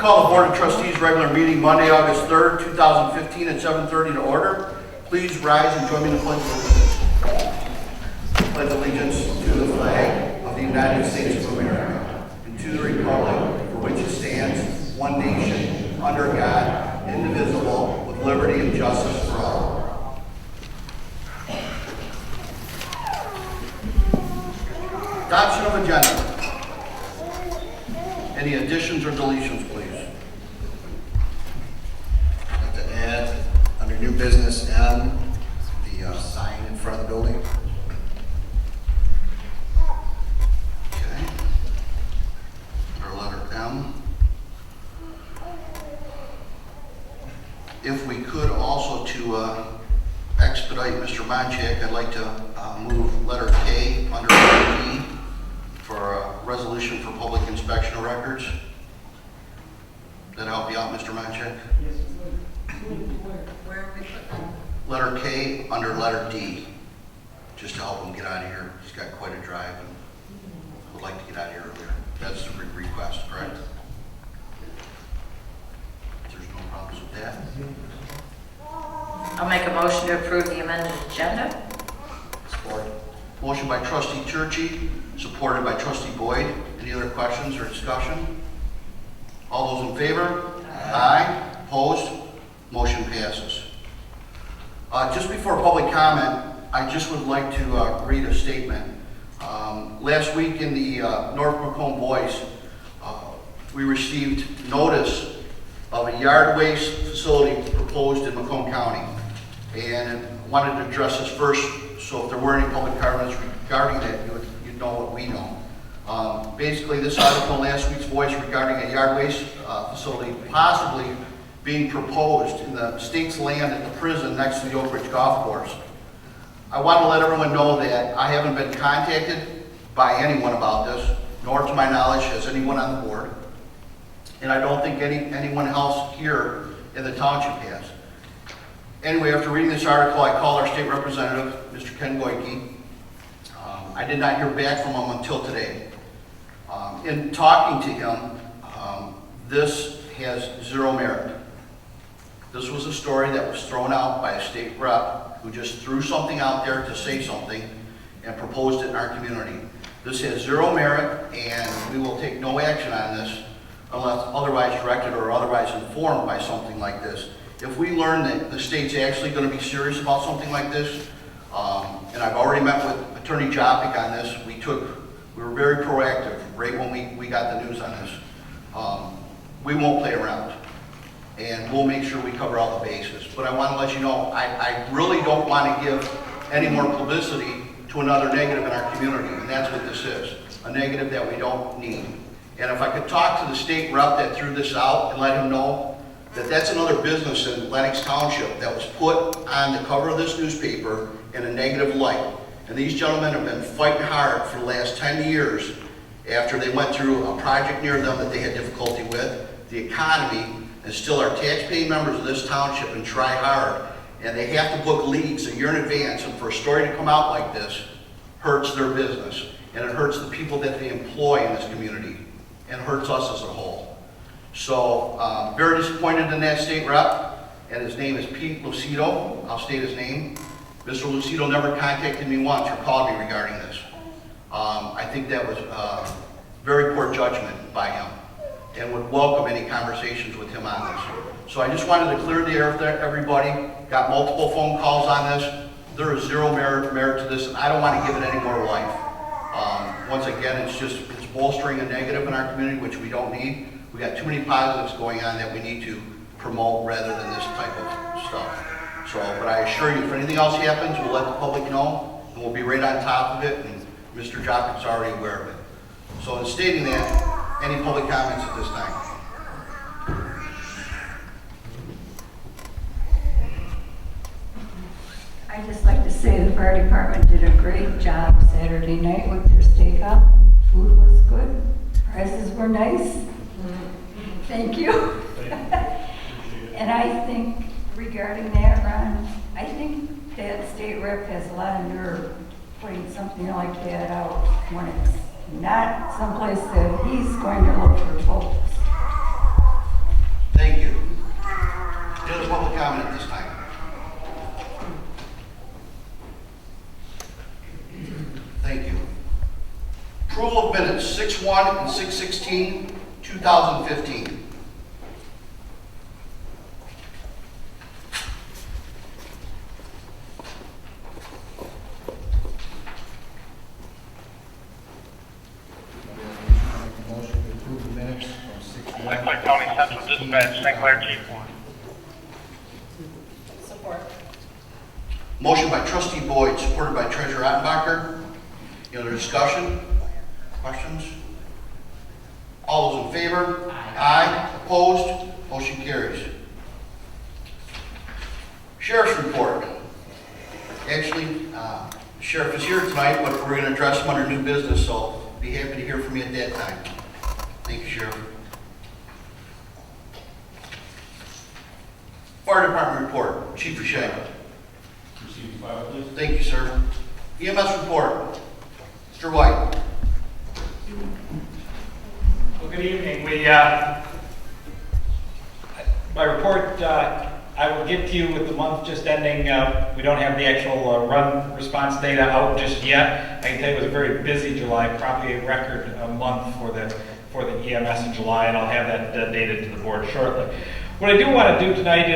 Call the Board of Trustees regular meeting Monday, August 3rd, 2015 at 7:30 to order. Please rise and join me in the pledge of allegiance. Pledge allegiance to the flag of the United States of America and to the republic for which it stands, one nation, under God, indivisible, with liberty and justice for all. Adoption of agenda. Any additions or deletions, please? I'd like to add, under new business M, the sign in front of the building. Okay. Under letter M. If we could also to expedite Mr. Monchak, I'd like to move letter K under letter D for a resolution for public inspection of records. Does that help you out, Mr. Monchak? Yes, where are we putting? Letter K under letter D, just to help him get out of here. He's got quite a drive and would like to get out of here earlier. That's the request, correct? There's no problems with that. I'll make a motion to approve the amended agenda. Support. Motion by trustee Churchy, supported by trustee Boyd. Any other questions or discussion? All those in favor? Aye. Opposed? Motion passes. Just before public comment, I just would like to read a statement. Last week in the North Macomb Voice, we received notice of a yard waste facility proposed in Macomb County. And I wanted to address this first, so if there were any public comments regarding that, you'd know what we know. Basically, this article in last week's Voice regarding a yard waste facility possibly being proposed in the state's land at the prison next to the Oak Ridge Golf Course. I want to let everyone know that I haven't been contacted by anyone about this, nor to my knowledge has anyone on the board. And I don't think anyone else here in the township has. Anyway, after reading this article, I called our state representative, Mr. Ken Goyke. I did not hear back from him until today. In talking to him, this has zero merit. This was a story that was thrown out by a state rep who just threw something out there to say something and proposed it in our community. This has zero merit, and we will take no action on this unless otherwise directed or otherwise informed by something like this. If we learn that the state's actually going to be serious about something like this, and I've already met with Attorney Jopik on this, we were very proactive right when we got the news on this. We won't play around, and we'll make sure we cover all the bases. But I want to let you know, I really don't want to give any more publicity to another negative in our community, and that's what this is, a negative that we don't need. And if I could talk to the state rep that threw this out and let him know that that's another business in Lenox Township that was put on the cover of this newspaper in a negative light. And these gentlemen have been fighting hard for the last 10 years after they went through a project near them that they had difficulty with, the economy, and still are tax-paying members of this township and try hard. And they have to book leagues a year in advance, and for a story to come out like this hurts their business, and it hurts the people that they employ in this community, and hurts us as a whole. So, very disappointed in that state rep, and his name is Pete Lucido. I'll state his name. Mr. Lucido never contacted me once or called me regarding this. I think that was very poor judgment by him, and would welcome any conversations with him on this. So I just wanted to clear the air for everybody. Got multiple phone calls on this. There is zero merit to this, and I don't want to give it any more life. Once again, it's bolstering a negative in our community, which we don't need. We got too many positives going on that we need to promote rather than this type of stuff. So, but I assure you, if anything else happens, we'll let the public know, and we'll be right on top of it, and Mr. Jopik's already aware of it. So in stating that, any public comments at this time? I'd just like to say the fire department did a great job Saturday night with their stakeout. Food was good, prices were nice. Thank you. And I think regarding that, Ron, I think that state rep has a lot of nerve putting something like that out when it's not someplace that he's going to look for folks. 6/1 and 6/16, 2015. Motion to approve the minutes from 6/1. St. Clair County Central Dispatch, St. Clair Chief. Support. Motion by Trustee Boyd, supported by Treasurer Attenbacher. Any other discussion? Questions? All those in favor? Aye. Opposed? Motion carries. Sheriff's report. Actually, the sheriff is here tonight, but we're going to address him under new business, so be happy to hear from you at that time. Thank you, Sheriff. Fire Department report. Chief Rishay. Receive the file, please. Thank you, sir. EMS report. Mr. White. Well, good evening. My report, I will give to you with the month just ending. We don't have the actual run response data out just yet. I can tell you it was a very busy July, probably a record month for the EMS in July, and I'll have that data to the board shortly. What I do want to do tonight,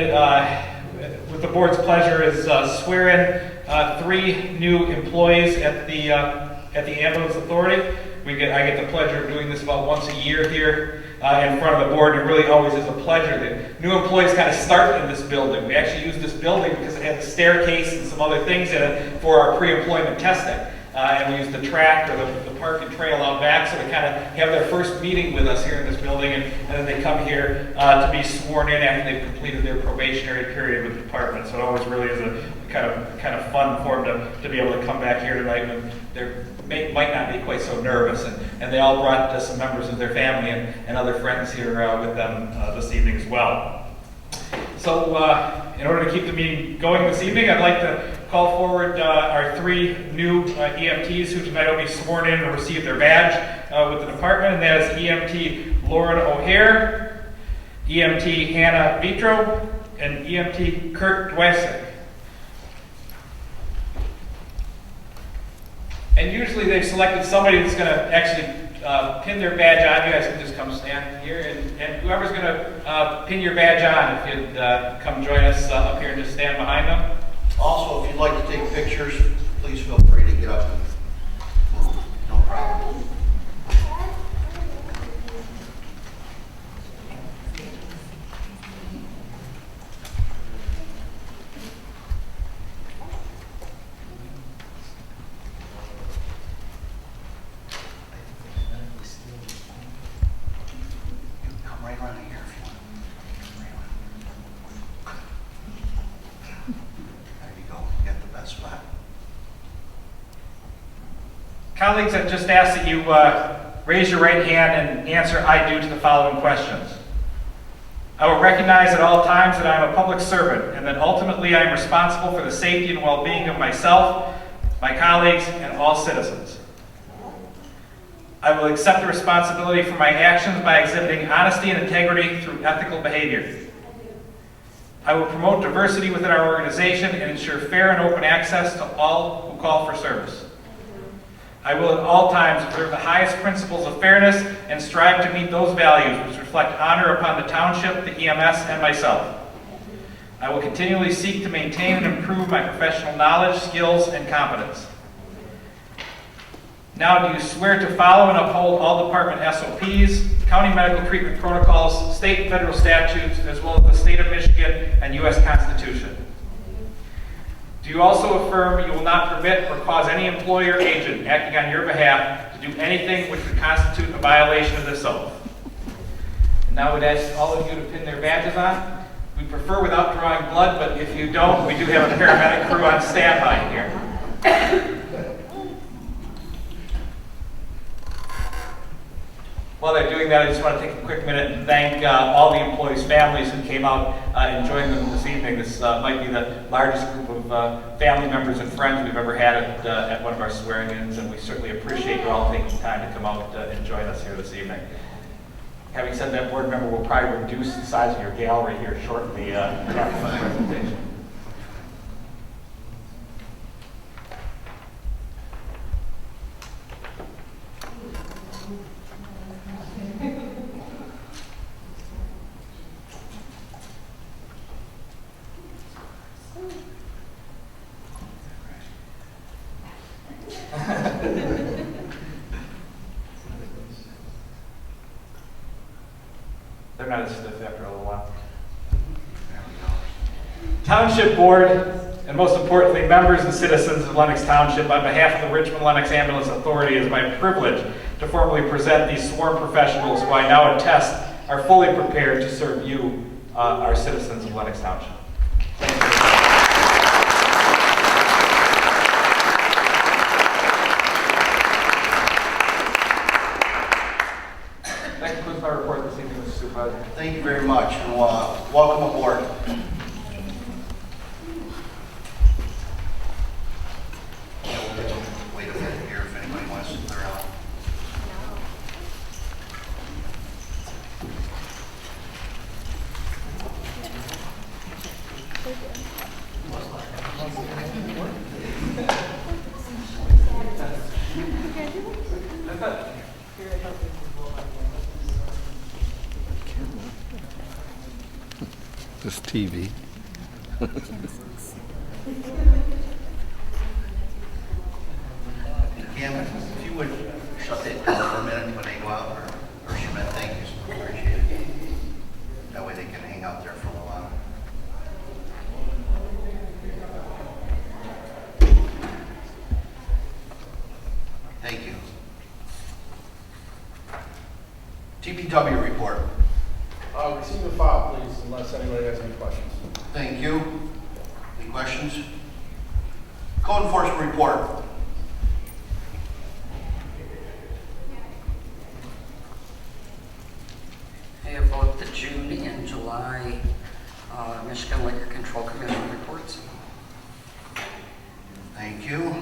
with the board's pleasure, is swear in 3 new employees at the Ambulance Authority. I get the pleasure of doing this about once a year here in front of the board. It really always is a pleasure. The new employees kind of start in this building. We actually use this building because it has a staircase and some other things in it for our pre-employment testing. And we use the track or the park and trail out back, so they kind of have their first meeting with us here in this building, and then they come here to be sworn in after they've completed their probationary period with the department. So it always really is a kind of fun for them to be able to come back here tonight when they might not be quite so nervous. And they all brought some members of their family and other friends here with them this evening as well. So in order to keep the meeting going this evening, I'd like to call forward our 3 new EMTs who tonight will be sworn in and receive their badge with the department, and that is EMT Lauren O'Hare, EMT Hannah Vitro, and EMT Kurt Dwasek. And usually they've selected somebody that's going to actually pin their badge on. You guys can just come stand here, and whoever's going to pin your badge on, if you'd come join us up here and just stand behind them. Also, if you'd like to take pictures, please feel free to get up and move. No problem. Come right around here if you want. There you go. You got the best spot. Colleagues, I just ask that you raise your right hand and answer "I do" to the following questions. I will recognize at all times that I am a public servant and that ultimately I am responsible for the safety and well-being of myself, my colleagues, and all citizens. I will accept the responsibility for my actions by exhibiting honesty and integrity through ethical behavior. I will promote diversity within our organization and ensure fair and open access to all who call for service. I will at all times observe the highest principles of fairness and strive to meet those values which reflect honor upon the township, the EMS, and myself. I will continually seek to maintain and improve my professional knowledge, skills, and competence. Now, do you swear to follow and uphold all department SOPs, county medical treatment protocols, state and federal statutes, as well as the state of Michigan and U.S. Constitution? Do you also affirm you will not permit or cause any employer or agent acting on your behalf to do anything which would constitute a violation of this oath? And now we'd ask all of you to pin their badges on. We prefer without drawing blood, but if you don't, we do have a paramedic crew on standby here. While they're doing that, I just want to take a quick minute and thank all the employees' families who came out and joined them this evening. This might be the largest group of family members and friends we've ever had at one of our swearing-ins, and we certainly appreciate you all taking time to come out and join us here this evening. Having said that, board member will probably reduce the size of your gallery here shortly after the presentation. not as stiff after a little while. Township Board, and most importantly, members and citizens of Lenox Township, on behalf of the Richmond Lenox Ambulance Authority, it is my privilege to formally present these sworn professionals who I now attest are fully prepared to serve you, our citizens of Lenox Township. That concludes my report this evening, Mr. Supervisor. Thank you very much, and welcome aboard. Wait a minute here if anybody wants to clear out. This TV. Cam, if you would shut that down for a minute when they go out, or Shemin, thank you, appreciate it. That way they can hang out there for a little while. Thank you. TPW report. Receive and file, please, unless anybody has any questions. Thank you. Any questions? Code enforcement report. I have both the June and July Michigan Liquor Control Commission reports. Thank you.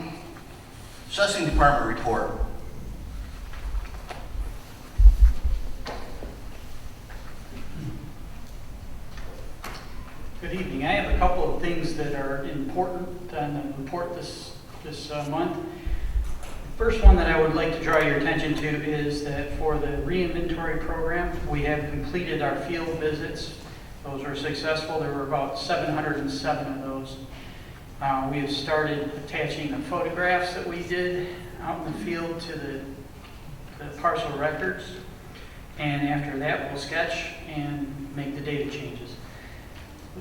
Assessing department report. Good evening. I have a couple of things that are important on the report this month. The first one that I would like to draw your attention to is that for the re-inventory program, we have completed our field visits. Those were successful. There were about 707 of those. We have started attaching the photographs that we did out in the field to the parcel records. And after that, we'll sketch and make the data changes.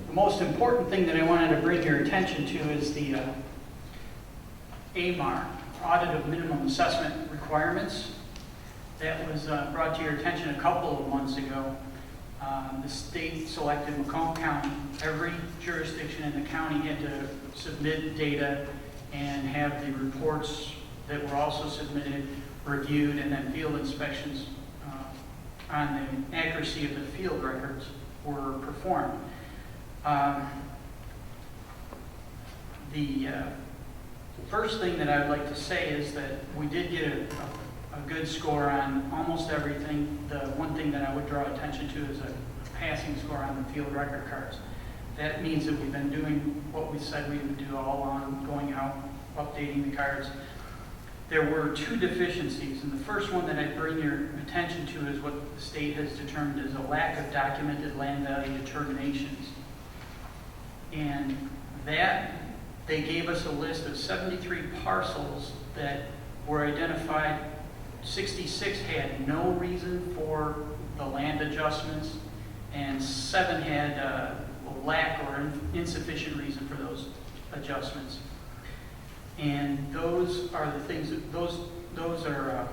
The most important thing that I wanted to bring your attention to is the AMAR, Audit of Minimum Assessment Requirements. That was brought to your attention a couple of months ago. The state selected Macomb County. Every jurisdiction in the county had to submit data and have the reports that were also submitted reviewed, and then field inspections on the accuracy of the field records were performed. The first thing that I would like to say is that we did get a good score on almost everything. The one thing that I would draw attention to is a passing score on the field record cards. That means that we've been doing what we said we would do all along, going out, updating the cards. There were two deficiencies, and the first one that I bring your attention to is what the state has determined is a lack of documented land value determinations. And that, they gave us a list of 73 parcels that were identified. 66 had no reason for the land adjustments, and 7 had a lack or insufficient reason for those adjustments. And those are the things that, those are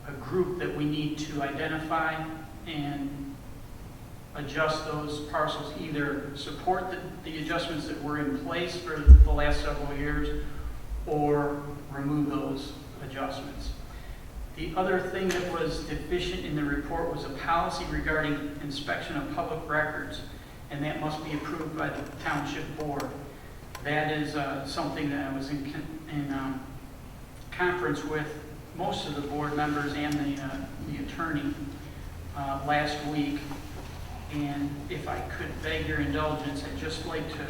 a group that we need to identify and adjust those parcels, either support the adjustments that were in place for the last several years or remove those adjustments. The other thing that was deficient in the report was a policy regarding inspection of public records, and that must be approved by the township board. That is something that I was in conference with most of the board members and the attorney last week. And if I could beg your indulgence, I'd just like to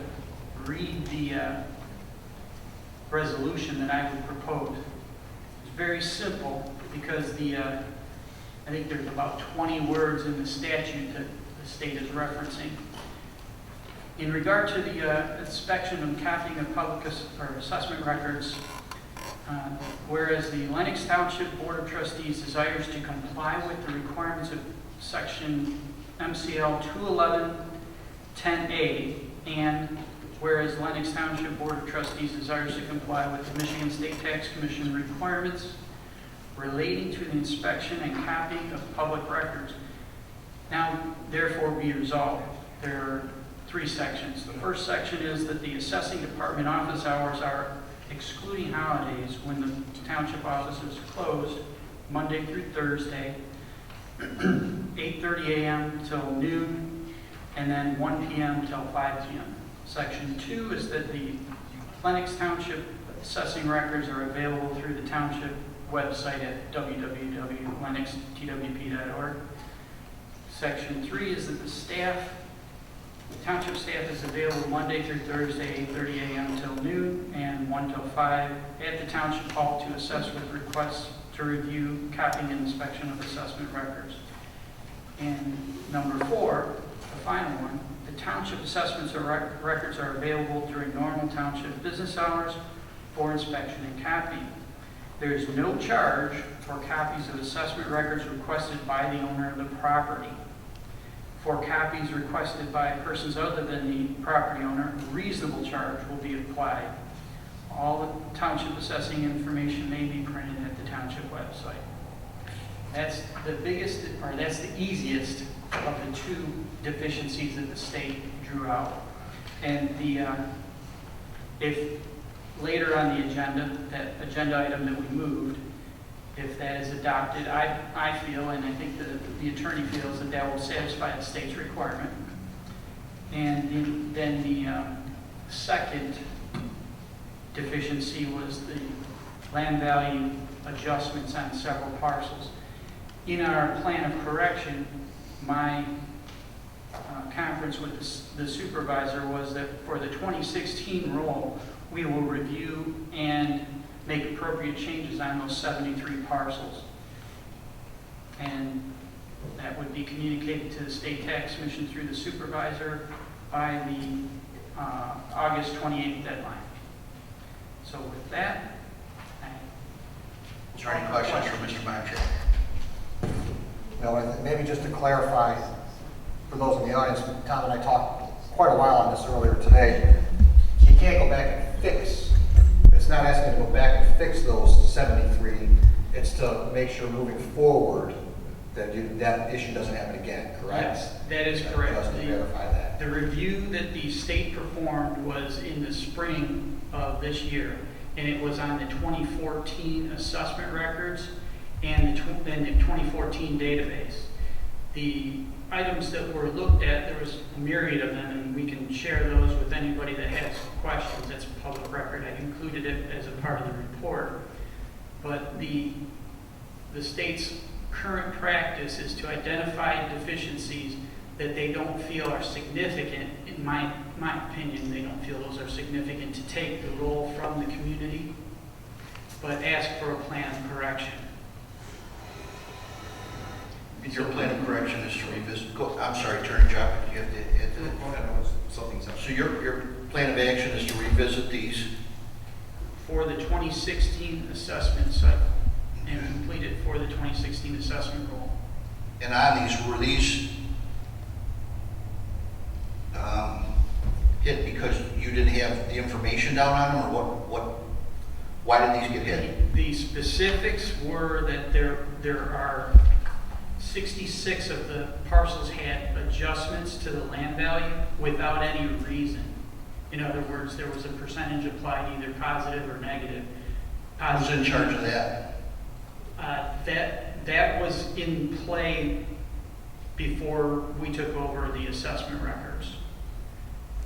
read the resolution that I would propose. It's very simple because I think there's about 20 words in the statute that the state is referencing. In regard to the inspection and copying of public assessment records, whereas the Lenox Township Board of Trustees desires to comply with the requirements of section MCL 211-10A, and whereas Lenox Township Board of Trustees desires to comply with the Michigan State Tax Commission requirements relating to the inspection and copying of public records. Now, therefore, be resolved. There are 3 sections. The first section is that the assessing department office hours are excluding holidays when the township office is closed Monday through Thursday, 8:30 a.m. till noon, and then 1 p.m. till 5 p.m. Section 2 is that the Lenox Township assessing records are available through the township website at www.lenoxtwp.org. Section 3 is that the township staff is available Monday through Thursday, 8:30 a.m. till noon and 1 till 5 at the township hall to assess with requests to review, copying, and inspection of assessment records. And number 4, the final one, the township assessments or records are available during normal township business hours for inspection and copying. There is no charge for copies of assessment records requested by the owner of the property. For copies requested by persons other than the property owner, a reasonable charge will be applied. All the township assessing information may be printed at the township website. That's the biggest, or that's the easiest of the 2 deficiencies that the state drew out. And if later on the agenda, that agenda item that we moved, if that is adopted, I feel, and I think the attorney feels, that that will satisfy the state's requirement. And then the second deficiency was the land value adjustments on several parcels. In our plan of correction, my conference with the supervisor was that for the 2016 roll, we will review and make appropriate changes on those 73 parcels. And that would be communicated to the State Tax Commission through the supervisor by the August 28th deadline. So with that, Is there any questions for Mr. Boncheck? No, maybe just to clarify, for those in the audience, Tom and I talked quite a while on this earlier today. You can't go back and fix. It's not asking to go back and fix those 73. It's to make sure moving forward that that issue doesn't happen again, correct? yes, that is correct. Just to verify that. The review that the state performed was in the spring of this year, and it was on the 2014 assessment records and the 2014 database. The items that were looked at, there was a myriad of them, and we can share those with anybody that has questions. It's a public record. I included it as a part of the report. But the state's current practice is to identify deficiencies that they don't feel are significant. In my opinion, they don't feel those are significant to take the role from the community, but ask for a plan of correction. Your plan of correction is to revisit, I'm sorry, Attorney Jeff, you have to add to that. Go ahead, something's up. So your plan of action is to revisit these, For the 2016 assessment cycle and complete it for the 2016 assessment goal. and on these, were these hit because you didn't have the information down on them, or why did these get hit? The specifics were that there are 66 of the parcels had adjustments to the land value without any reason. In other words, there was a percentage applied, either positive or negative. Who's in charge of that? That was in play before we took over the assessment records.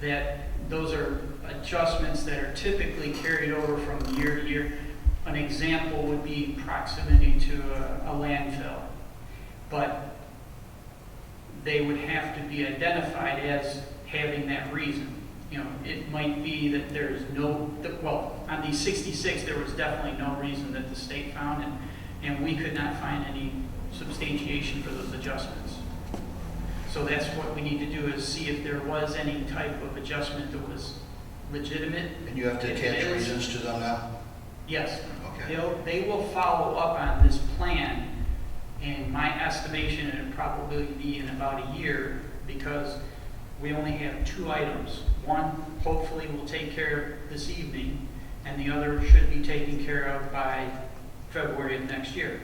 That those are adjustments that are typically carried over from year to year. An example would be proximity to a landfill. But they would have to be identified as having that reason. You know, it might be that there's on these 66, there was definitely no reason that the state found, and we could not find any substantiation for those adjustments. So that's what we need to do, is see if there was any type of adjustment that was legitimate. And you have to If attach it is- reasons to them now? Yes. Okay. They will follow up on this plan, And my estimation, it would probably be in about a year, because we only have 2 items. One, hopefully, will take care of this evening, and the other should be taken care of by February of next year.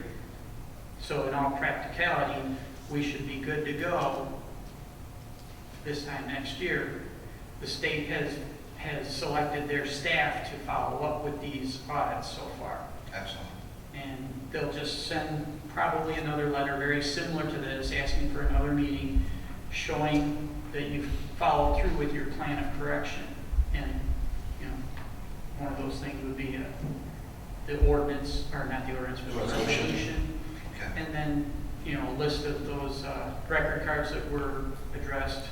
So in all practicality, we should be good to go this time next year. The state has selected their staff to follow up with these audits so far. Excellent. And they'll just send probably another letter very similar to this, asking for another meeting, showing that you've followed through with your plan of correction. And, you know, one of those things would be the ordinance, or not the ordinance, but the resolution. Okay. And then, you know, a list of those record cards that were addressed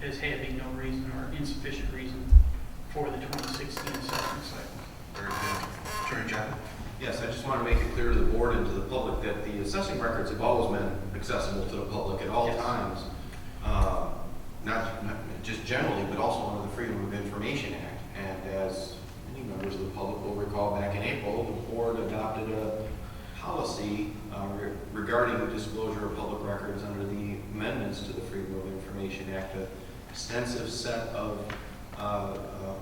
as having no reason or insufficient reason for the 2016 assessment cycle. Very good. Attorney General? Yes, I just want to make it clear to the board and to the public that the assessing records have always been accessible to the public at all Yes. times. Not just generally, but also under the Freedom of Information Act. And as many members of the public will recall, back in April, the board adopted a policy regarding the disclosure of public records under the amendments to the Freedom of Information Act, an extensive set of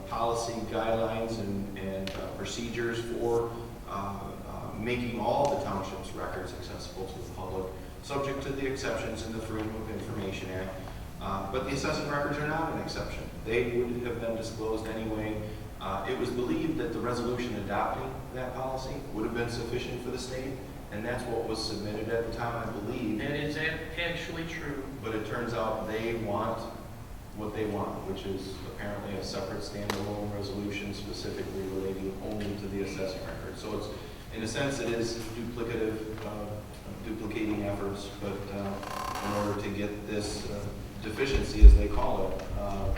policy guidelines and procedures for making all the township's records accessible to the public, subject to the exceptions in the Freedom of Information Act. But the assessing records are not an exception. They would have been disclosed anyway. It was believed that the resolution adopting that policy would have been sufficient for the state, and that's what was submitted at the time, I believe. That is actually true. But it turns out they want what they want, which is apparently a separate standalone resolution specifically relating only to the assessing record. So it's, in a sense, it is duplicative, duplicating efforts, but in order to get this deficiency, as they call it,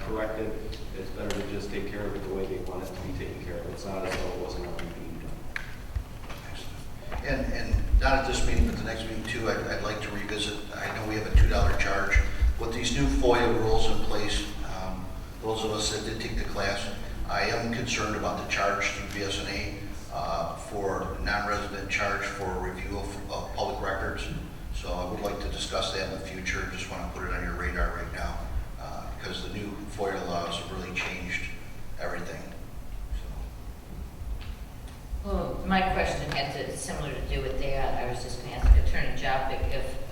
corrected, it's better to just take care of it the way they want it to be taken care of. It's not as though it wasn't already being done. And not at this meeting, but the next meeting too, I'd like to revisit, I know we have a $2 charge. With these new FOIA rules in place, those of us that did take the class, I am concerned about the charge through BSNA for non-resident charge for review of public records. So I would like to discuss that in the future. Just want to put it on your radar right now because the new FOIA laws have really changed everything. Well, my question had similar to do with that. I was just going to ask Attorney Jopik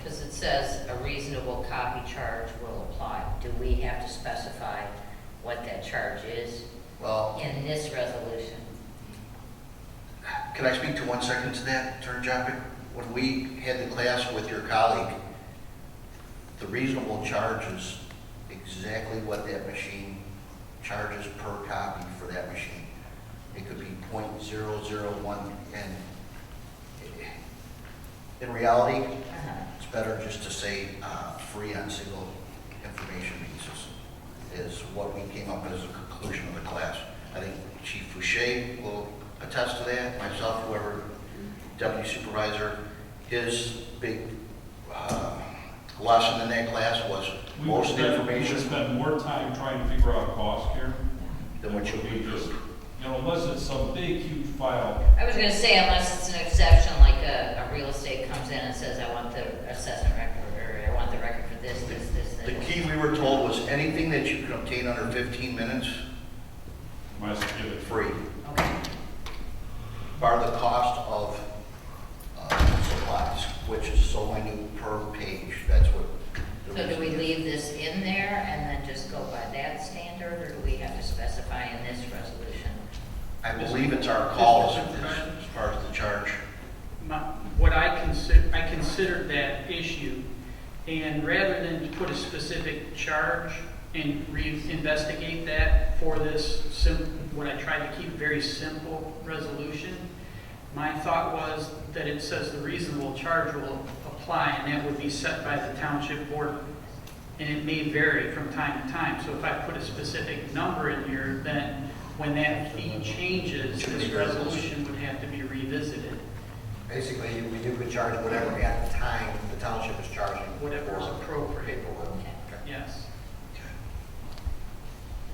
because it says a reasonable copy charge will apply. Do we have to specify what that charge is Well, in this resolution? can I speak to 1 second to that, Attorney Jopik? When we had the class with your colleague, the reasonable charge is exactly what that machine charges per copy for that machine. It could be 0.001, and in reality, it's better just to say free on single information basis is what we came up with as a conclusion of the class. I think Chief Fouché will attest to that, myself, whoever, Deputy Supervisor, his big lesson in that class was most of the information We would spend more time trying to figure out cost here than what you we just, do. you know, unless it's some big, huge file. I was going to say, unless it's an exception, like a real estate comes in and says, I want the assessment record, or I want the record for this. The key we were told was anything that you can obtain under 15 minutes, Must give it free. Okay. Bar the cost of supplies, which is so minute per page. That's what. the So do we reason is. leave this in there and then just go by that standard, or do we have to specify in this resolution? I believe it's our call as far as the charge. What I considered that issue, and rather than put a specific charge and investigate that for this, what I tried to keep very simple resolution, my thought was that it says the reasonable charge will apply, and that would be set by the township board, and it may vary from time to time. So if I put a specific number in here, then when that fee changes, this resolution would have to be revisited. Basically, we do could charge whatever at the time the township is charging. Whatever is for appropriate. paperwork. Okay. Yes.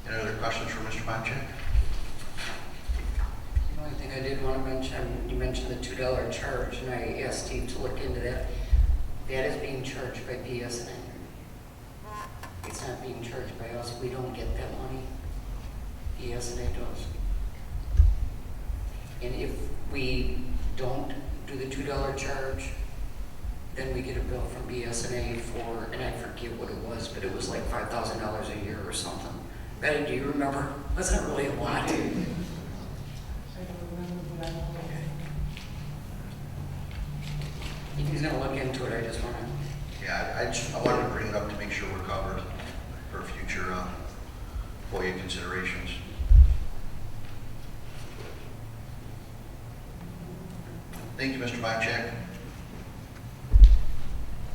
Any other questions for Mr. Boncheck? The only thing I did want to mention, you mentioned the $2 charge, and I asked Steve to look into that. That is being charged by BSNA. It's not being charged by us. We don't get that money. BSNA does. And if we don't do the $2 charge, then we get a bill from BSNA for, and I forget what it was, but it was like $5,000 a year or something. Betty, do you remember? Wasn't it really a lot? He's gonna look into it, I just wanna. Yeah, I wanted to bring it up to make sure we're covered for future FOIA considerations. Thank you, Mr. Boncheck.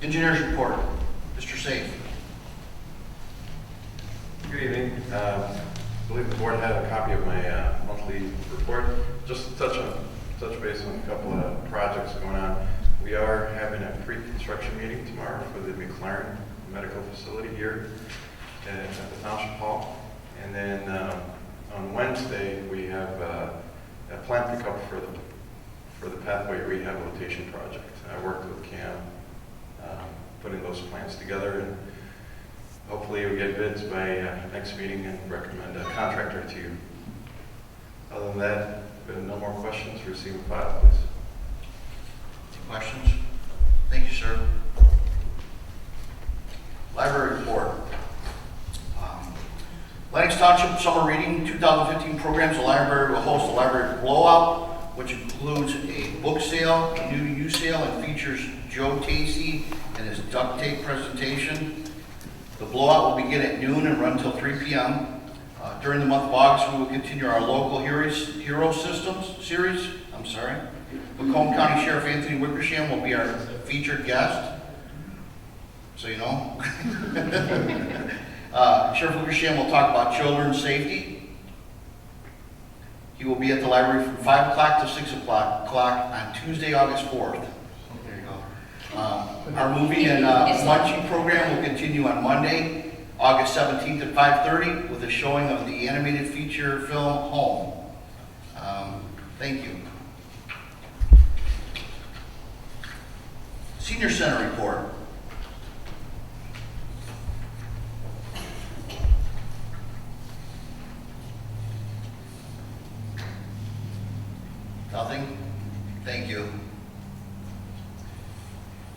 Engineers report, Mr. Safe. Good evening. I believe the board had a copy of my monthly report. Just to touch base on a couple of projects going on. We are having a pre-construction meeting tomorrow for the McLaren Medical Facility here at the Township Hall. And then on Wednesday, we have a plant pickup for the pathway rehabilitation project. I worked with Cam putting those plans together, and hopefully we'll get bids by next meeting and recommend a contractor to you. Other than that, if there are no more questions, receive a file, please. Any questions? Thank you, sir. Library report. Lenox Township Summer Reading 2015 programs. The library will host a library blowout, which includes a book sale, a new used sale, and features Joe Tacey and his duct tape presentation. The blowout will begin at noon and run until 3 p.m. During the month of August, we will continue our local hero systems series. Macomb County Sheriff Anthony Wickersham will be our featured guest, so you know. Sheriff Wickersham will talk about children's safety. He will be at the library from 5 o'clock to 6 o'clock on Tuesday, August 4th. There you go. Our movie and lunching program will continue on Monday, August 17th at 5:30 with a showing of the animated feature film Home. Thank you. Senior Center report. Nothing? Thank you.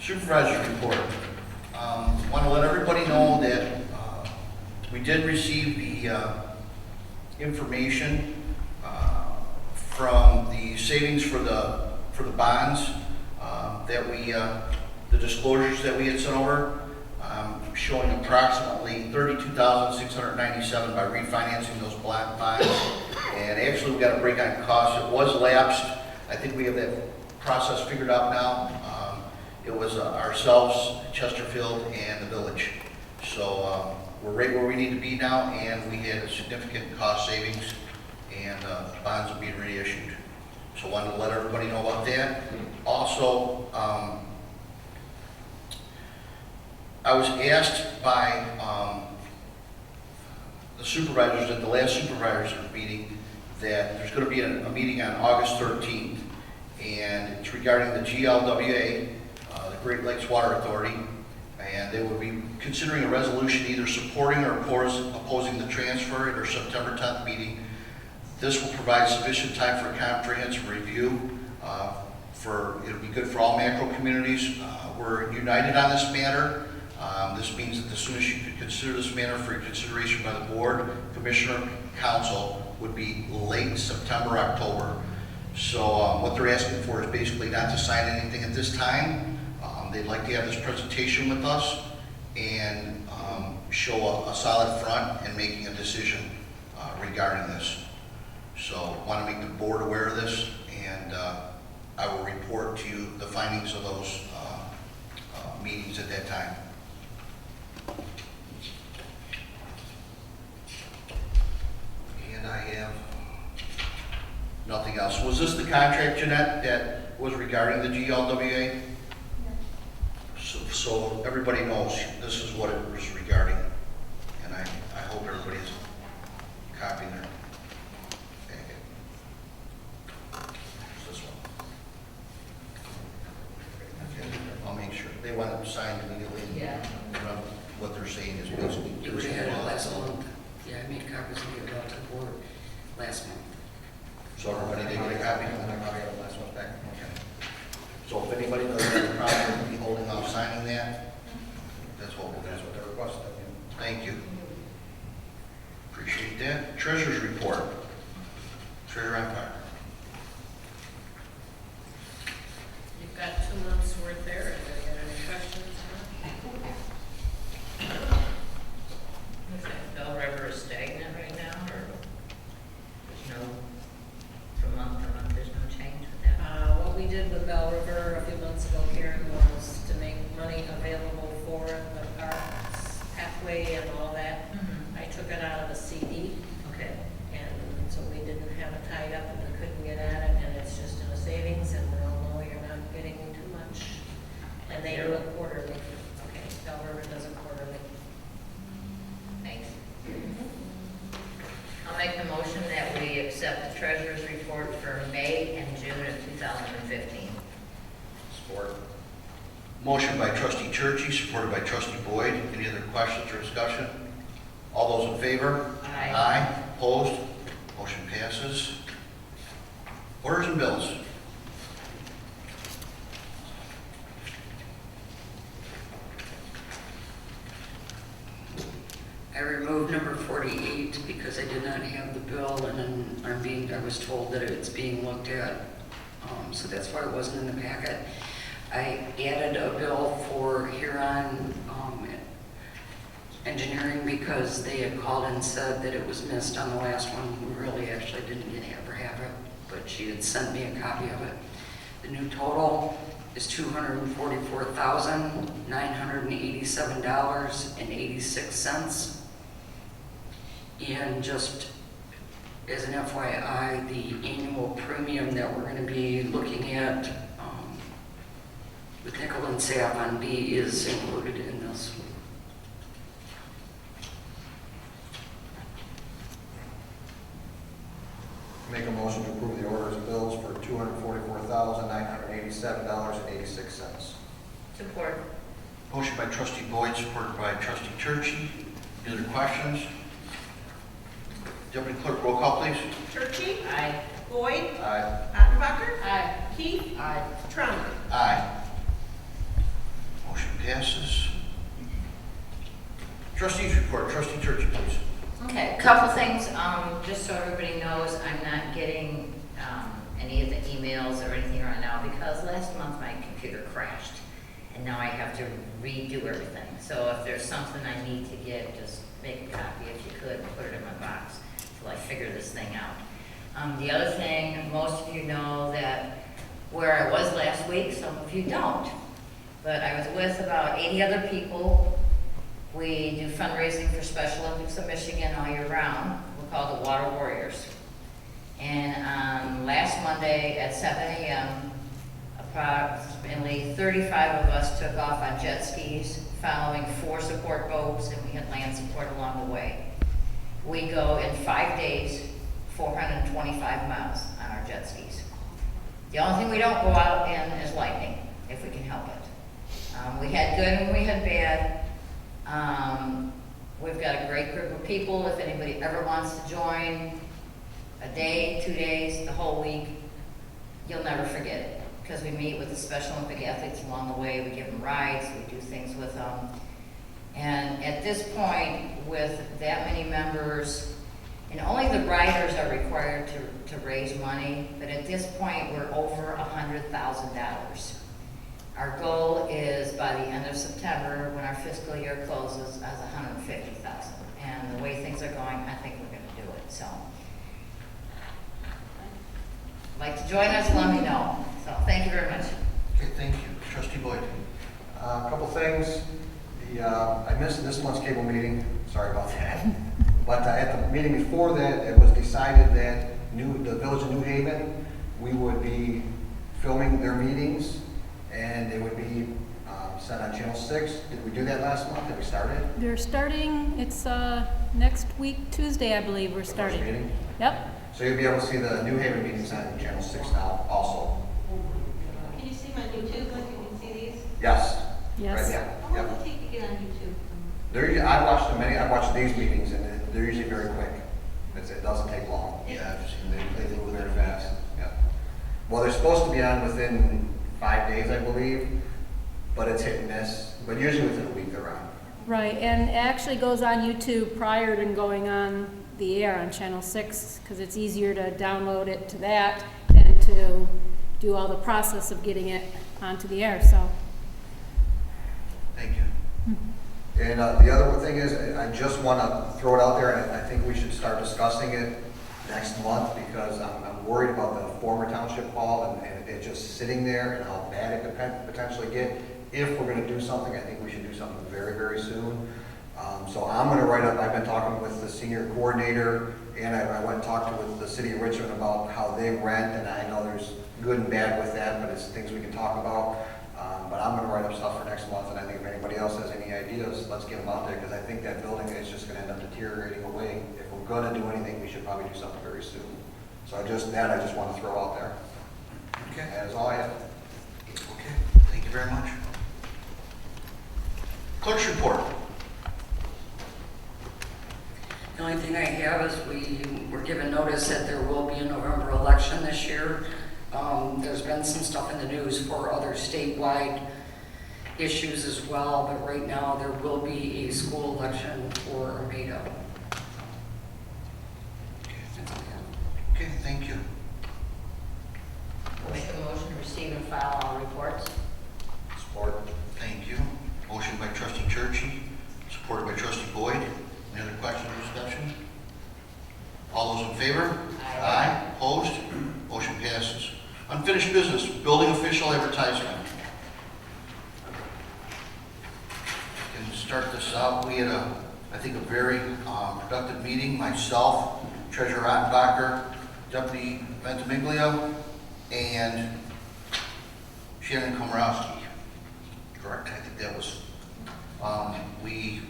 Supervisor's report. Want to let everybody know that we did receive the information from the savings for the bonds that we, the disclosures that we had sent over, showing approximately $32,697 by refinancing those black bonds. And actually, we got a break on costs. It was lapsed. I think we have that process figured out now. It was ourselves, Chesterfield, and the village. So we're right where we need to be now, and we had a significant cost savings, and bonds are being reissued. So I wanted to let everybody know about that. Also, I was asked by the supervisors at the last supervisors meeting that there's going to be a meeting on August 13th, and it's regarding the GLWA, the Great Lakes Water Authority, and they will be considering a resolution either supporting or opposing the transfer at their September 10th meeting. This will provide sufficient time for a comprehensive review. It'll be good for all macro communities. We're united on this matter. This means that the soonest you could consider this matter for consideration by the board, commissioner, council would be late September, October. So what they're asking for is basically not to sign anything at this time. They'd like to have this presentation with us and show a solid front in making a decision regarding this. So I want to make the board aware of this, and I will report to you the findings of those meetings at that time. And I have nothing else. Was this the contract, Jeanette, that was regarding the GLWA? So everybody knows this is what it was regarding, and I hope everybody's copying their packet. This one. Okay, I'll make sure. They want last month. So everybody did get a copy? And then I probably got the last one back. Okay. So if anybody doesn't have a problem with me holding off signing that, that's what we'll That's do. what they requested. Thank you. Appreciate that. Treasurer's report. Treasurer Empire. You've got 2 months worth there. If you got any questions on it? Is that Bell River is stagnant right now, or there's no, from month to month, there's no change with that? What we did with Bell River a few months ago, Karen, was to make money available for the parks pathway and all that. Mhm. I took it out of the CD, Okay. and so we didn't have it tied up and we couldn't get at it, and it's just in a savings, and we'll know you're not getting too much. And they do it quarterly. Okay. Bell River does it quarterly. Thanks. I'll make the motion that we accept the treasurer's report for May and June of 2015. Support. Motion by trustee Churchy, supported by trustee Boyd. Any other questions or discussion? All those in favor? Aye. Aye. Opposed? Motion passes. Orders and bills. I removed number 48 because I did not have the bill, and then I was told that it's being looked at. So that's why it wasn't in the packet. I added a bill for Huron Engineering because they had called and said that it was missed on the last one. We really actually didn't ever have it, but she had sent me a copy of it. The new total is $244,987.86. And just as an FYI, the annual premium that we're going to be looking at with nickel and sap on B is included in this. Make a motion to approve the orders and bills for $244,987.86. Support. Motion by trustee Boyd, supported by trustee Churchy. Any other questions? Deputy Clerk, roll call, please. Churchy? Aye. Boyd? Aye. Attenbacher? Aye. Keith? Aye. Trump? Aye. Motion passes. Trustees report. Trustee Churchy, please. Okay, a couple things, just so everybody knows, I'm not getting any of the emails or anything right now because last month my computer crashed and now I have to redo everything. So if there's something I need to get, just make a copy if you could, and put it in my box till I figure this thing out. The other thing, most of you know that where I was last week, some of you don't, but I was with about 80 other people. We do fundraising for Special Olympics of Michigan all year round. We're called the Water Warriors. And last Monday at 7 a.m., approximately 35 of us took off on jet skis, following 4 support boats, and we had land support along the way. We go in 5 days, 425 miles on our jet skis. The only thing we don't go out in is lightning, if we can help it. We had good and we had bad. We've got a great group of people. If anybody ever wants to join, a day, 2 days, the whole week, you'll never forget it. Because we meet with the Special Olympic athletes along the way. We give them rides. We do things with them. And at this point, with that many members, and only the riders are required to raise money, but at this point, we're over $100,000. Our goal is by the end of September, when our fiscal year closes, as $150,000. And the way things are going, I think we're going to do it. So, like to join us, let me know. So, thank you very much. Okay, thank you. Trustee Boyd. A couple things. I missed this month's cable meeting. Sorry about that. But at the meeting before that, it was decided that the Village of New Haven, we would be filming their meetings, and they would be set on Channel 6. Did we do that last month? Did we start it? They're starting, it's next week, Tuesday, I believe, we're The first starting. meeting? Yep. So you'll be able to see the New Haven meetings on Channel 6 now also. Can you see them on YouTube, like you can see these? Yes. Yes. Right, yeah. How long Yep. does it take to get on YouTube? I watched these meetings, and they're usually very quick. It doesn't take long. Yeah, I've seen They move very fast, yeah. Well, they're supposed to be on within 5 days, I believe, but it's hit and miss. But usually within a week they're on. Right, and it actually goes on YouTube prior to going on the air on Channel 6, because it's easier to download it to that than to do all the process of getting it onto the air, so. Thank you. And the other thing is, I just want to throw it out there, and I think we should start discussing it next month, because I'm worried about the former township hall and it just sitting there and how bad it could potentially get. If we're going to do something, I think we should do something very, very soon. So I'm going to write up, I've been talking with the senior coordinator, and I went and talked with the city of Richmond about how they rent, and I know there's good and bad with that, but it's things we can talk about. But I'm going to write up stuff for next month, and I think if anybody else has any ideas, let's get them out there, because I think that building is just going to end up deteriorating away. If we're going to do anything, we should probably do something very soon. So I just want to throw out there. Okay. That is all I have. Okay, thank you very much. Clerk's report. The only thing I have is we were given notice that there will be a November election this year. There's been some stuff in the news for other statewide issues as well, but right now there will be a school election for Armada. Okay, thank you. Make a motion to receive and file all reports. Support. Thank you. Motion by trustee Churchy, supported by trustee Boyd. Any other questions or discussion? All those in favor? Aye. Opposed? Motion passes. Unfinished business, building official advertisement. I can start this out. We had I think a very productive meeting. Myself, Treasurer Ottenbacher, Deputy Ventimiglia, and Shannon Komorowski. Correct? I think that was, we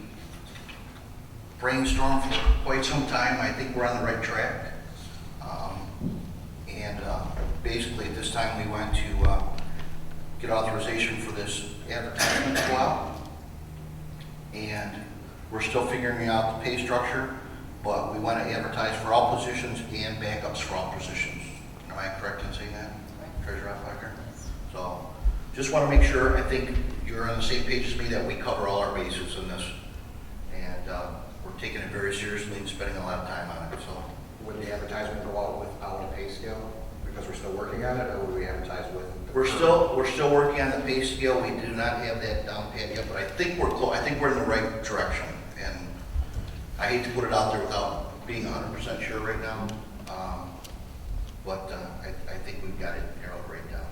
brainstormed for quite some time. I think we're on the right track. Basically at this time we went to get authorization for this advertisement to go out. And we're still figuring out the pay structure, but we want to advertise for all positions and backups for all positions. Am I correct in saying that, Treasurer Ottenbacher? So just want to make sure, I think you're on the same page as me that we cover all our bases in this. And we're taking it very seriously and spending a lot of time on it. So Would the advertisement go out without a pay scale? Because we're still working on it, or would we advertise with? we're still working on the pay scale. We do not have that down pat yet, but I think we're close. I think we're in the right direction. And I hate to put it out there without being 100% sure right now. But I think we've got it narrowed right down.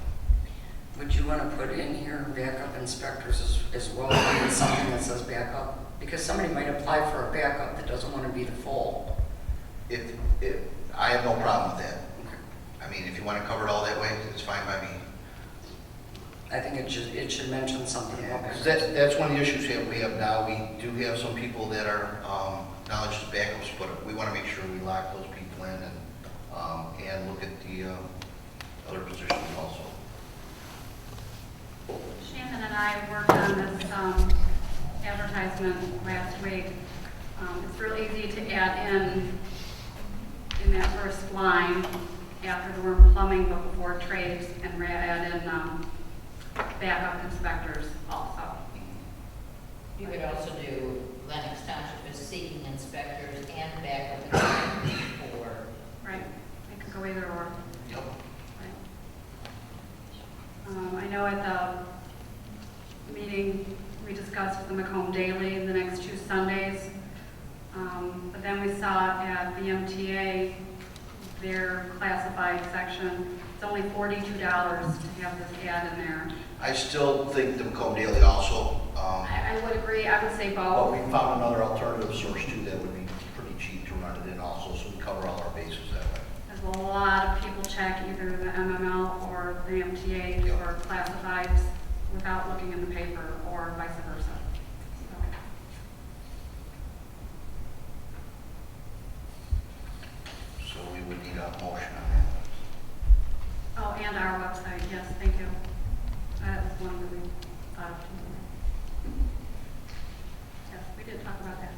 Would you want to put in here backup inspectors as well, maybe something that says backup? Because somebody might apply for a backup that doesn't want to be the full. I have no problem with that. I mean, if you want to cover it all that way, it's fine by me. I think it should mention something about Because backup. that's one of the issues that we have now. We do have some people that are knowledge as backups, but we want to make sure we lock those people in and look at the other positions also. Shannon and I worked on this advertisement last week. It's real easy to add in that first line after the word plumbing but before trades, and add in backup inspectors also. You could also do Lenox Township is seeking inspectors and backup inspectors for. Right, it could go either or. Yep. I know at the meeting we discussed the Macomb Daily the next 2 Sundays, but then we saw at the MTA, their classified section, it's only $42 to have this ad in there. I still think the Macomb Daily also. I would agree, I would say But both. we found another alternative source too that would be pretty cheap to run it in also, so we cover all our bases that way. There's a lot of people check either the MML or the MTA Yep. for classifieds without looking in the paper, or vice versa. So we would need a motion on that. Oh, and our website, yes, thank you. That was one that we thought of too. Yes, we did talk about that.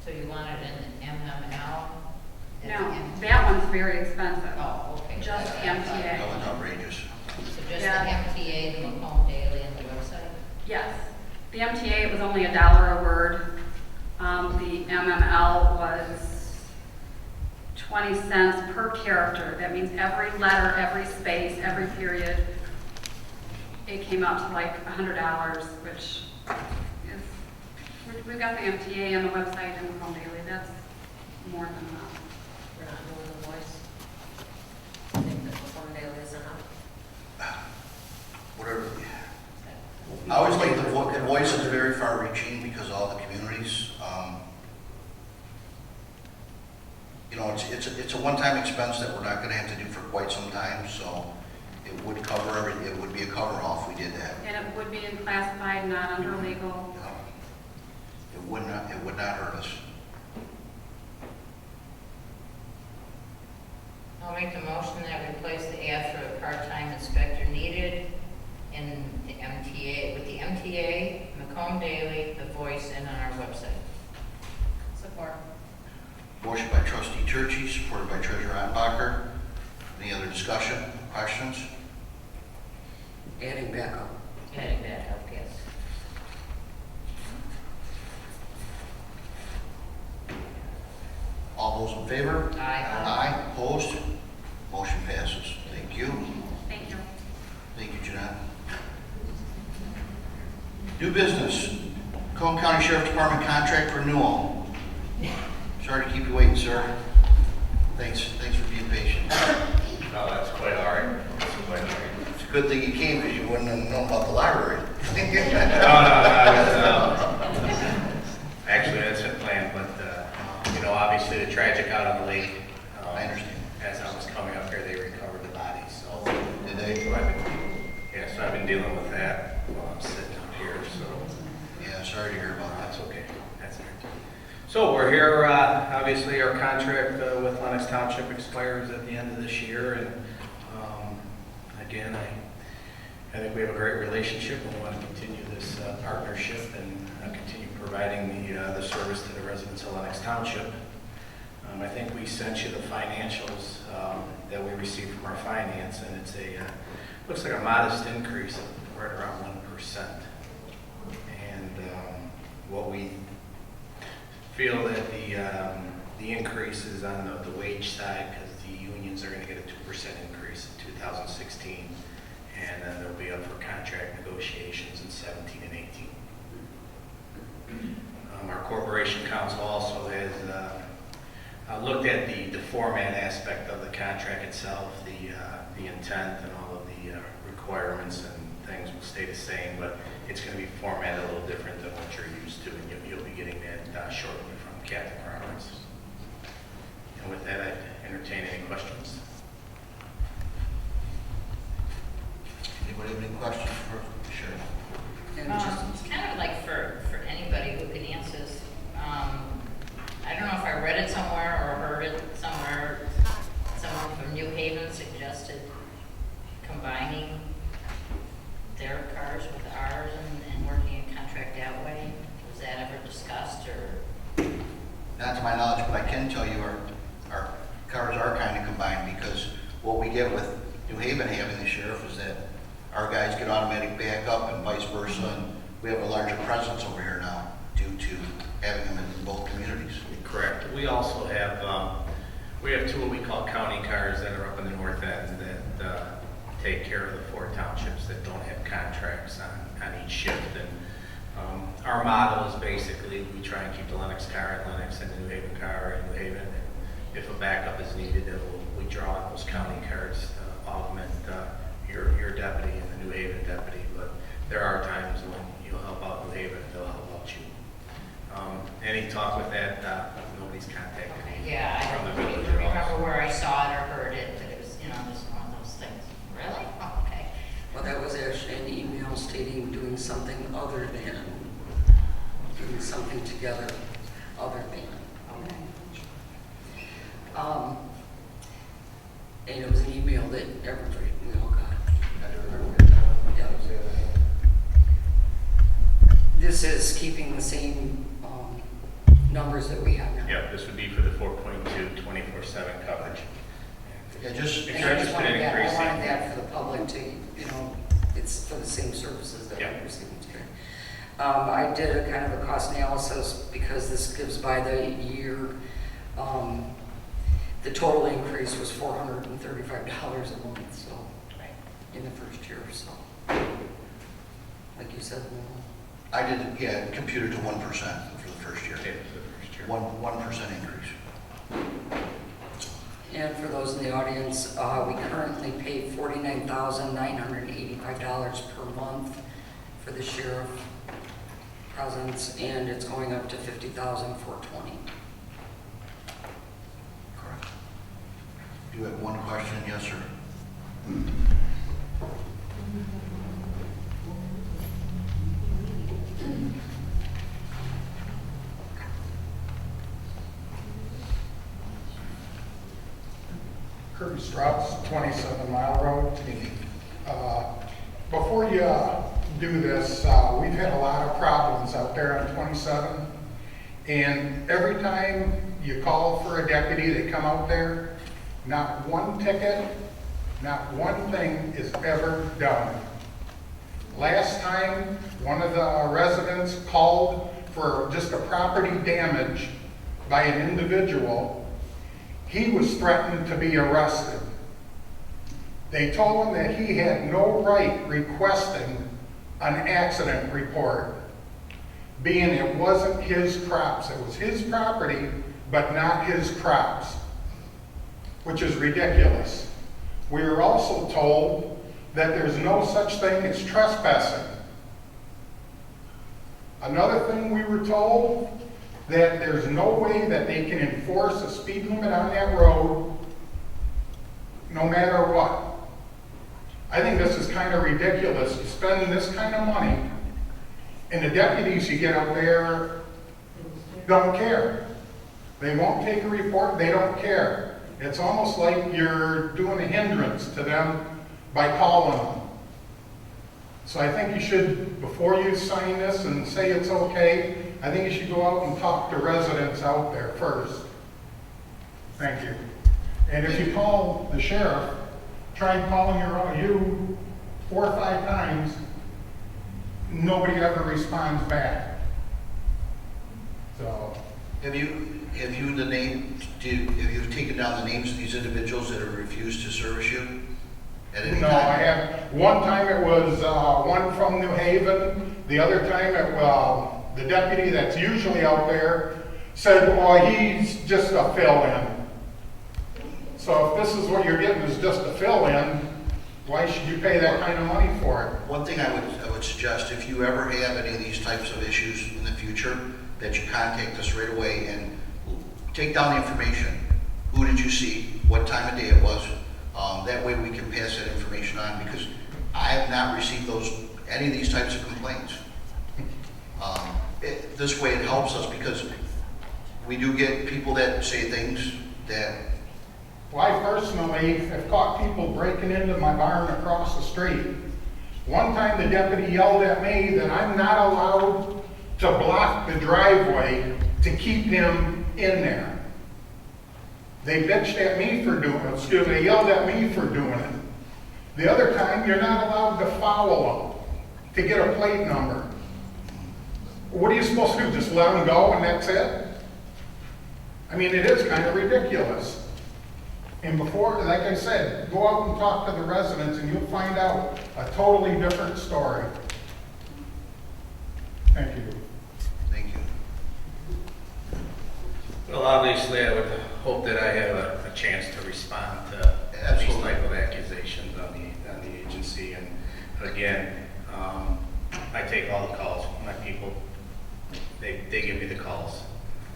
So you want it in MML? No, that one's very expensive. Oh, okay. Just the That MTA. was outrageous. So just the Yeah. MTA, the Macomb Daily, and the website? Yes. The MTA, it was only $1 a word. The MML was 20 cents per character. That means every letter, every space, every period. It came out to like $100, which is, we've got the MTA on the website and Macomb Daily. That's more than enough. We're not doing the voice. I think the phone daily is enough. Whatever. I always like the voice is very far reaching because of all the communities. You know, it's a one-time expense that we're not gonna have to do for quite some time, so it would cover everything. It would be a cover-all if we did that. And it would be in classified, not under legal. It would not hurt us. I'll make the motion that we place the ad for a part-time inspector needed in the MTA, with the MTA, Macomb Daily, The Voice, and on our website. Support. Motion by trustee Churchy, supported by treasurer Attenbacher. Any other discussion, questions? Adding backup. Adding that up, yes. All those in favor? Aye. Aye, opposed? Motion passes. Thank you. Thank you. Thank you, Jeanette. New business, Macomb County Sheriff Department contract renewal. Sorry to keep you waiting, sir. Thanks for being patient. No, that's quite all right. That's quite all right. It's a good thing you came because you wouldn't have known about the library. Actually, that's a plan, but, you know, obviously the tragic out on the lake. I understand. As I was coming up here, they recovered the bodies, so. Did they? So I've been dealing with that while I'm sitting up here, so. Yeah, sorry to hear about that. That's okay. That's all right. So we're here, obviously our contract with Lenox Township expires at the end of this year, and again, I think we have a great relationship and we want to continue this partnership and continue providing the service to the residents of Lenox Township. I think we sent you the financials that we received from our finance, and it's looks like a modest increase of right around 1%. And what we feel that the increase is on the wage side, because the unions are going to get a 2% increase in 2016, and then they'll be up for contract negotiations in 17 and 18. Our corporation council also has looked at the format aspect of the contract itself, the intent and all of the requirements and things will stay the same, but it's going to be formatted a little different than what you're used to, and you'll be getting that shortly from Captain Roberts. And with that, I'd entertain any questions. Anybody have any questions for Sheriff? It's kind of like for anybody who can answer this. I don't know if I read it somewhere or heard it somewhere. Someone from New Haven suggested combining their cars with ours and working a contract that way. Was that ever discussed or? Not to my knowledge, but I can tell you our cars are kind of combined, because what we get with New Haven having the sheriff is that our guys get automatic backup and vice versa, and we have a larger presence over here now due to having them in both communities. Correct. We also have, we have two what we call county cars that are up in the north end that take care of the 4 townships that don't have contracts on each shift. And our model is basically we try and keep the Lenox car at Lenox and the New Haven car in New Haven. And if a backup is needed, then we draw on those county cars to augment your deputy and the New Haven deputy. But there are times when you'll help out New Haven and they'll help out you. Any talk with that? Nobody's contacted me. Yeah, I from don't the village remember at all. where I saw it or heard it, but it was, just one of those things. Really? Oh, okay. Well, that was actually an email stating doing something other than, doing something together other than. Okay. And it was an email that everybody, we all got. Yeah. This is keeping the same numbers that we have now. Yeah, this would be for the 4.2 24/7 coverage. Yeah, just, If And you're I just interested wanted in that, I increasing. wanted that for the public to, you know, it's for the same services that Yeah. we're receiving today. I did a kind of a cost analysis because this gives by the year. The total increase was $435 a month, so, in the first year, so. Like you said, I did, yeah, computed to 1% for the first year. Yeah, for the first year. 1% increase. and for those in the audience, we currently pay $49,985 per month for the sheriff presence, and it's going up to $50,420. Correct. You had one question, yes, sir? Kirby Strauss, 27 Mile Road. Before you do this, we've had a lot of problems out there on 27. And every time you call for a deputy, they come out there, not one ticket, not one thing is ever done. Last time, one of the residents called for just a property damage by an individual. He was threatened to be arrested. They told him that he had no right requesting an accident report, being it wasn't his crops. It was his property, but not his crops, which is ridiculous. We were also told that there's no such thing as trespassing. Another thing we were told, that there's no way that they can enforce a speed limit on that road, no matter what. I think this is kind of ridiculous. You spend this kind of money, and the deputies you get out there don't care. They won't take a report, they don't care. It's almost like you're doing a hindrance to them by calling them. So I think you should, before you sign this and say it's okay, I think you should go out and talk to residents out there first. Thank you. And if you call the sheriff, try calling you 4 or 5 times, nobody ever responds back. So. Have you taken down the names of these individuals that have refused to service you at any No, time? I haven't. One time it was one from New Haven. The other time the deputy that's usually out there said, well, he's just a fill-in. So if this is what you're getting is just a fill-in, why should you pay that kind of money for it? One thing I would suggest, if you ever have any of these types of issues in the future, that you contact us right away and take down the information. Who did you see? What time of day it was? That way we can pass that information on, because I have not received any of these types of complaints. This way it helps us, because we do get people that say things that... Well, I personally have caught people breaking into my barn across the street. One time the deputy yelled at me that I'm not allowed to block the driveway to keep him in there. They bitched at me for doing it. They yelled at me for doing it. The other time, you're not allowed to follow them to get a plate number. What are you supposed to do? Just let them go and that's it? I mean, it is kind of ridiculous. And before, like I said, go out and talk to the residents and you'll find out a totally different story. Thank you. Thank you. Well, obviously, I would hope that I have a chance to respond to these type of accusations on the agency. And again, I take all the calls. My people, they give me the calls.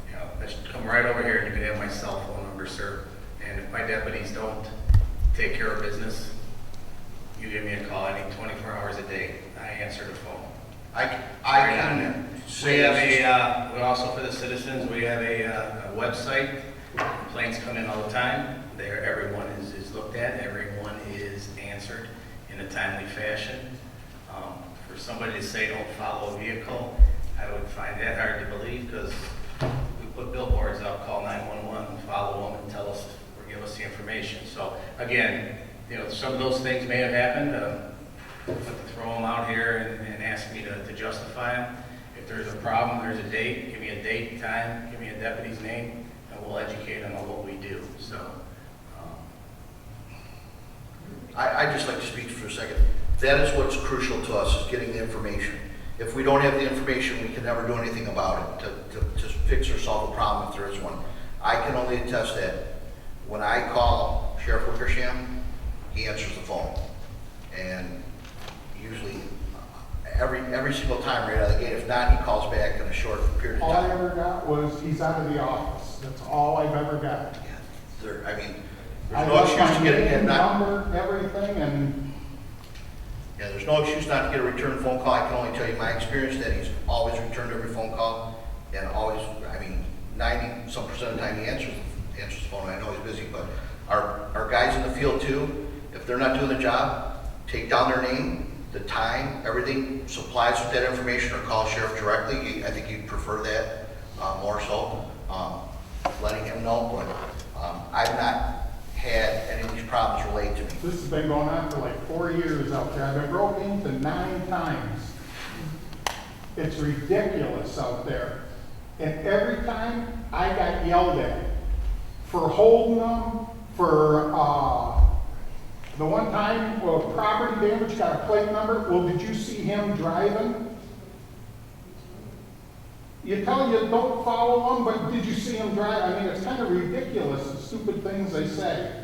You know, I should come right over here and you can have my cell phone number, sir. And if my deputies don't take care of business, you give me a call. I need 24 hours a day. I answer the phone. I can say... We have we also, for the citizens, we have a website. Complaints come in all the time. There, everyone is looked at. Everyone is answered in a timely fashion. For somebody to say don't follow a vehicle, I would find that hard to believe, because again, you know, some of those things may have happened, but to throw them out here and ask me to justify them. If there's a problem, there's a date, give me a date, time, give me a deputy's name, and we'll educate them on what we do, so. I'd just like to speak for a second. That is what's crucial to us, is getting the information. If we don't have the information, we can never do anything about it to fix or solve a problem if there is one. I can only attest that when I call Sheriff Wickersham, he answers the phone. And usually, every single time right out of the gate, if not, he calls back in a short period of All I time. ever got was, he's out of the office. That's all I've ever got. I mean, I there's no left excuse my to get it, name, not, number, everything, and yeah, there's no excuse not to get a return phone call. I can only tell you my experience that he's always returned every phone call and always, I mean, 90-some% of the time he answers the phone. I know he's busy, but our guys in the field too, if they're not doing the job, take down their name, the time, everything, supplies with that information, or call sheriff directly. I think you'd prefer that more so, letting him know, but I've not had any of these problems related to me. this has been going on for like 4 years out there. I've been broken into 9 times. It's ridiculous out there. And every time I got yelled at for holding them, for the one time, property damage, got a plate number. Well, did you see him driving? You tell you don't follow them, but did you see him drive? I mean, it's kind of ridiculous, the stupid things they say.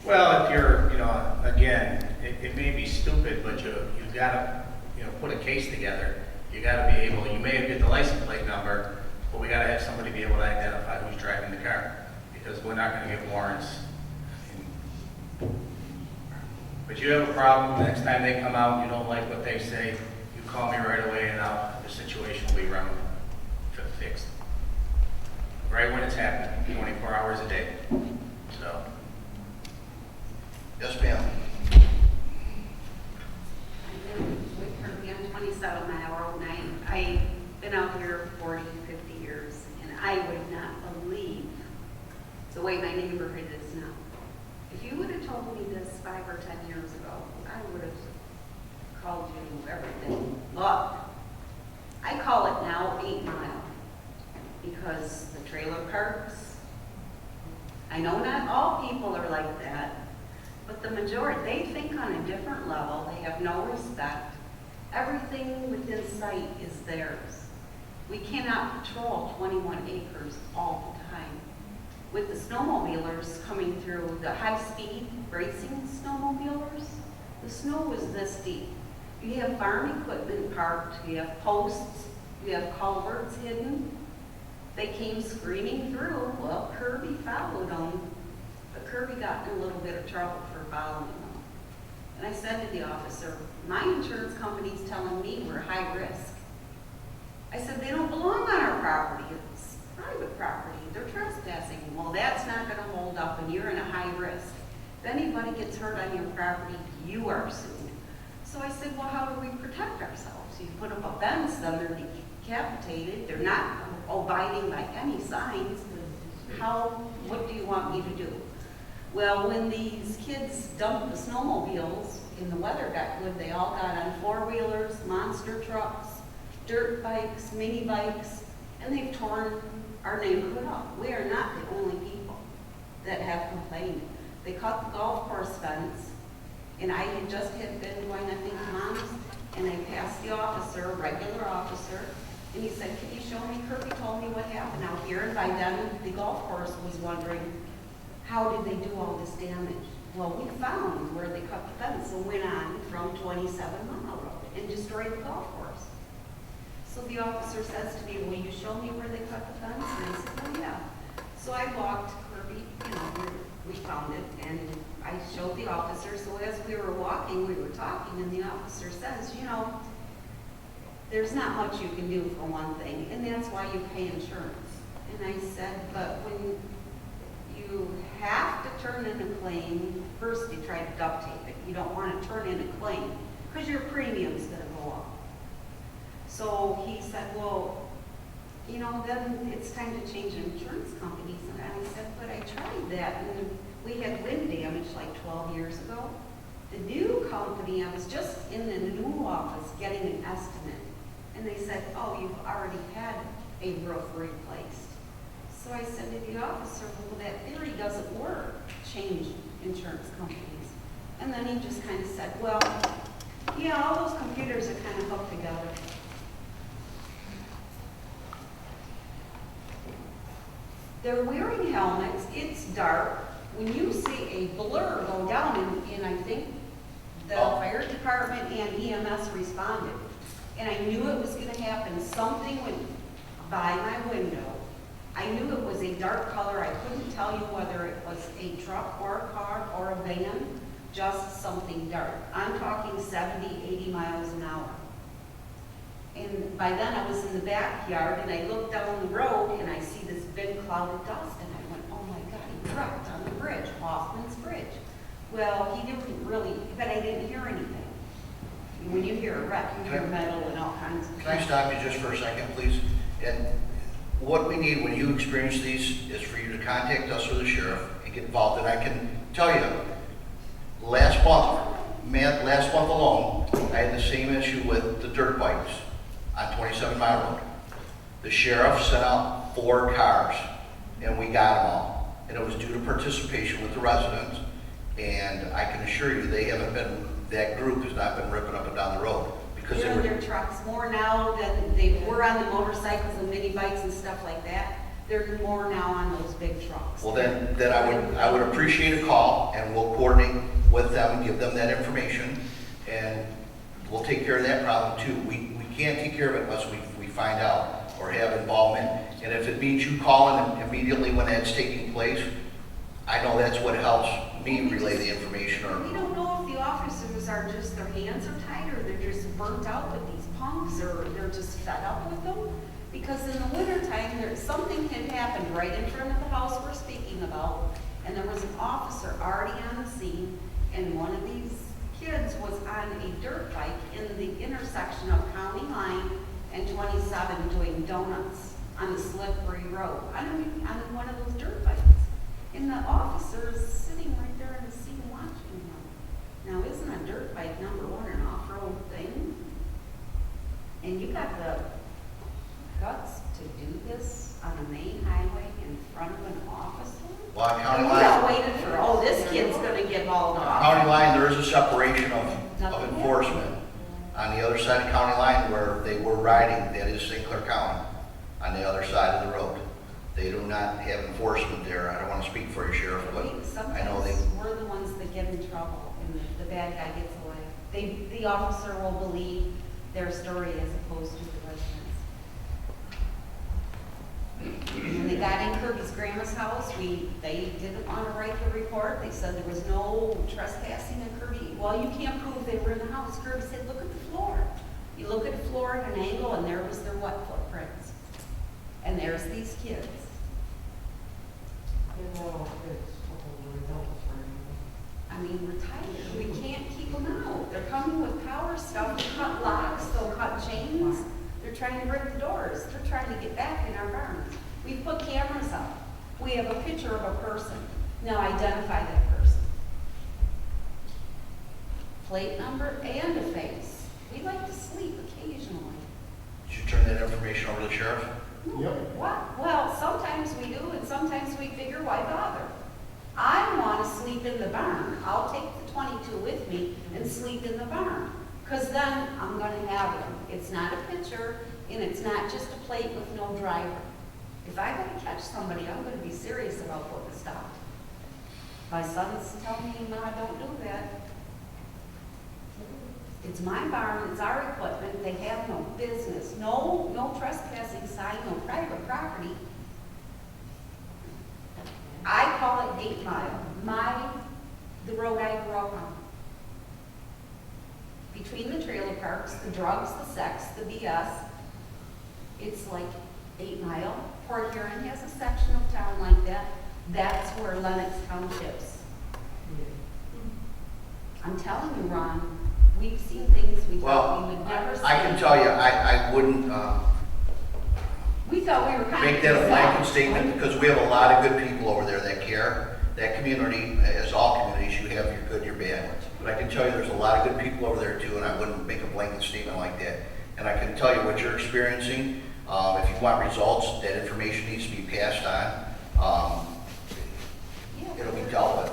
Well, if you're, you know, again, it may be stupid, but you gotta, you know, put a case together. You gotta be able, you may get the license plate number, but we gotta have somebody be able to identify who's driving the car, because we're not gonna get warrants. But you have a problem, the next time they come out, and you don't like what they say, you call me right away, and the situation will be fixed. Right when it's happening, 24 hours a day, so. Yes, ma'am. With Kirby on 27 Mile Road, and I've been out here 40, 50 years, and I would not believe the way my neighborhood is now. If you would have told me this 5 or 10 years ago, I would have called you everything. Look, I call it now 8 Mile, because the trailer parks, I know not all people are like that, but the majority, they think on a different level. They have no respect. Everything within sight is theirs. We cannot patrol 21 acres all the time. With the snowmobilers coming through, the high-speed racing snowmobilers, the snow was this deep. You have farm equipment parked, you have posts, you have culverts hidden. They came screaming through. Well, Kirby followed them, but Kirby got in a little bit of trouble for following them. And I said to the officer, my insurance company's telling me we're high risk. I said, they don't belong on our property. It's private property. They're trespassing. Well, that's not going to hold up, and you're in a high risk. If anybody gets hurt on your property, you are sued. So I said, well, how do we protect ourselves? You put up a fence, then they're decapitated. They're not abiding by any signs. What do you want me to do? Well, when these kids dumped the snowmobiles and the weather got good, they all got on four-wheelers, monster trucks, dirt bikes, mini bikes, and they've torn our neighborhood up. We are not the only people that have complained. They cut the golf course fence, and I had just been going, I think, Mom's, and I passed the officer, a regular officer, and he said, can you show me? Kirby told me what happened out here, and by then the golf course was wondering, how did they do all this damage? Well, we found where they cut the fence and went on from 27 Mile Road and destroyed the golf course. So the officer says to me, will you show me where they cut the fence? And I said, oh yeah. So I walked Kirby, we found it, and I showed the officer. So as we were walking, we were talking, and the officer says, there's not much you can do for one thing, and that's why you pay insurance. And I said, but when you have to turn in a claim, first you try to duct tape it. You don't want to turn in a claim because your premium's going to go up. So he said, well, you know, then it's time to change insurance companies. And I said, but I tried that, and we had wind damage like 12 years ago. The new company, I was just in the new office getting an estimate, and they said, oh, you've already had a roof replaced. So I said to the officer, well, that theory doesn't work, change insurance companies. And then he just kind of said, well, yeah, all those computers are kind of hooked together. They're wearing helmets, it's dark. When you see a blur go down, and I think the fire department and EMS responded, and I knew it was gonna happen, something went by my window. I knew it was a dark color. I couldn't tell you whether it was a truck or a car or a van, just something dark. I'm talking 70, 80 miles an hour. And by then I was in the backyard, and I looked down the road and I see this big cloud of dust, and I went, oh my God, he wrecked on the bridge, Hoffman's Bridge. Well, he didn't really, but I didn't hear anything. When you hear a wreck, you hear metal and all kinds of. Can I stop you just for a second, please? And what we need when you experience these is for you to contact us or the sheriff and get involved. And I can tell you, last month alone, I had the same issue with the dirt bikes on 27 Mile Road. The sheriff sent out 4 cars, and we got them all. And it was due to participation with the residents. And I can assure you, that group has not been ripping up and down the road. Because They're in their trucks more now than they were on the motorcycles and mini bikes and stuff like that. They're more now on those big trucks. Well, then I would appreciate a call, and we'll coordinate with them and give them that information, and we'll take care of that problem too. We can't take care of it unless we find out or have involvement. And if it means you calling immediately when that's taking place, I know that's what helps me relay the information. We don't know if the officers are just, their hands are tied, or they're just burnt out with these pumps, or they're just fed up with them. Because in the wintertime, something had happened right in front of the house we're speaking about, and there was an officer already on the scene, and one of these kids was on a dirt bike in the intersection of County Line and 27 doing donuts on the slippery road. On one of those dirt bikes. And the officer is sitting right there in the seat watching him. Now, isn't a dirt bike, number one, an off-road thing? And you got the guts to do this on a main highway in front of an officer? Well, on County We Line, all waited for, oh, this kid's gonna get hauled off. County Line, there is a separation of enforcement. On the other side of County Line where they were riding, that is St. Clair County, on the other side of the road. They do not have enforcement there. I don't want to speak for you, Sheriff, but I know they. Sometimes we're the ones that get in trouble, and the bad guy gets away. The officer will believe their story as opposed to the residents. When they got in Kirby's grandma's house, they didn't want to write the report. They said there was no trespassing in Kirby. Well, you can't prove they were in the house. Kirby said, look at the floor. You look at the floor at an angle, and there was their wet footprints. And there's these kids. I mean, we're tired. We can't keep them out. They're coming with power stuff. They'll cut locks, they'll cut chains. They're trying to break the doors. They're trying to get back in our barns. We've put cameras up. We have a picture of a person. Now identify that person. Plate number and a face. We like to sleep occasionally. Did you turn that information over to the sheriff? Yep. What? Well, sometimes we do, and sometimes we figure, why bother? I want to sleep in the barn. I'll take the 22 with me and sleep in the barn, because then I'm going to have them. It's not a picture, and it's not just a plate with no driver. If I got to catch somebody, I'm going to be serious about putting a stop. My sons tell me, Ma, don't do that. It's my barn, it's our equipment, they have no business, no trespassing sign, no private property. I call it 8 Mile, the road I grew up on. Between the trailer parks, the drugs, the sex, the BS, it's like 8 Mile. Port Huron has a section of town like that. That's where Lenox Township's. I'm telling you, Ron, we've seen things we thought we would never see. I can tell you, I wouldn't. We thought we were kind of. Make that a blanket statement, because we have a lot of good people over there that care. That community, as all communities, you have your good, your bad. But I can tell you there's a lot of good people over there too, and I wouldn't make a blanket statement like that. And I can tell you what you're experiencing. If you want results, that information needs to be passed on. It'll be dealt with.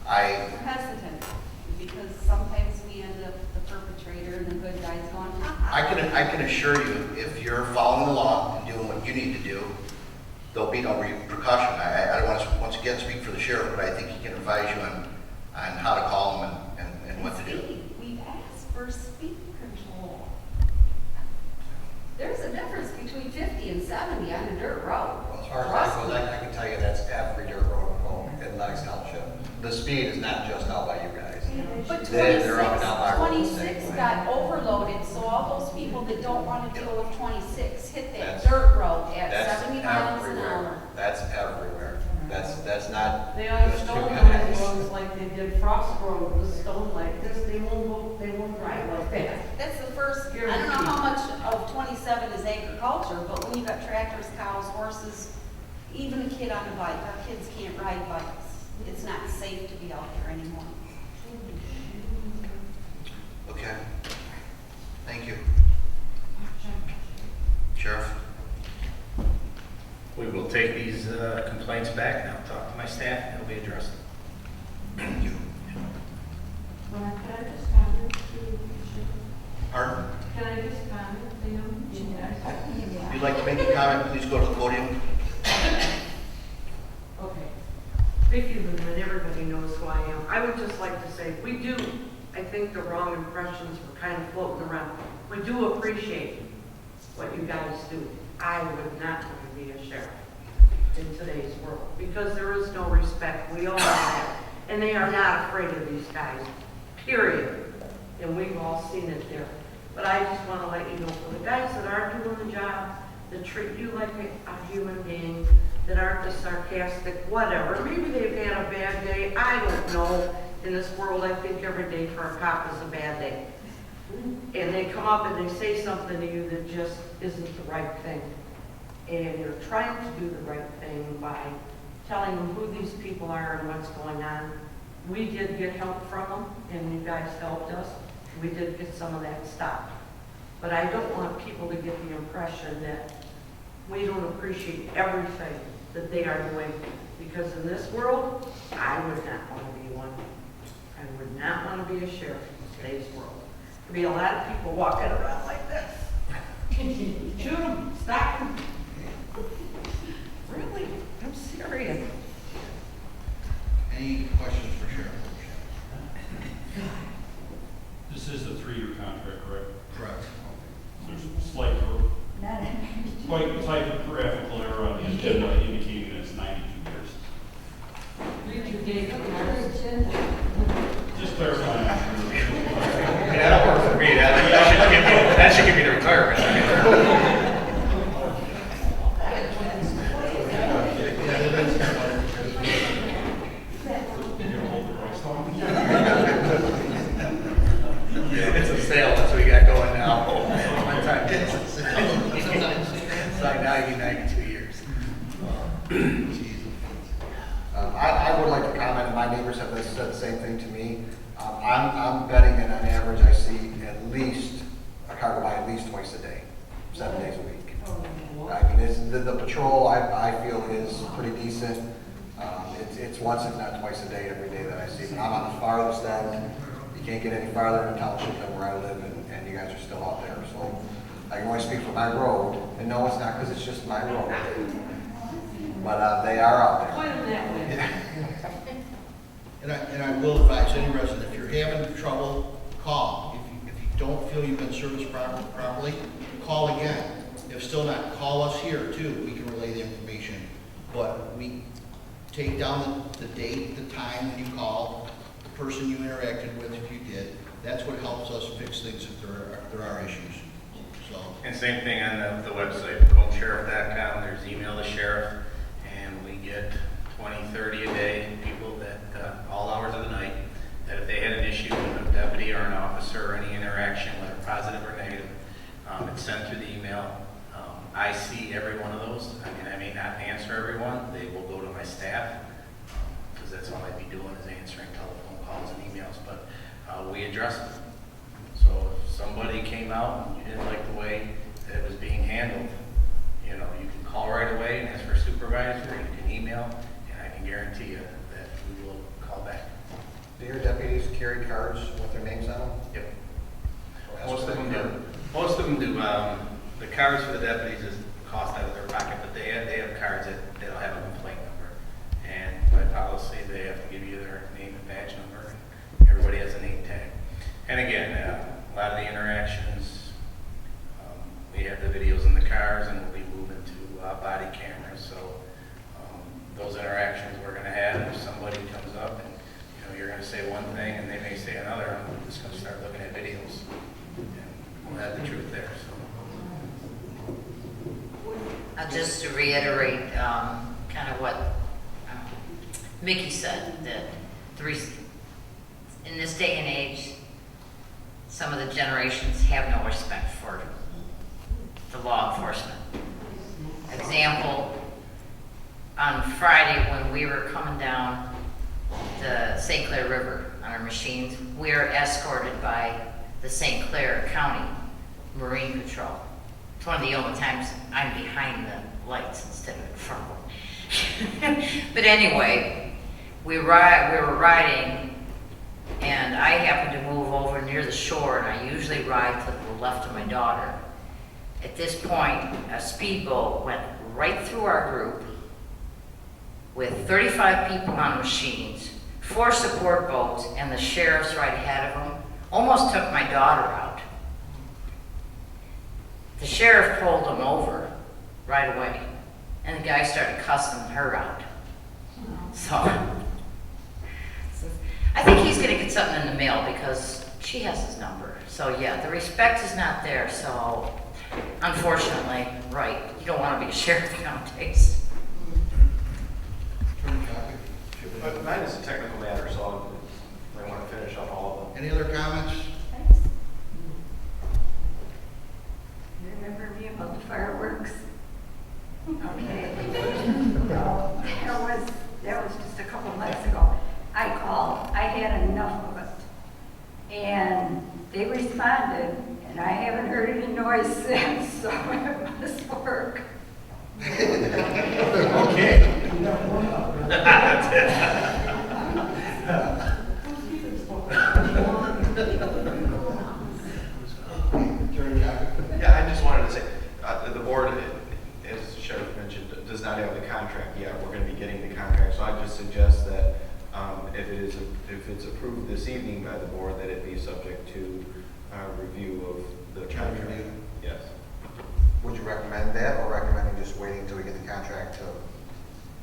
We're hesitant, because sometimes we end up the perpetrator and the good guys going, ha I can assure you, if you're following the law and doing what you need to do, there'll be no repercussion. I don't want to, once again, speak for the sheriff, but I think he can advise you on how to call them and what to do. We've asked for speed control. There's a difference between 50 and 70 on a dirt road. Well, as far as that goes, I can tell you that's every dirt road in Lenox Township. The speed is not just out by you guys. But They're up and down my road the same 26 way. got overloaded, so all those people that don't want to deal with 26 hit that That's- dirt road at That's 70 miles an everywhere. hour. That's everywhere. That's not They always just you stone guys. those roads like they did Frost Road, the stone like this, they won't drive like that. That's the first, I don't know how much of 27 is agriculture, but when you got tractors, cows, horses, even a kid on a bike, our kids can't ride bikes. It's not safe to be out there anymore. Okay. Thank you. Sheriff? We will take these complaints back and I'll talk to my staff and it'll be addressed. Thank you. Can I just comment to? Pardon? Can I just comment to him? If you'd like to make a comment, please go to the podium. Okay. Vicky Lumen, everybody knows who I am. I would just like to say, I think the wrong impressions were kind of floating around. We do appreciate what you guys do. I would not want to be a sheriff in today's world because there is no respect. We all know that. And they are not afraid of these guys, period. And we've all seen it there. But I just want to let you know, for the guys that are doing the job, that treat you like a human being, that aren't the sarcastic, whatever. Maybe they've had a bad day. I don't know. In this world, I think every day for a cop is a bad day. And they come up and they say something to you that just isn't the right thing. And you're trying to do the right thing by telling them who these people are and what's going on. We did get help from them, and you guys helped us. We did get some of that stopped. But I don't want people to get the impression that we don't appreciate everything that they are doing. Because in this world, I would not want to be one. I would not want to be a sheriff in today's world. There'd be a lot of people walking around like this. Shoot them, stop them. Really? I'm serious. Any questions for Sheriff? This is a 3-year contract, correct? Correct. There's a slight typographical error on the agenda indicating that it's 92 years. Just clarifying. Yeah, that works for me. That should give me the retirement. It's a sale, that's what we got going now. One time, it's like 92 years. I would like to comment, and my neighbors have said the same thing to me. I'm betting that on average I see at least a car go by at least twice a day, 7 days a week. I mean, the patrol I feel is pretty decent. It's once if not twice a day every day that I see. But I'm on the farthest end. You can't get any farther in the township than where I live, and you guys are still out there. So I can only speak for my road, and no, it's not because it's just my road. But they are out there. Point them that way. And I will advise any resident, if you're having trouble, call. If you don't feel you've been serviced properly, call again. If still not, call us here too. We can relay the information. But we take down the date, the time when you called, the person you interacted with if you did. That's what helps us fix things if there are issues. So. And same thing on the website, MacombSheriff.com. There's email the sheriff, and we get 20, 30 a day, people that, all hours of the night, that if they had an issue with a deputy or an officer or any interaction, whether positive or negative, it's sent through the email. I see every every one of those. I mean, I may not answer everyone. They will go to my staff, because that's all I'd be doing is answering telephone calls and emails, but we address it. So if somebody came out and you didn't like the way that it was being handled, you know, you can call right away and ask for a supervisor, you can email, and I can guarantee you that we will call back. Do your deputies carry cards with their names on them? Yep. So Most ask of for them that do. card. Most of them do. The cards for the deputies is cost out of their pocket, but they have cards that'll have a complaint number. And by policy, they have to give you their name and badge number, and everybody has a name tag. And again, a lot of the interactions, we have the videos in the cars, and we'll be moving to body cameras. So those interactions we're going to have, if somebody comes up and you're going to say one thing and they may say another, I'm just going to start looking at videos, and we'll have the truth there. So. Just to reiterate, kind of what Mickey said, that in this day and age, some of the generations have no respect for the law enforcement. Example, on Friday when we were coming down the St. Clair River on our machines, we are escorted by the St. Clair County Marine Patrol. It's one of the only times I'm behind the lights instead of in front of them. But anyway, we were riding, and I happened to move over near the shore, and I usually ride to the left of my daughter. At this point, a speedboat went right through our group with 35 people on machines, 4 support boats, and the sheriff's right ahead of them. Almost took my daughter out. The sheriff pulled him over right away, and the guy started cussing her out. So I think he's going to get something in the mail because she has his number. So yeah, the respect is not there. So unfortunately, right, you don't want to be a sheriff nowadays. But mine is a technical matter, so I want to finish on all of them. Any other comments? You remember me about the fireworks? Okay. That was just a couple months ago. I called, I had enough of it. And they responded, and I haven't heard any noise since, so it must work. Okay. Yeah, I just wanted to say, the board, as the sheriff mentioned, does not have the contract yet. We're going to be getting the contract, so I just suggest that if it's approved this evening by the board, that it be subject to review of the contract. Yes. Would you recommend that, or recommending just waiting until we get the contract to?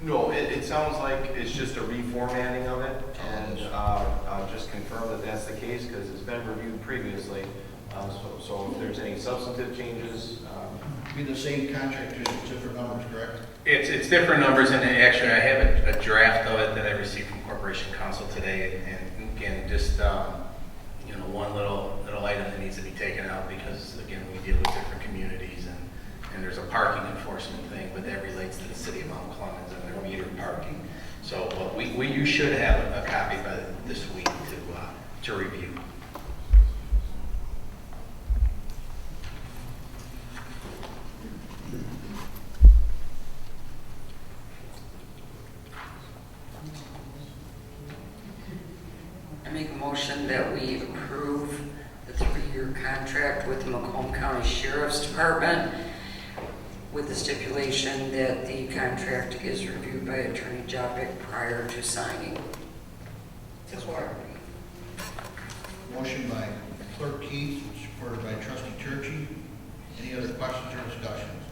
No, it sounds like it's just a reformatting of it, and I'll just confirm that that's the case, because it's been reviewed previously. So if there's any substantive changes. Be the same contract, just different numbers, correct? It's different numbers, and actually I have a draft of it that I received from Corporation Counsel today, and again, just one little item that needs to be taken out, because again, we deal with different communities, and there's a parking enforcement thing, but that relates to the city of Mount Clemens and their metered parking. So you should have a copy by this week to review. I make a motion that we approve the 3-year contract with the Macomb County Sheriff's Department with the stipulation that the contract is reviewed by Attorney Jopik prior to signing. Support. Motion by Clerk Keith, supported by Trustee Churchy. Any other questions or discussions?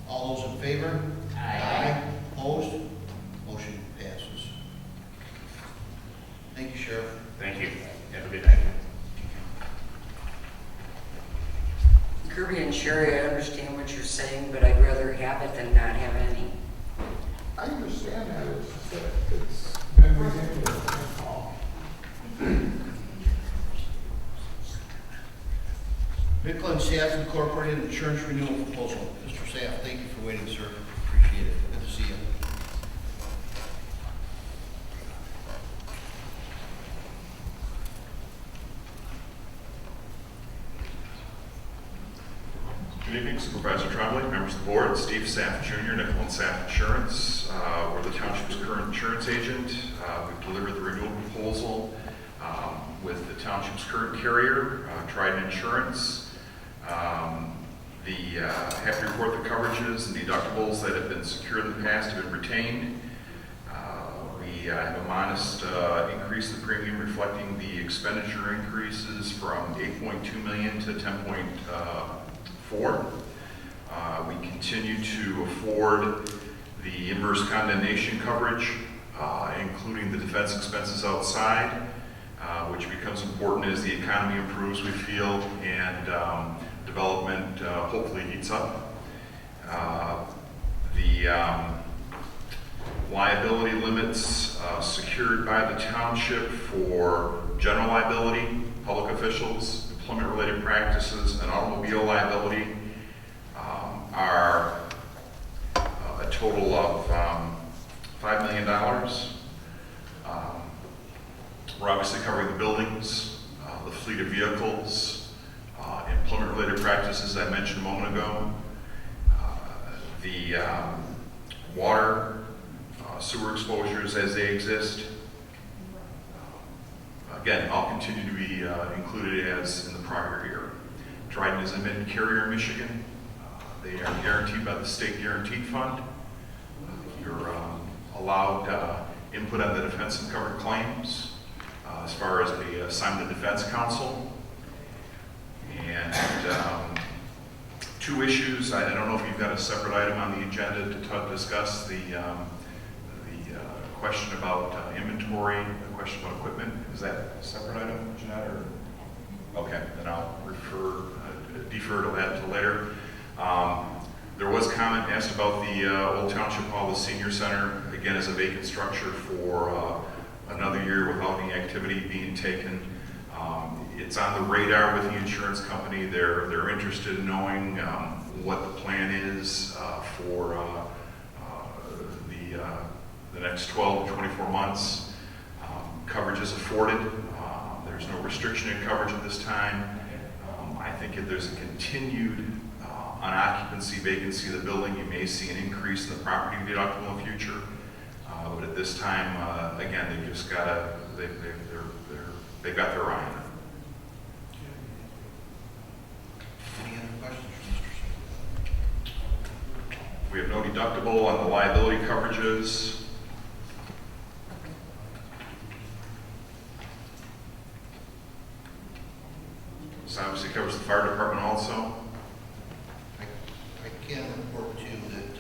All those in favor? Aye. Opposed? Motion passes. Thank you, Sheriff. Thank you. Have a good night. Kirby and Sherry, I understand what you're saying, but I'd rather have it than not have any. I understand that, it's just that it's been ridiculous, that's all. Nickel and Saff Incorporated Insurance Renewal Proposal. Mr. Saff, thank you for waiting, sir. Appreciate it. Good to see you. Good evening, Supervisor Trombley, members of the board. Steve Saff Jr., Nickel and Saff Insurance. We're the township's current insurance agent. We've delivered the renewal proposal with the township's current carrier, Trident Insurance. Happy to report the coverages and deductibles that have been secured in the past have been retained. We have a modest increase in the premium reflecting the expenditure increases from $8.2 million to $10.4. We continue to afford the inverse condemnation coverage, including the defense expenses outside, which becomes important as the economy improves, we feel, and development hopefully heats up. The liability limits secured by the township for general liability, public officials, employment-related practices, and automobile liability are a total of $5 million. We're obviously covering the buildings, the fleet of vehicles, employment-related practices I mentioned a moment ago, the water, sewer exposures as they exist. Again, I'll continue to be included as in the prior year. Trident is an admitted carrier in Michigan. They are guaranteed by the State Guaranteed Fund. You're allowed input on the defense and covered claims as far as the assignment of defense counsel. And two issues. I don't know if you've got a separate item on the agenda to discuss the question about inventory, the question about equipment. Is that a separate item, Jeanette? Or? Okay, then I'll defer to that until later. There was comment asked about the Old Township Hall, the Senior Center, again as a vacant structure for another year without any activity being taken. It's on the radar with the insurance company. They're interested in knowing what the plan is for the next 12 to 24 months. Coverage is afforded. There's no restriction in coverage at this time. I think if there's a continued unoccupancy vacancy of the building, you may see an increase in the property deductible in the future. But at this time, again, they've just got to, they've got their eye on it. Any other questions for Mr. Saff? We have no deductible on the liability coverages. This obviously covers the fire department also. I can report to you that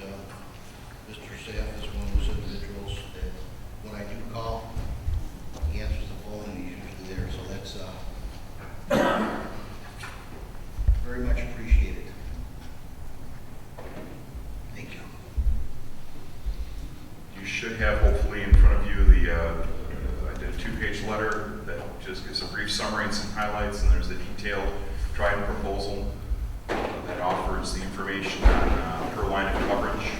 Mr. Saff is one of those individuals that when I do call, he answers the phone and he's usually there. So that's very much appreciated. Thank you. You should have hopefully in front of you I did a 2-page letter that just gives a brief summary and some highlights, and there's a detailed Trident proposal that offers the information on per line of coverage.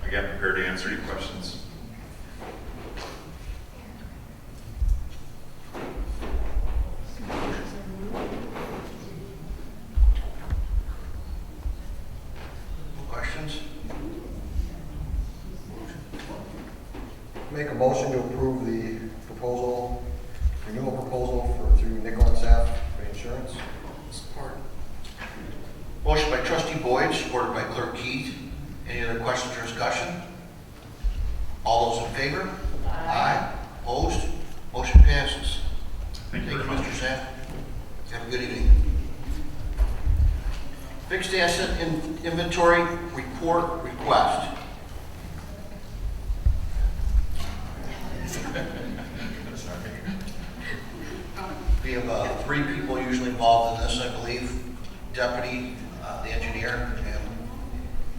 Again, prepared to answer any questions. Questions? Make a motion to approve the proposal, renewal proposal through Nickel and Saff for insurance. Support. Motion by Trustee Boyd, supported by Clerk Keith. Any other questions or discussion? All those in favor? Aye. Opposed? Motion passes. Thank you very much. Mr. Saff. Have a good evening. Fixed asset inventory report request. We have 3 people usually involved in this, I believe. Deputy, the engineer, and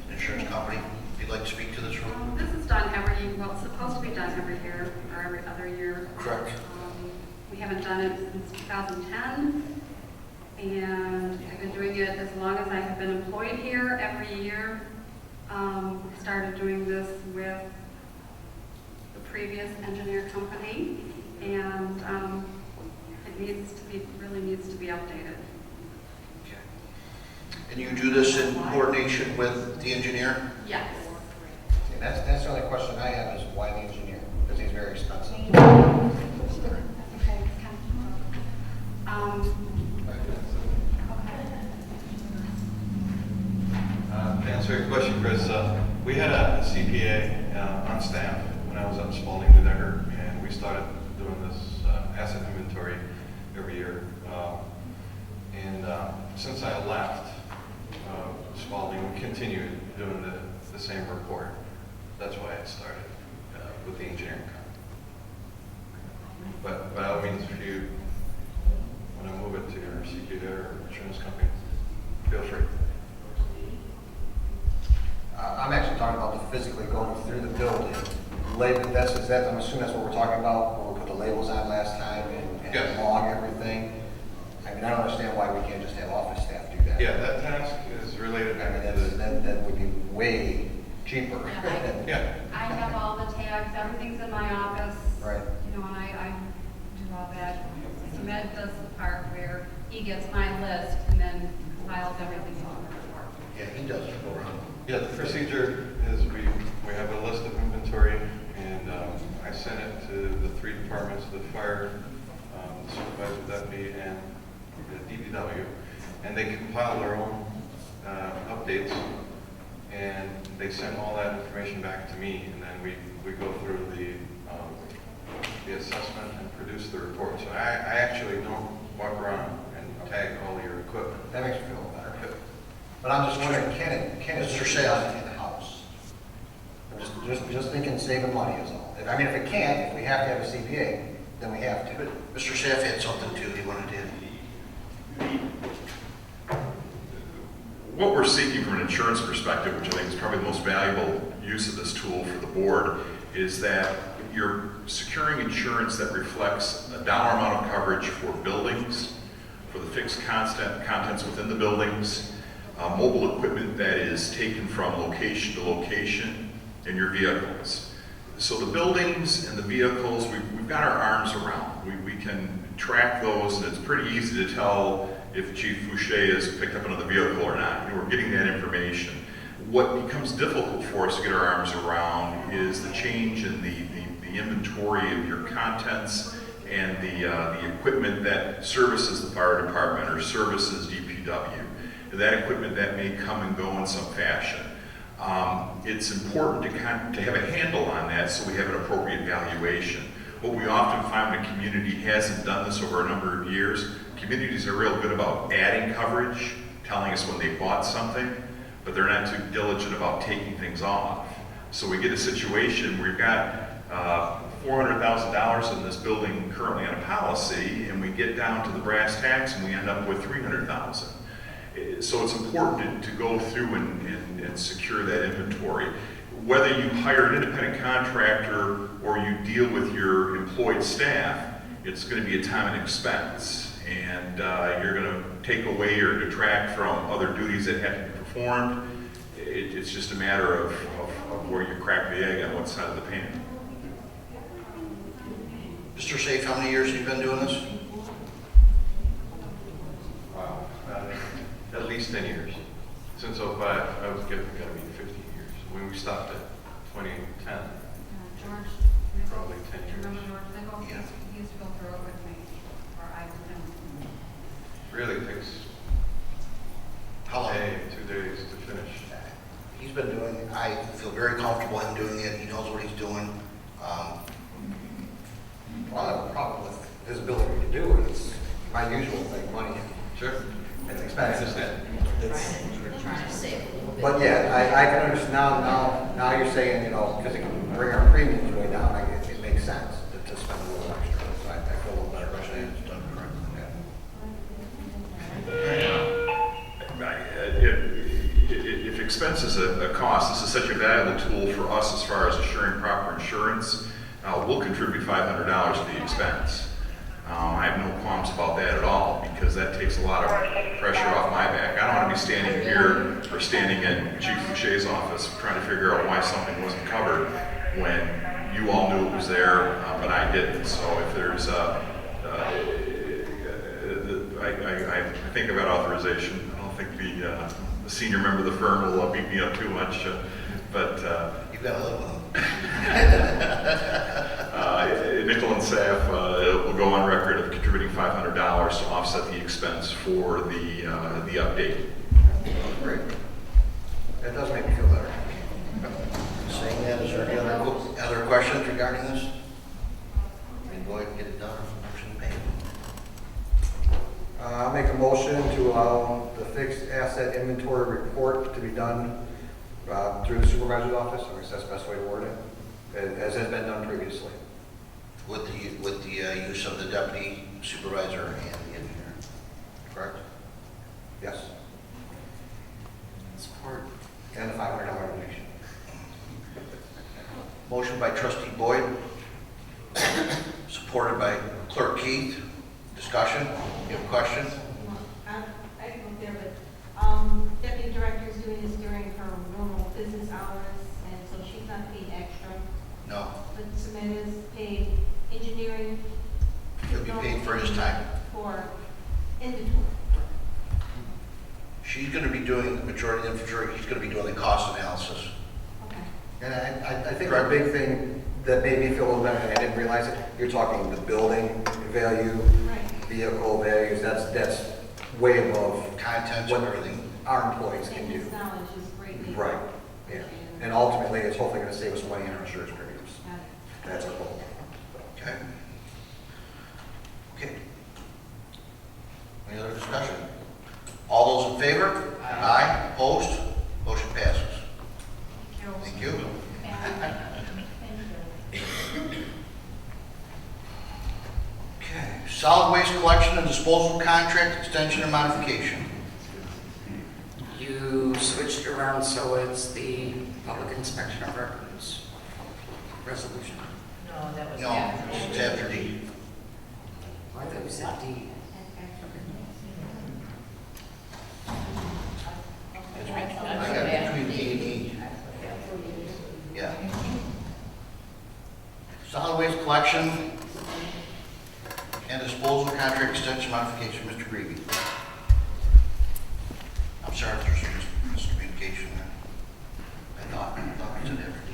the insurance company. If you'd like to speak to this room. This is done every, well, it's supposed to be done every year or every other year. Correct. We haven't done it since 2010, and I've been doing it as long as I have been employed here every year. I started doing this with the previous engineer company, and it really needs to be updated. And you do this in coordination with the engineer? Yes. See, that's the only question I have is why the engineer? Because he's very expensive. Okay. To answer your question, Chris, we had a CPA on staff when I was up in Spalding, New Decker, and we started doing this asset inventory every year. And since I left Spalding, we continued doing the same report. That's why I started with the engineering company. But by all means, if you want to move it to your CPA or insurance company, feel free. I'm actually talking about the physically going through the building. I'm assuming that's what we're talking about, where we put the labels on last time and Yes. log everything. I mean, I don't understand why we can't just have office staff do that. Yeah, that task is related I mean, to the... that would be way cheaper. Yeah. I have all the tags, everything's in my office. Right. You know, and I do all that. Med does the part where he gets my list and then compiles everything into the report. Yeah, he does it go around. Yeah, the procedure is we have a list of inventory, and I send it to the three departments, the fire, the supervisor deputy, and the DPW, and they compile their own updates, and they send all that information back to me, and then we go through the assessment and produce the report. So I actually don't walk around and tag all your equipment. That makes me feel better. But I'm just wondering, can it Mr. be Sale. done in the house? I'm just thinking saving money is all. I mean, if it can't, if we have to have a CPA, then we have to. But Mr. Saff had something too he wanted to add. What we're seeking from an insurance perspective, which I think is probably the most valuable use of this tool for the board, is that you're securing insurance that reflects a dollar amount of coverage for buildings, for the fixed contents within the buildings, mobile equipment that is taken from location to location, and your vehicles. So the buildings and the vehicles, we've got our arms around. We can track those, and it's pretty easy to tell if Chief Fouché has picked up another vehicle or not. We're getting that information. What becomes difficult for us to get our arms around is the change in the inventory of your contents and the equipment that services the fire department or services DPW. That equipment that may come and go in some fashion. It's important to have a handle on that so we have an appropriate valuation. What we often find when a community hasn't done this over a number of years, communities are real good about adding coverage, telling us when they bought something, but they're not too diligent about taking things off. So we get a situation where we've got $400,000 in this building currently on a policy, and we get down to the brass tacks and we end up with $300,000. So it's important to go through and secure that inventory. Whether you hire an independent contractor or you deal with your employed staff, it's going to be a time and expense. And you're going to take away or detract from other duties that have to be performed. It's just a matter of where you crack the egg on what side of the pan. Mr. Safe, how many years have you been doing this? Wow. At least 10 years. Since 05, I was given gotta be 15 years. When we stopped at 2010, George, probably 10 years. remember George Nichols? Yeah. He used to go through it with me, or I with him. Really takes How long? a day, 2 days to finish. He's been doing it. I feel very comfortable him doing it. He knows what he's doing. Well, I have a problem with his ability to do it. It's my usual thing, money. Sure. It's I expensive. understand. We're trying to save a little bit. But yeah, I can understand now you're saying, because it can bring our premiums way down, it makes sense to spend a little extra. So I feel a little better about it. It's done correctly. If expense is a cost, this is such a valuable tool for us as far as assuring proper insurance. We'll contribute $500 to the expense. have no qualms about that at all, because that takes a lot of pressure off my back. I don't want to be standing here or standing in Chief Boucher's office trying to figure out why something wasn't covered when you all knew it was there, but I didn't. So if there's I think I've got authorization. I don't think the senior member of the firm will beat me up too much, but You've got a little one. Nickel and Saf will go on record of contributing $500 to offset the expense for the update. Great. That does make me feel better. Saying that, is there any other questions regarding this? We can go ahead and get it done. Motion made. I'll make a motion to allow the fixed asset inventory report to be done through the supervisor's office. I guess that's the best way to word it, as has been done previously. With the use of the deputy supervisor and the engineer, correct? Yes. Support. And the $500 donation. Motion by Trustee Boyd, supported by Clerk Keith. Discussion? You have a question? I can go there, but deputy director is doing this during her normal business hours, and so she's not paid extra. No. But Samantha is paid engineering. He'll be paid for his time. For inventory. She's going to be doing the majority of the inventory. He's going to be doing the cost analysis. Okay. And I think our big thing that made me feel a little better, and I didn't realize it, you're talking the building value, vehicle values, that's way above Contents what and everything. our employees can And do. his knowledge is greatly. Right, yeah. And ultimately, it's hopefully going to save us money in our insurance premiums. Got it. That's our goal. Okay. Okay. Any other discussion? All those in favor? Aye. Opposed? Motion passes. Thank you. Okay. Solid waste collection and disposal contract extension and modification. You switched around so it's the public inspection of records resolution. No, that was No, after. it's after D. I thought you said D. I got it between D and E. Yeah. Solid waste collection and disposal contract extension modification, Mr. Greavy. I'm sorry if there's some miscommunication there. I thought it said after D.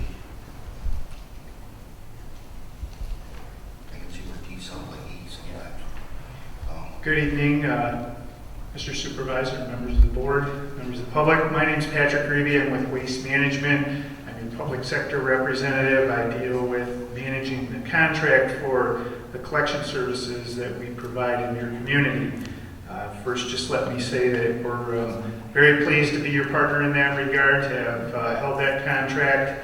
I can see where D sounds like E sometimes. Good evening, Mr. Supervisor, members of the board, members of the public. My name is Patrick Greavy. I'm with Waste Management. I'm a public sector representative. I deal with managing the contract for the collection services that we provide in your community. First, just let me say that we're very pleased to be your partner in that regard, to have held that contract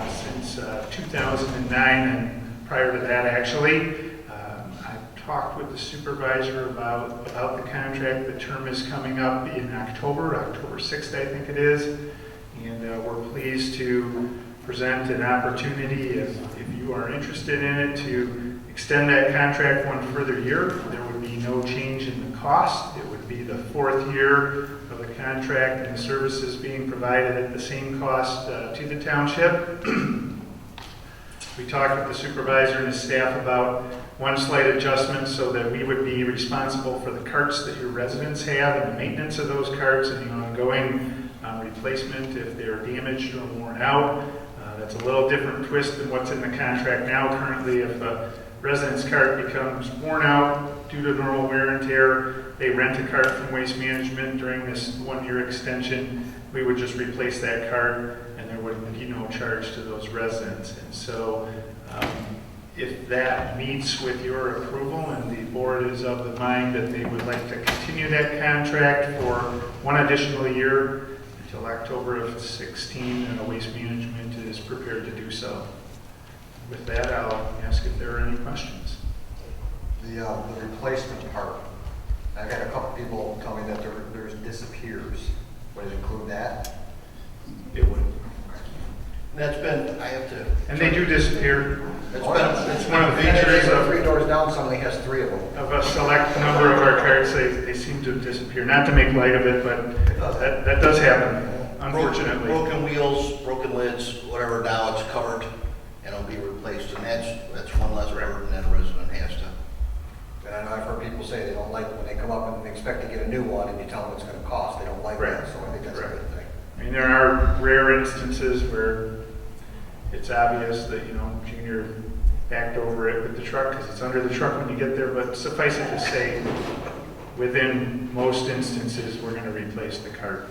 since 2009 and prior to that, actually. I've talked with the supervisor about the contract. The term is coming up in October 6th, I think it is. And we're pleased to present an opportunity, if you are interested in it, to extend that contract one further year. There would be no change in the cost. It would be the fourth year of the contract and the services being provided at the same cost to the township. We talked with the supervisor and his staff about one slight adjustment so that we would be responsible for the carts that your residents have and the maintenance of those carts and the ongoing replacement if they're damaged or worn out. That's a little different twist than what's in the contract now. Currently, if a resident's cart becomes worn out due to normal wear and tear, they rent a cart from Waste Management during this one-year extension. We would just replace that cart and there would be no charge to those residents. And so if that meets with your approval and the board is of the mind that they would like to continue that contract for one additional year until October of 16, Waste Management is prepared to do so. With that, I'll ask if there are any questions. The replacement part, I've had a couple people tell me that there's disappears. Would it include that? It would. That's been, I have to. And they do disappear. It's one of the features of 3 doors down, somebody has 3 of them. of a select number of our cards, they seem to disappear. Not to make light of it, but that does happen, unfortunately. Broken wheels, broken lids, whatever, now it's covered and it'll be replaced, and that's one less burden that a resident has to. And I know I've heard people say they don't like when they come up and expect to get a new one and you tell them it's gonna cost, they don't like that, so I think that's a good thing. I mean, there are rare instances where it's obvious that, Junior backed over it with the truck because it's under the truck when you get there, but suffice it to say, within most instances, we're going to replace the cart.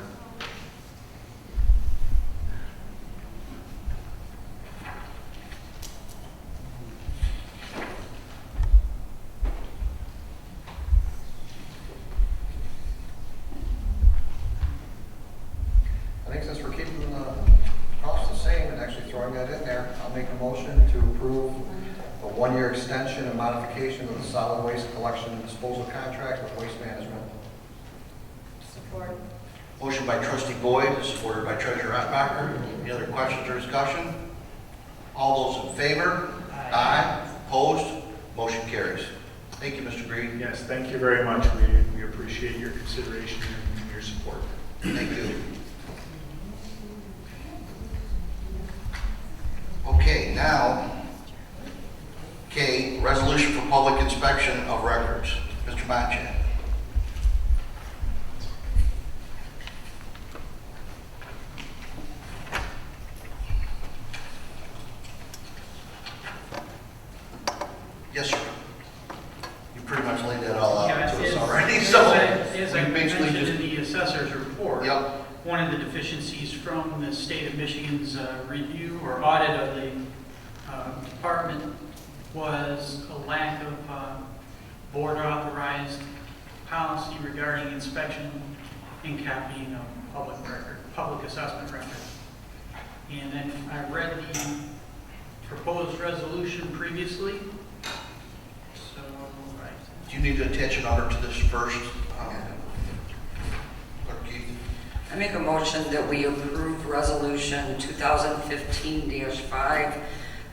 I think since we're keeping the costs the same and actually throwing that in there, I'll make a motion to approve a 1-year extension and modification of the solid waste collection and disposal contract with Waste Management. Support. Motion by trustee Boyd, supported by treasurer Atmacher. Any other questions or discussion? All those in favor? Aye. Opposed? Motion carries. Thank you, Mr. Green. Yes, thank you very much. We appreciate your consideration and your support. Thank you. Okay, now, K, resolution for public inspection of records. Mr. Manchak. Yes, sir. You pretty much laid that all out to us already, so. As I we basically mentioned just- in the assessor's report, Yep. one of the deficiencies from the state of Michigan's review or audit of the department was a lack of board authorized policy regarding inspection and copying of public assessment record. And then I read the proposed resolution previously. So, Do you need to attach a number to this first? Clerk Keith? I make a motion that we approve resolution 2015-5,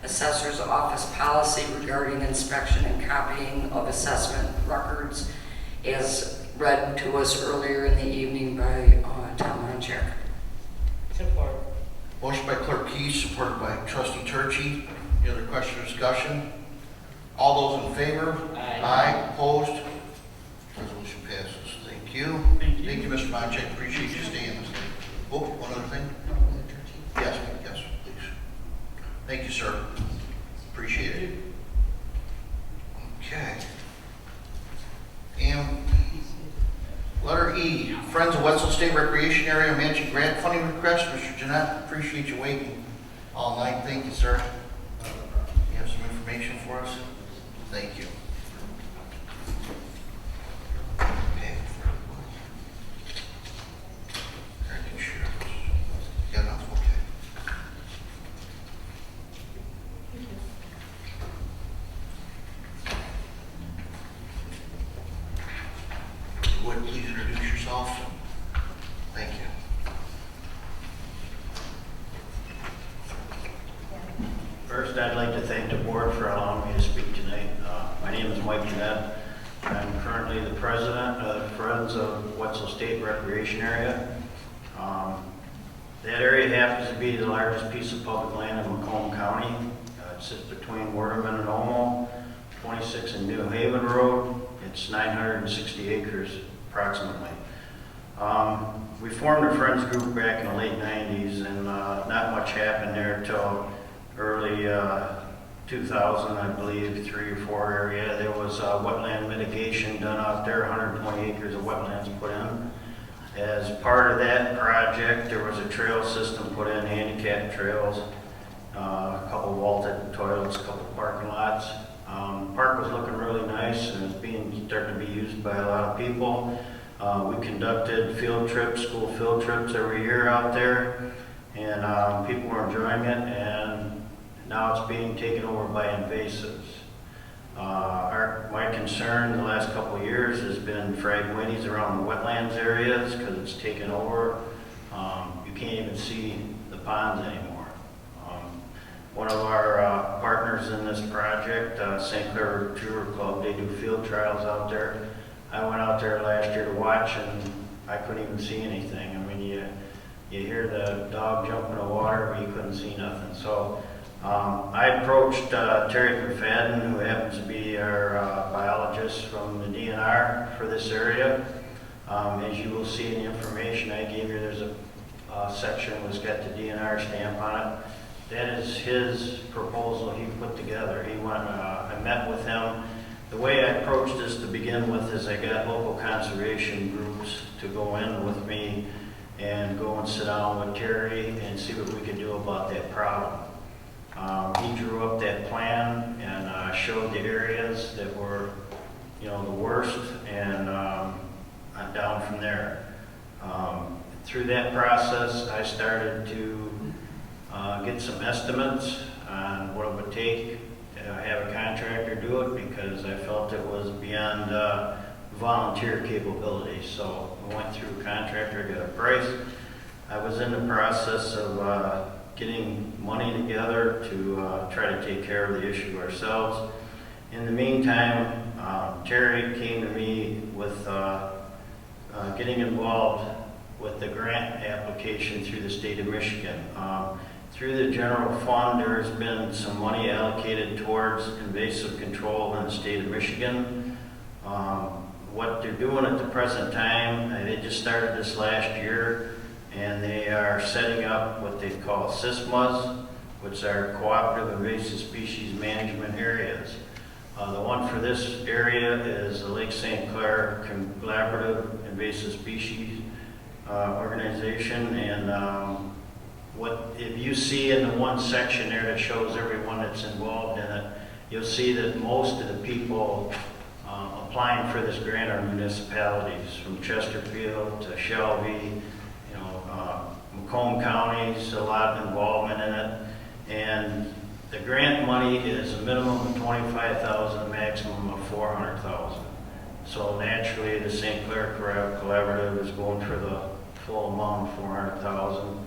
Assessor's Office policy regarding inspection and copying of assessment records, as read to us earlier in the evening by Tom Manchak. Support. Motion by Clerk Keith, supported by Trustee Turchi. Any other question or discussion? All those in favor? Aye. Aye. Opposed? Resolution passes. Thank you. Thank you. Thank you, Mr. Manchak. Appreciate you staying this late. Oh, one other thing? Yes, please. Thank you, sir. Appreciate it. Okay. And letter E, Friends of Wetzel State Recreation Area Mansion Grant Funding Request. Mr. Jeanette, appreciate you waiting all night. Thank you, sir. You have some information for us? Thank you. Okay. Got enough? Okay. Would please introduce yourself? Thank you. First, I'd like to thank the board for allowing me to speak tonight. My name is Mike Jeanette. I'm currently the president of Friends of Wetzel State Recreation Area. That area happens to be the largest piece of public land in Macomb County. It sits between Waterman and Olmo, 26 and New Haven Road. It's 960 acres approximately. We formed a friends group back in the late 90s, and not much happened there till early 2000, I believe, 3 or 4 area. There was wetland mitigation done out there, 120 acres of wetlands put in. As part of that project, there was a trail system put in, handicap trails, a couple vaulted toilets, a couple parking lots. Park was looking really nice, and it's starting to be used by a lot of people. We conducted field trips, school field trips every year out there, and people were enjoying it, and now it's being taken over by invasives. My concern the last couple of years has been phragmites around the wetlands areas because it's taken over. You can't even see the ponds anymore. one of our partners in this project, St. Clair Tour Club, they do field trials out there. I went out there last year to watch and I couldn't even see anything. I mean, you hear the dog jump in the water, but you couldn't see nothing. So I approached Terry McFadden, who happens to be our biologist from the DNR for this area. As you will see in the information I gave you, there's a section that's got the DNR stamp on it. That is his proposal he put together. I met with him. The way I approached this to begin with is I got local conservation groups to go in with me and go and sit down with Terry and see what we could do about that problem. He drew up that plan and showed the areas that were, the worst, and down from there. Through that process, I started to get some estimates on what it would take to have a contractor do it, because I felt it was beyond volunteer capability. So I went through a contractor, got a price. I was in the process of getting money together to try to take care of the issue ourselves. In the meantime, Terry came to me with getting involved with the grant application through the state of Michigan. Through the general fund, there's been some money allocated towards invasive control in the state of Michigan. What they're doing at the present time, they just started this last year, and they are setting up what they call CISMAs, which are Cooperative Invasive Species Management Areas. The one for this area is the Lake St. Clair Collaborative Invasive Species Organization, and if you see in the one section there that shows everyone that's involved in it, you'll see that most of the people applying for this grant are municipalities, from Chesterfield to Shelby, Macomb County's a lot of involvement in it, and the grant money is a minimum of $25,000, a maximum of $400,000. So naturally, the St. Clair Collaborative is going for the full amount of $400,000.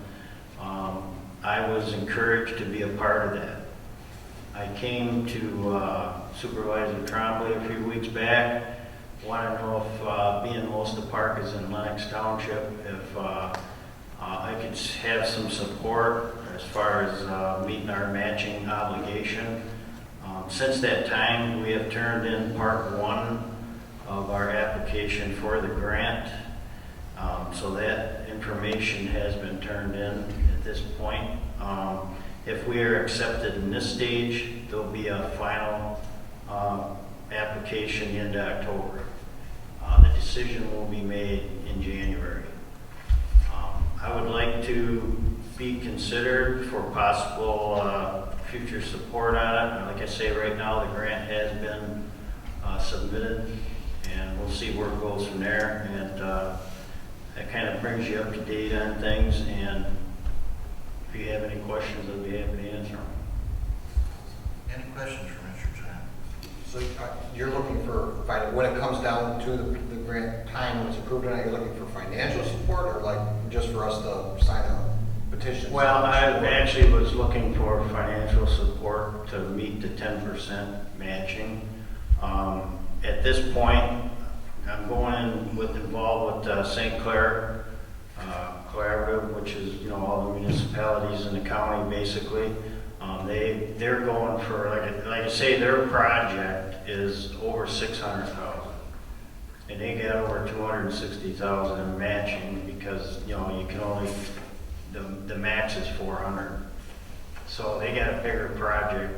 I was encouraged to be a part of that. I came to Supervisor Trombley a few weeks back. Want to know if, being most of the park is in Lenox Township, if I could have some support as far as meeting our matching obligation. Since that time, we have turned in part 1 of our application for the grant. So that information has been turned in at this point. If we are accepted in this stage, there'll be a final application in October. The decision will be made in January. I would like to be considered for possible future support on it. Like I say, right now the grant has been submitted, and we'll see where it goes from there. And that kind of brings you up to date on things, and if you have any questions, I'll be happy to answer them. Any questions for Mr. John? So you're looking for, when it comes down to the grant time when it's approved, are you looking for financial support, or like just for us to sign a petition? Well, I actually was looking for financial support to meet the 10% matching. At this point, I'm going in involved with St. Clair Collaborative, which is all the municipalities in the county basically. They're going for, like I say, their project is over $600,000, and they got over $260,000 in matching, because you can only, the max is $400,000. So they got a bigger project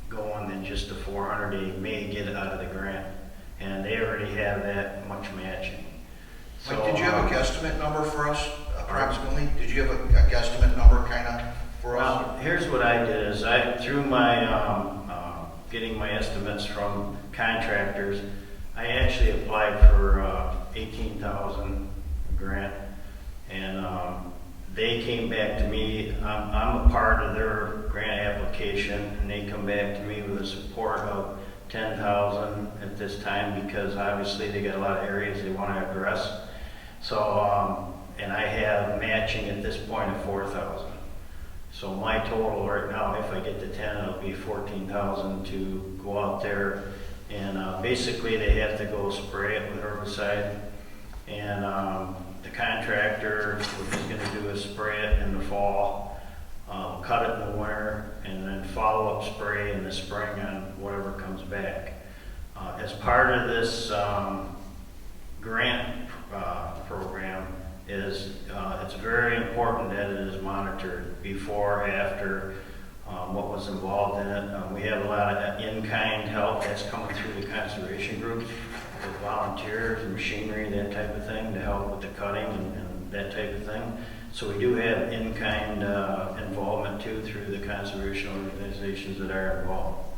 going than just the $400,000 they may get out of the grant, and they already have that much matching. So, Mike, did you have a guesstimate number for us, approximately? Did you have a guesstimate number kind of for us? Well, here's what I did is through my getting my estimates from contractors, I actually applied for $18,000 grant, and they came back to me. I'm a part of their grant application, and they come back to me with a support of $10,000 at this time, because obviously they got a lot of areas they want to address. So, and I have matching at this point of $4,000. So my total right now, if I get the 10, it'll be 14,000 to go out there. And basically they have to go spray it with herbicide. And the contractor, what he's gonna do is spray it in the fall, cut it in the winter, and then follow-up spray in the spring on whatever comes back. As part of this grant program is it's very important that it is monitored before, after, what was involved in it. We have a lot of in-kind help that's coming through the conservation groups, with volunteers and machinery, that type of thing, to help with the cutting and that type of thing. So we do have in-kind involvement too through the conservation organizations that are involved.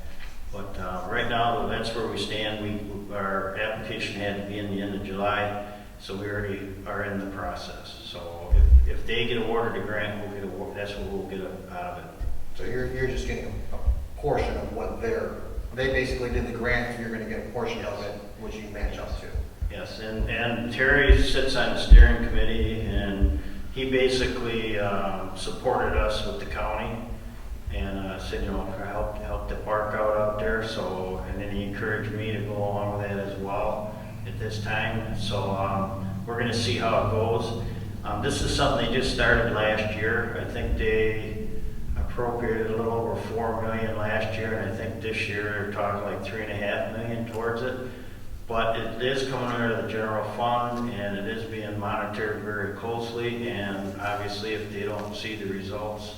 But right now, that's where we stand. Our application had to be in the end of July, so we already are in the process. So if they get awarded a grant, we'll get awarded. That's what we'll get out of it. So you're just getting a portion of what they basically did the grant, you're gonna get a portion of it, which you match up to. Yes, and Terry sits on the steering committee, and he basically supported us with the county, and said, you know, help the park out there. So, and then he encouraged me to go along with that as well at this time. So we're going to see how it goes. This is something they just started last year. I think they appropriated a little over $4 million last year, and I think this year they're talking like $3.5 million towards it. But it is coming under the general fund, and it is being monitored very closely. And obviously, if they don't see the results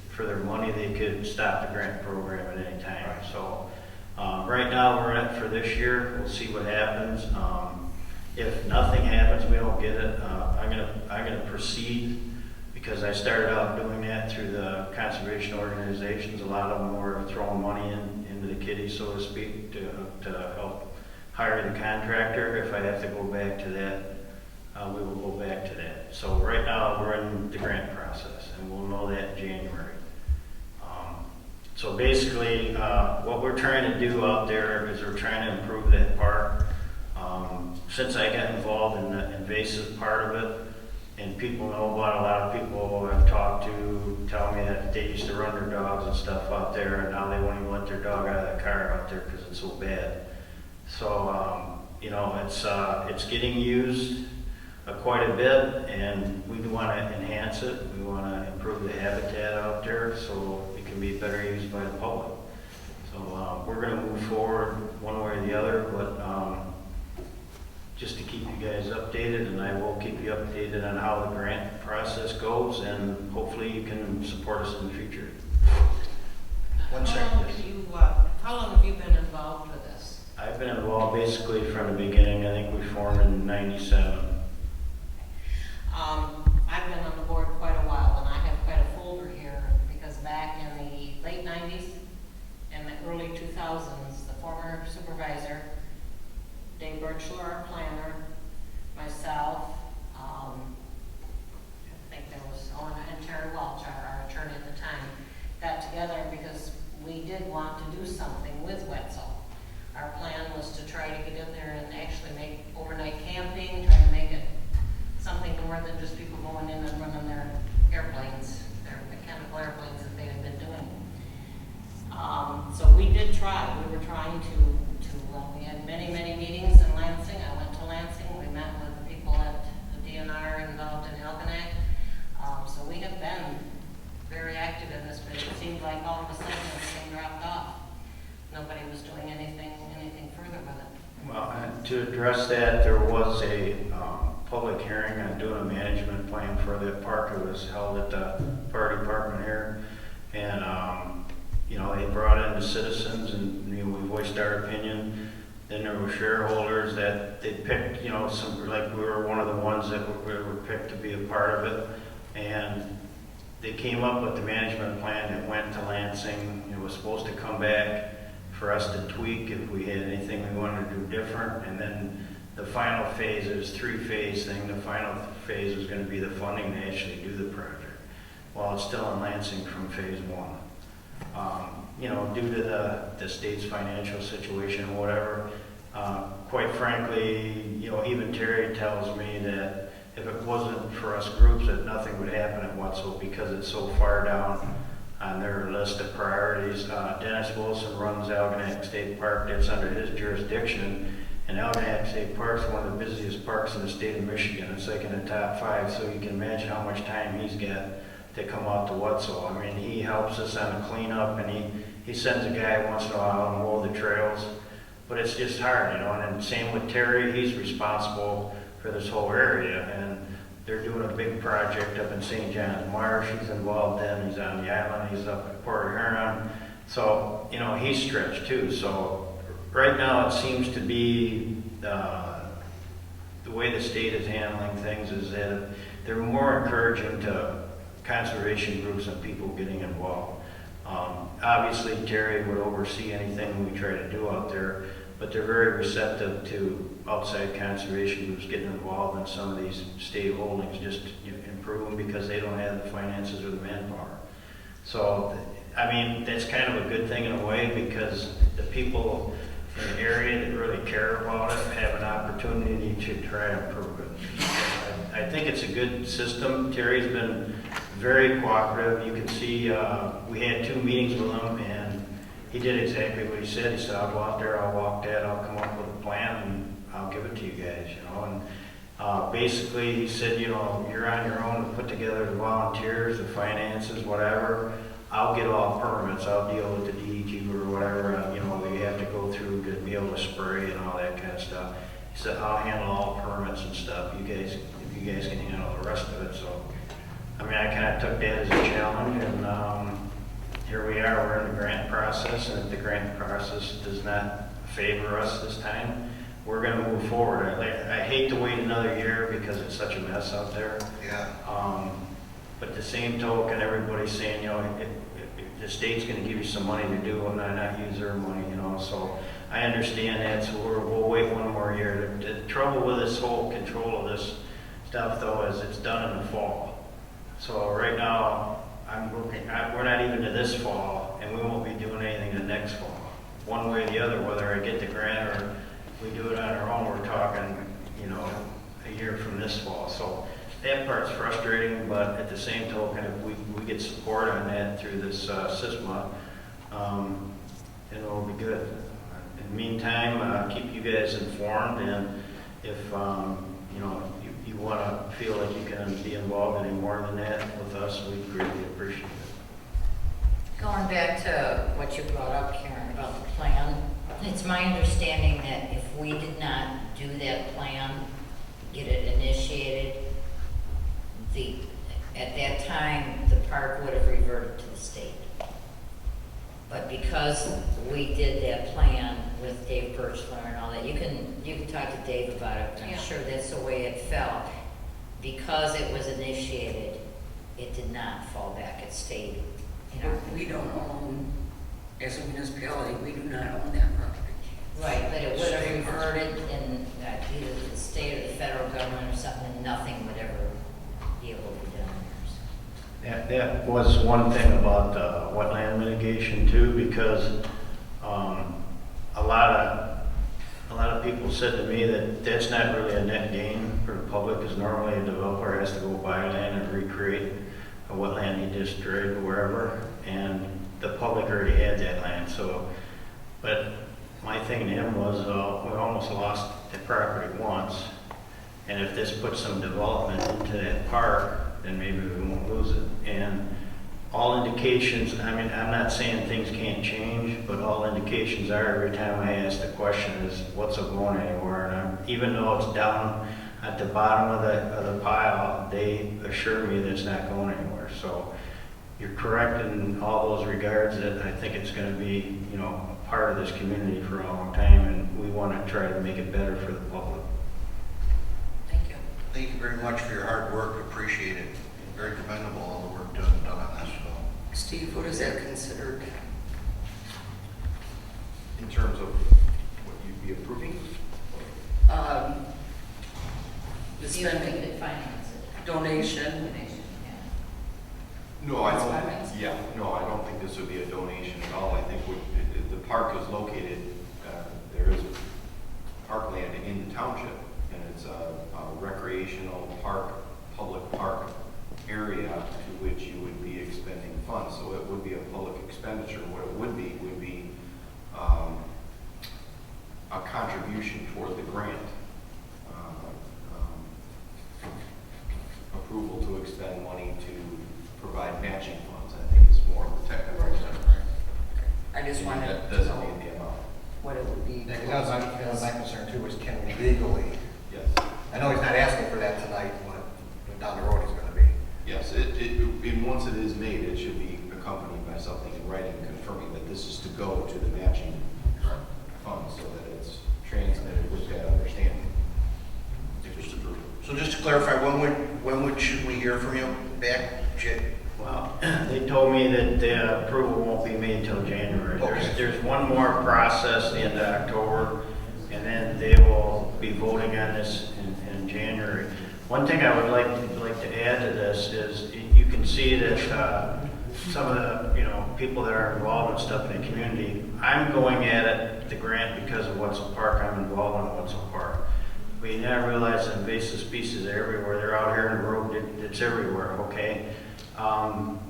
for their money, they could stop the grant program at any time. Right. So right now we're in it for this year. We'll see what happens. If nothing happens, we don't get it. I'm gonna proceed, because I started out doing that through the conservation organizations. A lot of them were throwing money into the kitty, so to speak, to help hire the contractor. If I have to go back to that, we will go back to that. So right now we're in the grant process, and we'll know that in January. So basically, what we're trying to do out there is we're trying to improve that park. Since I got involved in the invasive part of it, and people know about it, a lot of people I've talked to tell me that they used to run their dogs and stuff out there, and now they won't even let their dog out of the car out there because it's so bad. So, you know, it's getting used quite a bit, and we want to enhance it. We want to improve the habitat out there so it can be better used by the public. So we're going to move forward one way or the other, but just to keep you guys updated, and I will keep you updated on how the grant process goes, and hopefully you can support us in the future. One second. How long have you been involved with this? I've been involved basically from the beginning. I think we formed in '97. I've been on the board quite a while, and I have quite a folder here, because back in the late 90s and the early 2000s, the former supervisor, Dave Birchler, our planner, myself, I think there was Owen and Terry Welch, our attorney at the time, got together because we did want to do something with Wetzel. Our plan was to try to get in there and actually make overnight camping, try to make it something more than just people going in and running their airplanes, their mechanical airplanes that they had been doing. So we did try. We were trying to we had many meetings in Lansing. I went to Lansing. We met with the people at the DNR involved in Elginak. So we have been very active in this, but it seemed like all of a sudden everything dropped off. Nobody was doing anything further with it. Well, to address that, there was a public hearing on doing a management plan for that park. It was held at the fire department here, and you know, they brought in the citizens, and you know, we voiced our opinion. Then there were shareholders that they picked, you know, some, like we were one of the ones that were picked to be a part of it, and they came up with the management plan that went to Lansing. It was supposed to come back for us to tweak if we had anything we wanted to do different, and then the final phase, it was a 3-phase thing. The final phase was going to be the funding to actually do the project. Well, it's still in Lansing from phase 1. You know, due to the state's financial situation or whatever, quite frankly, you know, even Terry tells me that if it wasn't for us groups, that nothing would happen at Wetzel because it's so far down on their list of priorities. Dennis Wilson runs Algonac State Park, that's under his jurisdiction. And Algonac State Park is one of the busiest parks in the state of Michigan. It's like in the top 5, so you can imagine how much time he's got to come out to Wetzel. I mean, he helps us on the cleanup, and he sends a guy once in a while to mow the trails. But it's just hard, you know, and then same with Terry, he's responsible for this whole area, and they're doing a big project up in St. John's Marsh, he's involved in, he's on the island, he's up at Port Huron. So, you know, he's stretched too. So right now it seems to be the way the state is handling things is that they're more encouraging to conservation groups and people getting involved. Obviously, Terry would oversee anything we try to do out there, but they're very receptive to outside conservation groups getting involved in some of these state holdings, just to improve them because they don't have the finances or the manpower. So, I mean, that's kind of a good thing in a way because the people in the area that really care about it have an opportunity to try to improve it. I think it's a good system. Terry's been very cooperative. You can see we had 2 meetings with him, and he did exactly what he said. He said, I'll go out there, I'll walk that, I'll come up with a plan, and I'll give it to you guys, you know. And basically, he said, you know, you're on your own to put together the volunteers, the finances, whatever. I'll get all permits. I'll deal with the DEQ or whatever, you know, we have to go through to be able to spray and all that kind of stuff. He said, I'll handle all permits and stuff. You guys can handle the rest of it. So, I mean, I kind of took that as a challenge, and here we are. We're in the grant process, and if the grant process does not favor us this time, we're going to move forward. I hate to wait another year because it's such a mess out there. Yeah. But the same token, everybody's saying, you know, if the state's going to give you some money to do it, and not use their money, you know. So I understand that. So we'll wait one more year. The trouble with this whole control of this stuff, though, is it's done in the fall. So right now, we're not even to this fall, and we won't be doing anything the next fall. One way or the other, whether I get the grant or we do it on our own, we're talking, you know, a year from this fall. So that part's frustrating, but at the same token, if we get support on that through this SISMA, then it'll be good. In the meantime, keep you guys informed, and if you know, you want to feel like you can be involved any more than that with us, we greatly appreciate it. Going back to what you brought up, Karen, about the plan, it's my understanding that if we did not do that plan, get it initiated, at that time, the park would have reverted to the state. But because we did that plan with Dave Birchler and all that, you can talk to Dave about it, but I'm sure that's the way it fell. Because it was initiated, it did not fall back, it stayed. You know, We don't own, as a municipality, we do not own that property. right, but it would have reverted in either the state or the federal government or something, and nothing would ever be able to be done there. That was one thing about wetland mitigation too, because a lot of people said to me that that's not really a net gain for the public, because normally a developer has to go buy land and recreate a wetland he destroyed or wherever, and the public already had that land. So, but my thing to him was we almost lost the property once, and if this puts some development into that park, then maybe we won't lose it. And all indications, I mean, I'm not saying things can't change, but all indications are every time I ask the question is, what's it going anywhere? And even though it's down at the bottom of the pile, they assure me that it's not going anywhere. So you're correct in all those regards that I think it's going to be, you know, a part of this community for a long time, and we want to try to make it better for the public. Thank you. Thank you very much for your hard work. Appreciate it. Very commendable, all the work done on this. So. Steve, what is that considered? In terms of what you'd be approving? The Do you think spending, that finance it? donation. Donation, yeah. No, I That's what I don't, mean. yeah, no, I don't think this would be a donation at all. I think the park is located, there is parkland in the township, and it's a recreational park, public park area to which you would be expending funds, so it would be a public expenditure. What it would be a contribution toward the grant. Approval to expend money to provide matching funds, I think is more of the technical term. I just wanted That to doesn't know mean the amount. what it would be. Yeah, 'cause that was my concern too, was can we legally, Yes. I know he's not asking for that tonight, but down the road he's gonna be. Yes, and once it is made, it should be accompanied by something in writing confirming that this is to go to the matching fund, so that it's transmitted with that understanding. So just to clarify, should we hear from you back, Jay? Well, they told me that the approval won't be made till January. Okay. There's one more process the end of October, and then they will be voting on this in January. One thing I would like to add to this is you can see that some of the people that are involved in stuff in the community, I'm going at it, the grant, because of Wetzel Park. I'm involved in Wetzel Park. We now realize that invasive species are everywhere. They're out here in the road. It's everywhere, okay?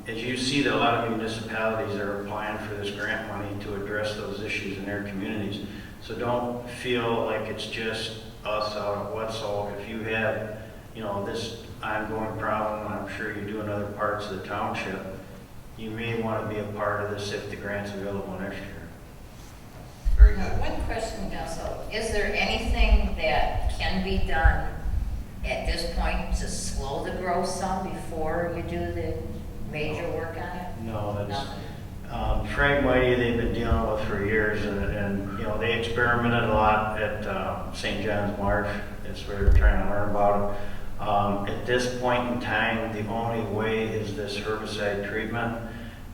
As you see that a lot of municipalities are applying for this grant money to address those issues in their communities. So don't feel like it's just us out at Wetzel. If you have, this ongoing problem, I'm sure you do in other parts of the township, you may want to be a part of this if the grant's available next year. Very good. One question, Council. Is there anything that can be done at this point to slow the growth some before you do the major work on it? No, that's, Nothing. Frank Whitey, they've been dealing with for years, and they experimented a lot at St. John's Marsh. That's where they're trying to learn about it. At this point in time, the only way is this herbicide treatment,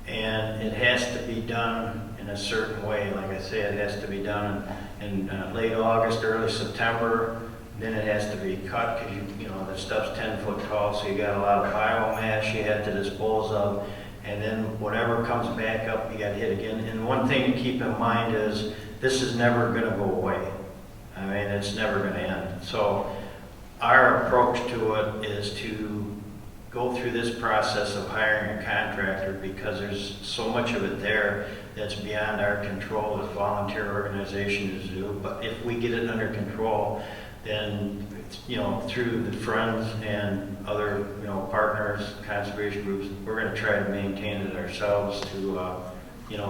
and it has to be done in a certain way. Like I said, it has to be done in late August, early September. Then it has to be cut because the stuff's 10 foot tall, so you got a lot of biomass you have to dispose of. And then whatever comes back up, you got to hit again. And one thing to keep in mind is this is never going to go away. I mean, it's never going to end. So our approach to it is to go through this process of hiring a contractor, because there's so much of it there that's beyond our control as volunteer organizations do. But if we get it under control, then through the friends and other partners, conservation groups, we're going to try to maintain it ourselves to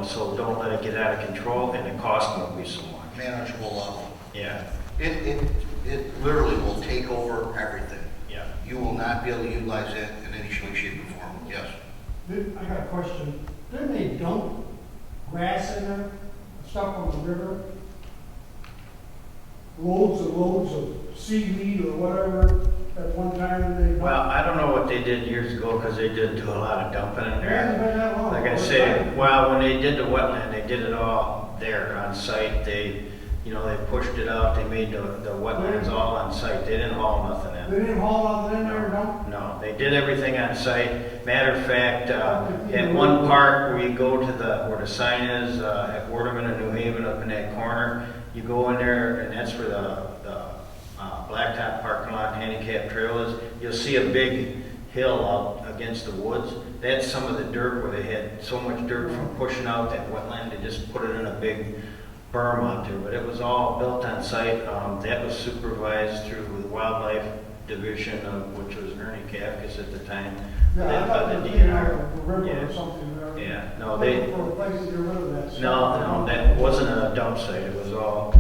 so don't let it get out of control, and the cost won't be so much. Manageable level. Yeah. It literally will take over everything. Yeah. You will not be able to utilize it in any way, shape, or form. Yes. I got a question. Didn't they dump grass in there, stuff on the river? Loads and loads of seaweed or whatever at one time they dumped? Well, I don't know what they did years ago, because they did do a lot of dumping in It hasn't there. been that long. Like I say, well, when they did the wetland, they did it all there on site. They pushed it out. They made the wetlands all on site. They didn't haul nothing in. They didn't haul nothing in there and dump? No, they did everything on site. Matter of fact, at one part where you go to where the sign is, at Waterman and New Haven, up in that corner, you go in there, and that's where the blacktop parking lot handicap trail is. You'll see a big hill out against the woods. That's some of the dirt where they had so much dirt from pushing out that wetland. They just put it in a big berm out there, but it was all built on site. That was supervised through the Wildlife Division, which was Ernie Kafkas at the time. Yeah, I thought the they came out DNR. of the river Yeah. or something there. Yeah, no, they, For a place to get rid of that stuff. no, that wasn't a dump site. It was all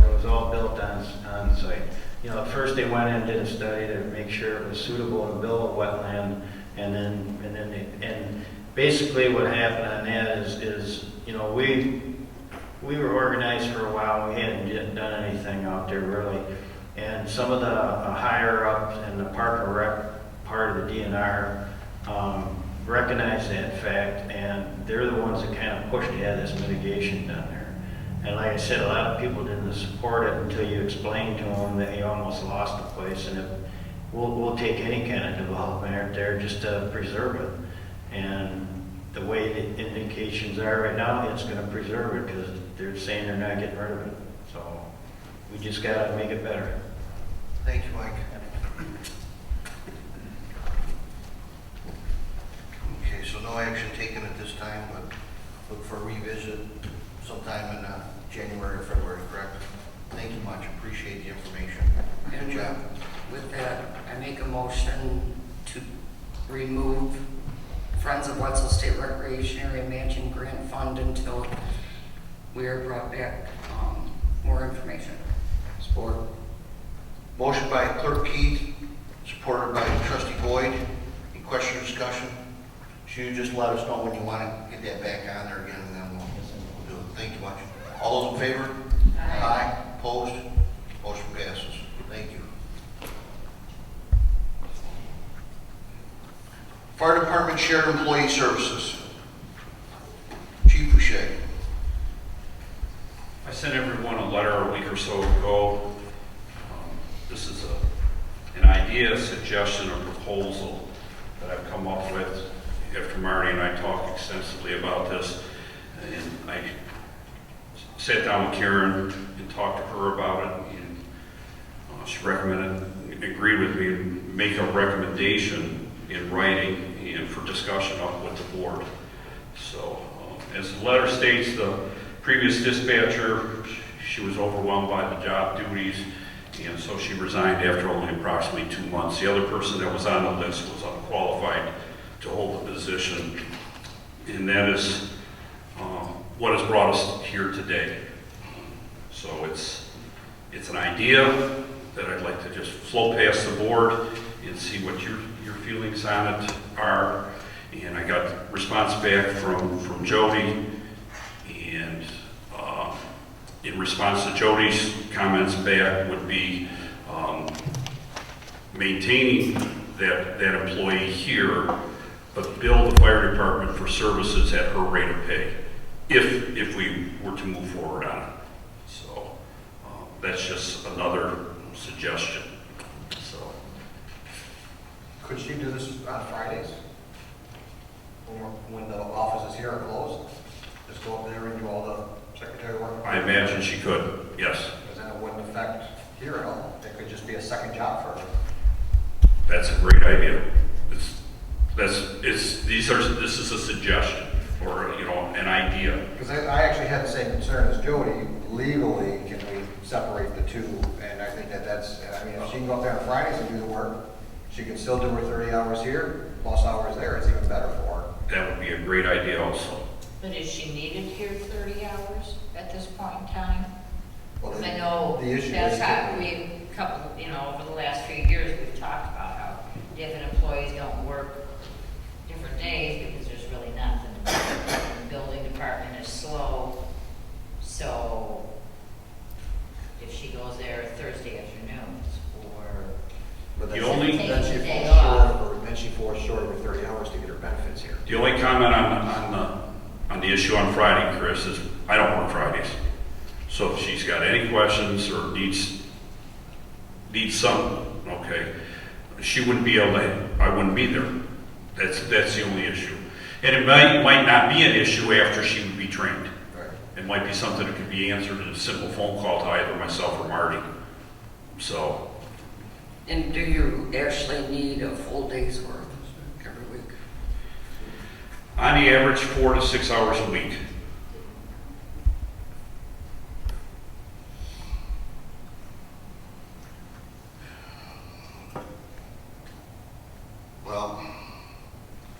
built on site. At first they went in and did a study to make sure it was suitable to build a wetland, and basically what happened on that is we were organized for a while. We hadn't done anything out there really, and some of the higher ups in the Park and Rec part of the DNR recognized that fact, and they're the ones that kind of pushed to have this mitigation done there. And like I said, a lot of people didn't support it until you explained to them that you almost lost the place, and we'll take any kind of development out there just to preserve it. And the way the indications are right now, it's going to preserve it, because they're saying they're not getting rid of it. So we just got to make it better. Thank you, Mike. Okay, so no action taken at this time, but look for a revisit sometime in January or February, correct? Thank you much, appreciate the information. And Good job. with that, I make a motion to remove Friends of Wetzel State Recreation Area Matching Grant Fund until we are brought back more information. Support. Motion by Clerk Keith, supported by Trustee Boyd. Any question or discussion? Should you just let us know when you want to get that back on there again, and then we'll do it. Thank you much. All those in favor? Aye. Opposed? Motion passes. Thank you. Fire Department Shared Employee Services. Chief Boucher. I sent everyone a letter a week or so ago. This is an idea, a suggestion, a proposal that I've come up with after Marty and I talked extensively about this. And I sat down with Karen and talked to her about it. And she recommended, agreed with me, and make a recommendation in writing and for discussion up with the board. So, as the letter states, the previous dispatcher, she was overwhelmed by the job duties, and so she resigned after only approximately 2 months. The other person that was on the list was unqualified to hold the position, and that is what has brought us here today. So it's an idea that I'd like to just float past the board and see what your feelings on it are. And I got response back from Jody, and in response to Jody's comments back would be maintaining that employee here, but bill the fire department for services at her rate of pay, if we were to move forward on it. So that's just another suggestion. So Could she do this on Fridays? When the office is here and closed? Just go up there and do all the secretary work? I imagine she could, yes. Because then it wouldn't affect here at all. It could just be a second job for her. That's a great idea. This is a suggestion or an idea. Because I actually had the same concern as Jody. Legally, can we separate the two? And I think that's, I mean, if she can go up there on Fridays and do the work, she can still do her 30 hours here, plus hours there. It's even better for her. That would be a great idea also. But is she needed here 30 hours at this point in time? Well, Because I know the issue that's is how that over the last few years, we've talked about how different employees don't work different days because there's really nothing. The building department is slow, so if she goes there Thursday afternoons or But The only- taking then the she day falls off. short, or then she falls short of her 30 hours to get her benefits here. The only comment on the issue on Friday, Chris, is I don't work Fridays. So if she's got any questions or needs some, okay, she wouldn't be able to, I wouldn't be there. That's the only issue. And it might not be an issue after she would be trained. Right. It might be something that could be answered in a simple phone call to either myself or Marty. So, And do you actually need a full day's worth every week? on the average, 4 to 6 hours a week. Well,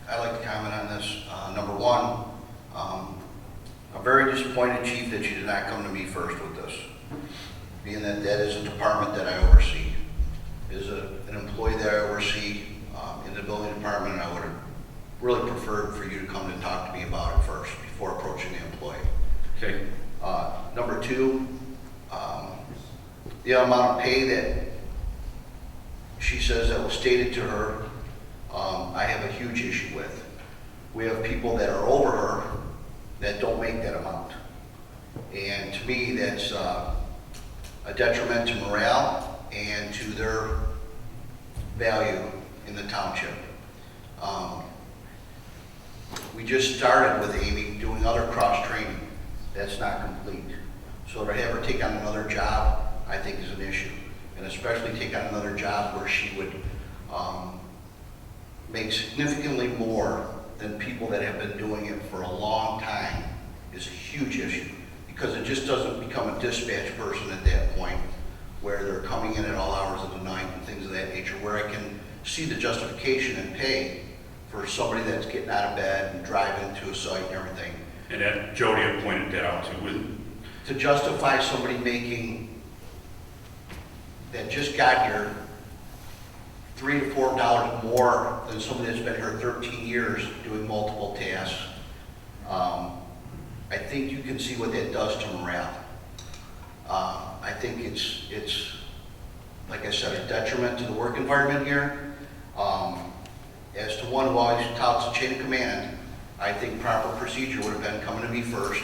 I'd like to comment on this. Number one, I'm very disappointed, Chief, that you did not come to me first with this, being that that is a department that I oversee. It is an employee that I oversee in the building department, and I would have really preferred for you to come and talk to me about it first before approaching the employee. Okay. Number two, the amount of pay that she says that was stated to her, I have a huge issue with. We have people that are over her that don't make that amount. And to me, that's a detriment to morale and to their value in the township. We just started with Amy doing other cross-training. That's not complete. So to have her take on another job, I think is an issue. And especially take on another job where she would make significantly more than people that have been doing it for a long time is a huge issue, because it just doesn't become a dispatch person at that point, where they're coming in at all hours of the night and things of that nature, where I can see the justification and pay for somebody that's getting out of bed and driving to a site and everything. And that Jody had pointed that out too. To justify somebody making, that just got here, $3 to $4 more than somebody that's been here 13 years doing multiple tasks, I think you can see what that does to morale. I think it's, like I said, a detriment to the work environment here. As to one who always touts the chain of command, I think proper procedure would have been coming to me first,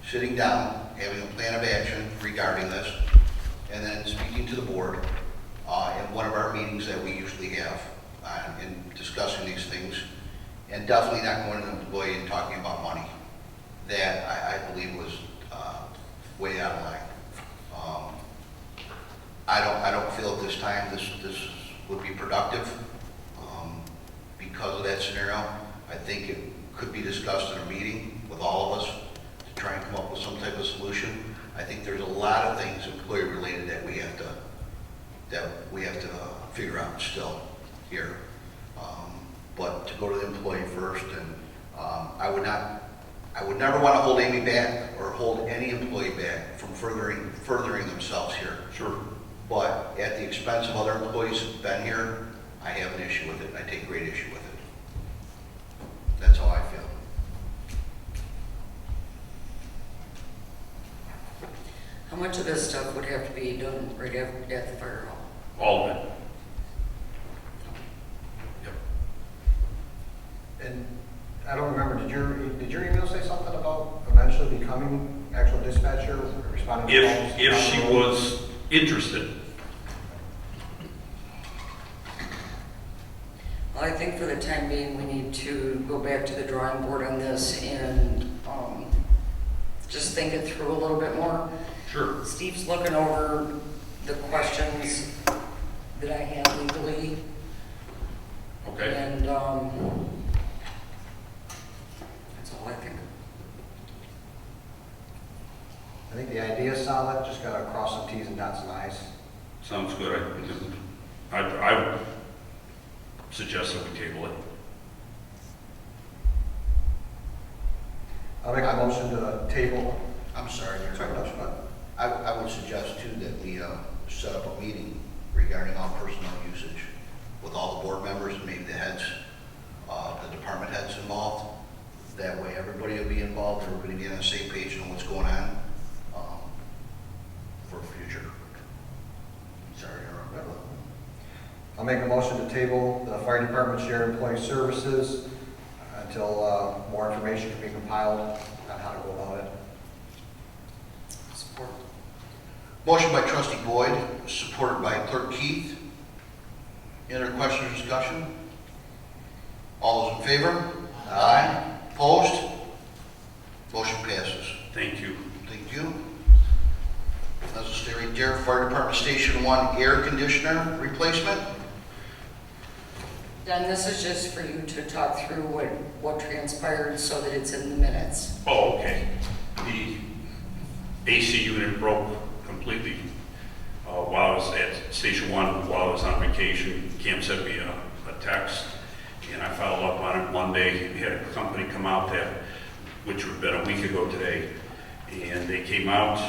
sitting down, having a plan of action regarding this, and then speaking to the board in one of our meetings that we usually have in discussing these things, and definitely not going to an employee and talking about money. That I believe was way out of line. I don't feel at this time this would be productive because of that scenario. I think it could be discussed in a meeting with all of us to try and come up with some type of solution. I think there's a lot of things employee related that we have to figure out still here. But to go to the employee first, and I would never want to hold Amy back or hold any employee back from furthering themselves here. Sure. But at the expense of other employees who've been here, I have an issue with it. I take great issue with it. That's how I feel. How much of this stuff would have to be done right at the fire hall? All of it. Yep. And I don't remember, did your email say something about eventually becoming actual dispatcher, responding to calls? If she was interested. Well, I think for the time being, we need to go back to the drawing board on this and just think it through a little bit more. Sure. Steve's looking over the questions that I have legally. Okay. And that's all I think. I think the idea is solid, just gotta cross some T's and dot some I's. Sounds good. I would suggest that we table it. I'll make a motion to table. I'm sorry, Mayor. Sorry, no, but I would suggest too that we set up a meeting regarding all personnel usage with all the board members and maybe the heads, the department heads involved. That way everybody will be involved, everybody will be on the same page on what's going on for future. Sorry, I don't know. I'll make a motion to table the fire department shared employee services until more information can be compiled on how to go about it. Support. Motion by Trustee Boyd, supported by Clerk Keith. Any other questions or discussion? All those in favor? Aye. Opposed? Motion passes. Thank you. Thank you. That's a stay right there. Fire Department Station 1 air conditioner replacement. Then this is just for you to talk through what transpired so that it's in the minutes. Oh, okay. The AC unit broke completely while I was at Station 1, while I was on vacation. Cam sent me a text, and I followed up on it Monday. We had a company come out which would have been a week ago today, and they came out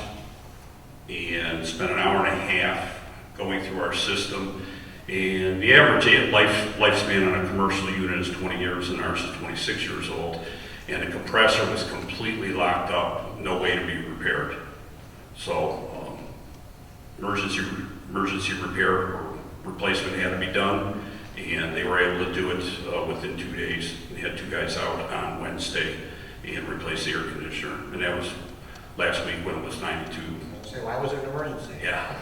and spent an hour and a half going through our system. And the average lifespan on a commercial unit is 20 years, and ours is 26 years old. And the compressor was completely locked up, no way to be repaired. So emergency repair or replacement had to be done, and they were able to do it within 2 days. They had 2 guys out on Wednesday and replaced the air conditioner, and that was last week when it was 92. Say, why was it an emergency? Yeah.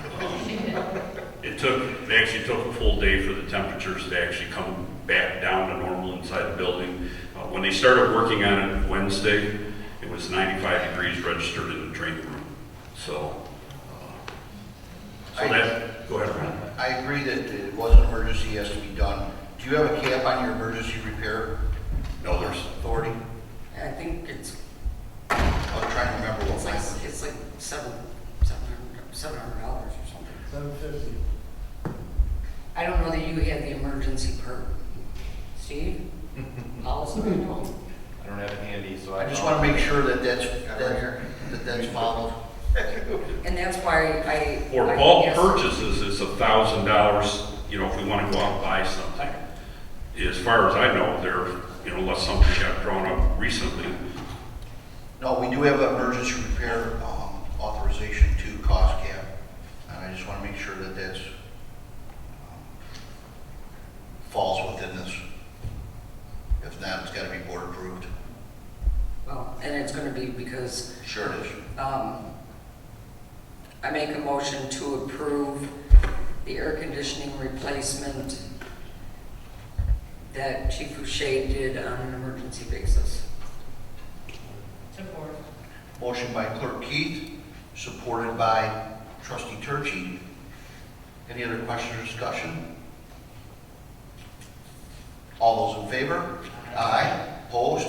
It actually took a full day for the temperatures to actually come back down to normal inside the building. When they started working on it Wednesday, it was 95 degrees registered in the training room. So, go ahead, Ron. I agree that it was an emergency, has to be done. Do you have a cap on your emergency repair? No, there's, authority? I think it's, I was trying to remember what it's like, language. it's like $700 or something. $750. I don't know that you had the emergency part. Steve? Allison? I don't have it handy, so I just want to make sure that that's followed. And that's why I. for I bulk guess- purchases, it's $1,000, you know, if we want to go out and buy something. As far as I know, there, you know, unless something got drawn up recently. No, we do have an emergency repair authorization to cost cap. And I just want to make sure that that's falls within this. If not, it's got to be board approved. Well, and it's gonna be because, Sure it is. I make a motion to approve the air conditioning replacement that Chief Boucher did on an emergency basis. Support. Motion by Clerk Keith, supported by Trustee Turchi. Any other questions or discussion? All those in favor? Aye. Opposed?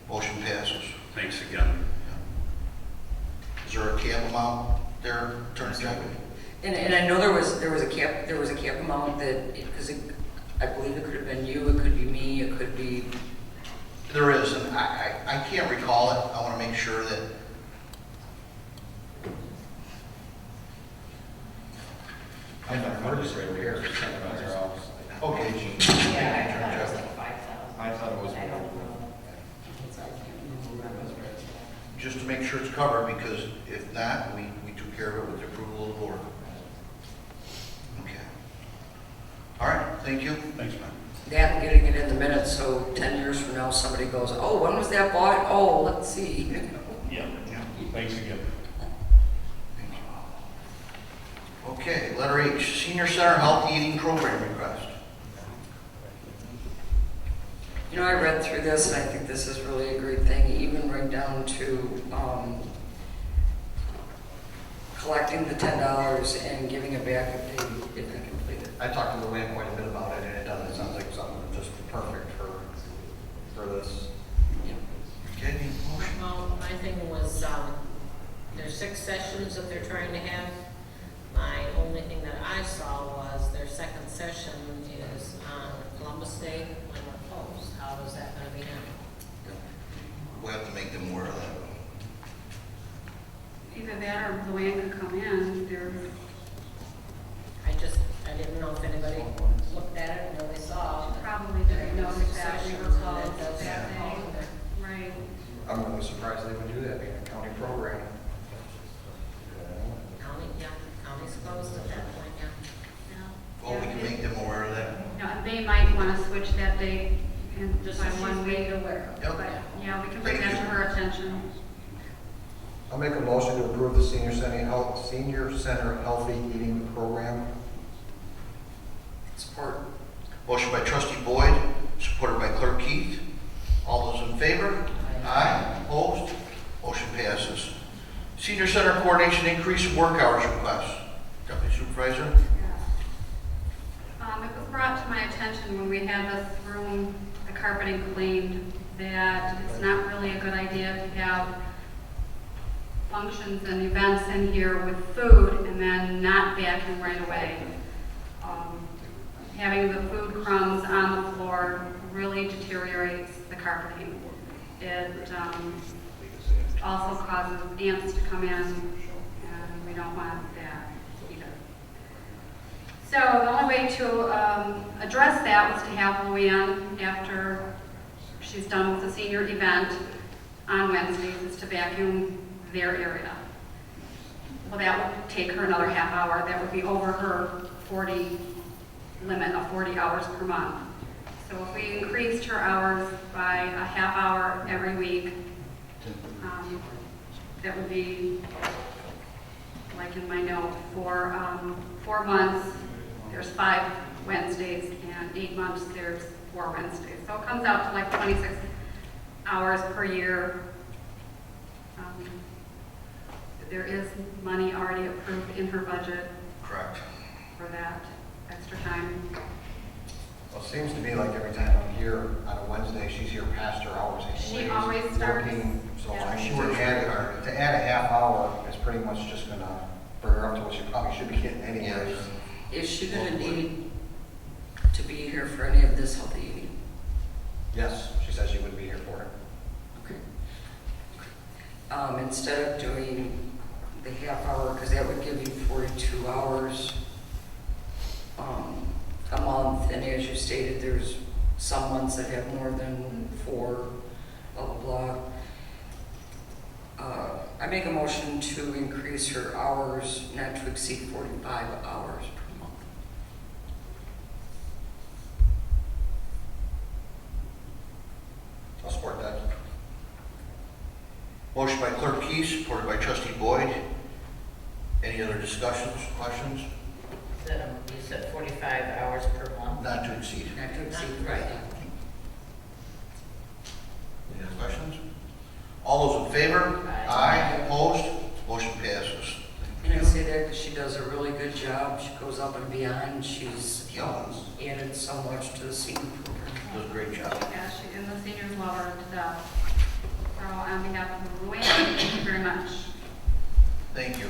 Motion passes. Thanks again. Is there a cap amount there, Attorney General? And I know there was a cap amount that, because I believe it could have been you, it could be me, it could be. There is, and I can't recall it. I want to make sure that. I'm an emergency repair. Okay. Yeah, I thought it was like 5,000. I thought it was I don't know. Just to make sure it's covered, because if not, we took care of it with the approval of the board. Okay. All right, thank you. Thanks, man. That and getting it in the minutes, so 10 years from now, somebody goes, oh, when was that bought? Oh, let's see. Yeah, thanks again. Okay, letter H, Senior Center Healthy Eating Program request. You know, I read through this, and I think this is really a great thing, even right down to collecting the $10 and giving it back if they complete it. I talked to Luann quite a bit about it, and it sounds like something just perfect for this. Okay, motion. Well, my thing was, there's 6 sessions that they're trying to have. My only thing that I saw was their second session is on Columbus Day when we're closed. How is that gonna be done? We'll have to make them aware of that. Either that or Luann could come in, there's, I didn't know if anybody looked at it and really saw. that probably didn't there notice was that we were sessions closed and that that day. does- Right. I'm really surprised they would do that, being a county program. County's closed at that point, yeah. Well, we can make them aware of that. Yeah, they might want to switch that date and Just by so she's 1 week. made aware of. Yep. But, yeah, we can bring Thank that to you. her attention. I'll make a motion to approve the Senior Center Healthy Eating Program. Support. Motion by Trustee Boyd, supported by Clerk Keith. All those in favor? Aye. Opposed? Motion passes. Senior Center Coordination Increase in Work Hours Request. Deputy Supervisor? It was brought to my attention when we had this room, the carpeting cleaned, that it's not really a good idea to have functions and events in here with food and then not vacuum right away. Having the food crumbs on the floor really deteriorates the carpeting. It also causes ants to come in, and we don't want that either. So the only way to address that was to have Luann, after she's done with the senior event on Wednesdays, is to vacuum their area. Well, that would take her another half hour. That would be over her 40 limit of 40 hours per month. So if we increased her hours by a half hour every week, that would be, like in my note, for 4 months, there's 5 Wednesdays, and 8 months, there's 4 Wednesdays. So it comes out to like 26 hours per year. There is money already approved in her budget. Correct. For that extra time. Well, it seems to me like every time I'm here on a Wednesday, she's here past her hours. She anyways, always starts, working, So yeah. I mean, to add a half hour is pretty much just gonna bring her up to what she probably should be getting anyways. Is she gonna need to be here for any of this healthy eating? Yes, she said she would be here for it. Okay. Instead of doing the half hour, because that would give you 42 hours a month, and as you stated, there's some months that have more than 4, blah, blah, blah. I make a motion to increase her hours not to exceed 45 hours per month. I'll support that. Motion by Clerk Keys, supported by Trustee Boyd. Any other discussions, questions? You said 45 hours per month? Not to exceed. Not to exceed, Right. Any other questions? All those in favor? Aye. Opposed? Motion passes. And I say that because she does a really good job. She goes up and beyond. She's Yeah. added so much to the senior program. Does a great job. Yeah, she, and the seniors love her to death. So on behalf of Luann, thank you very much. Thank you.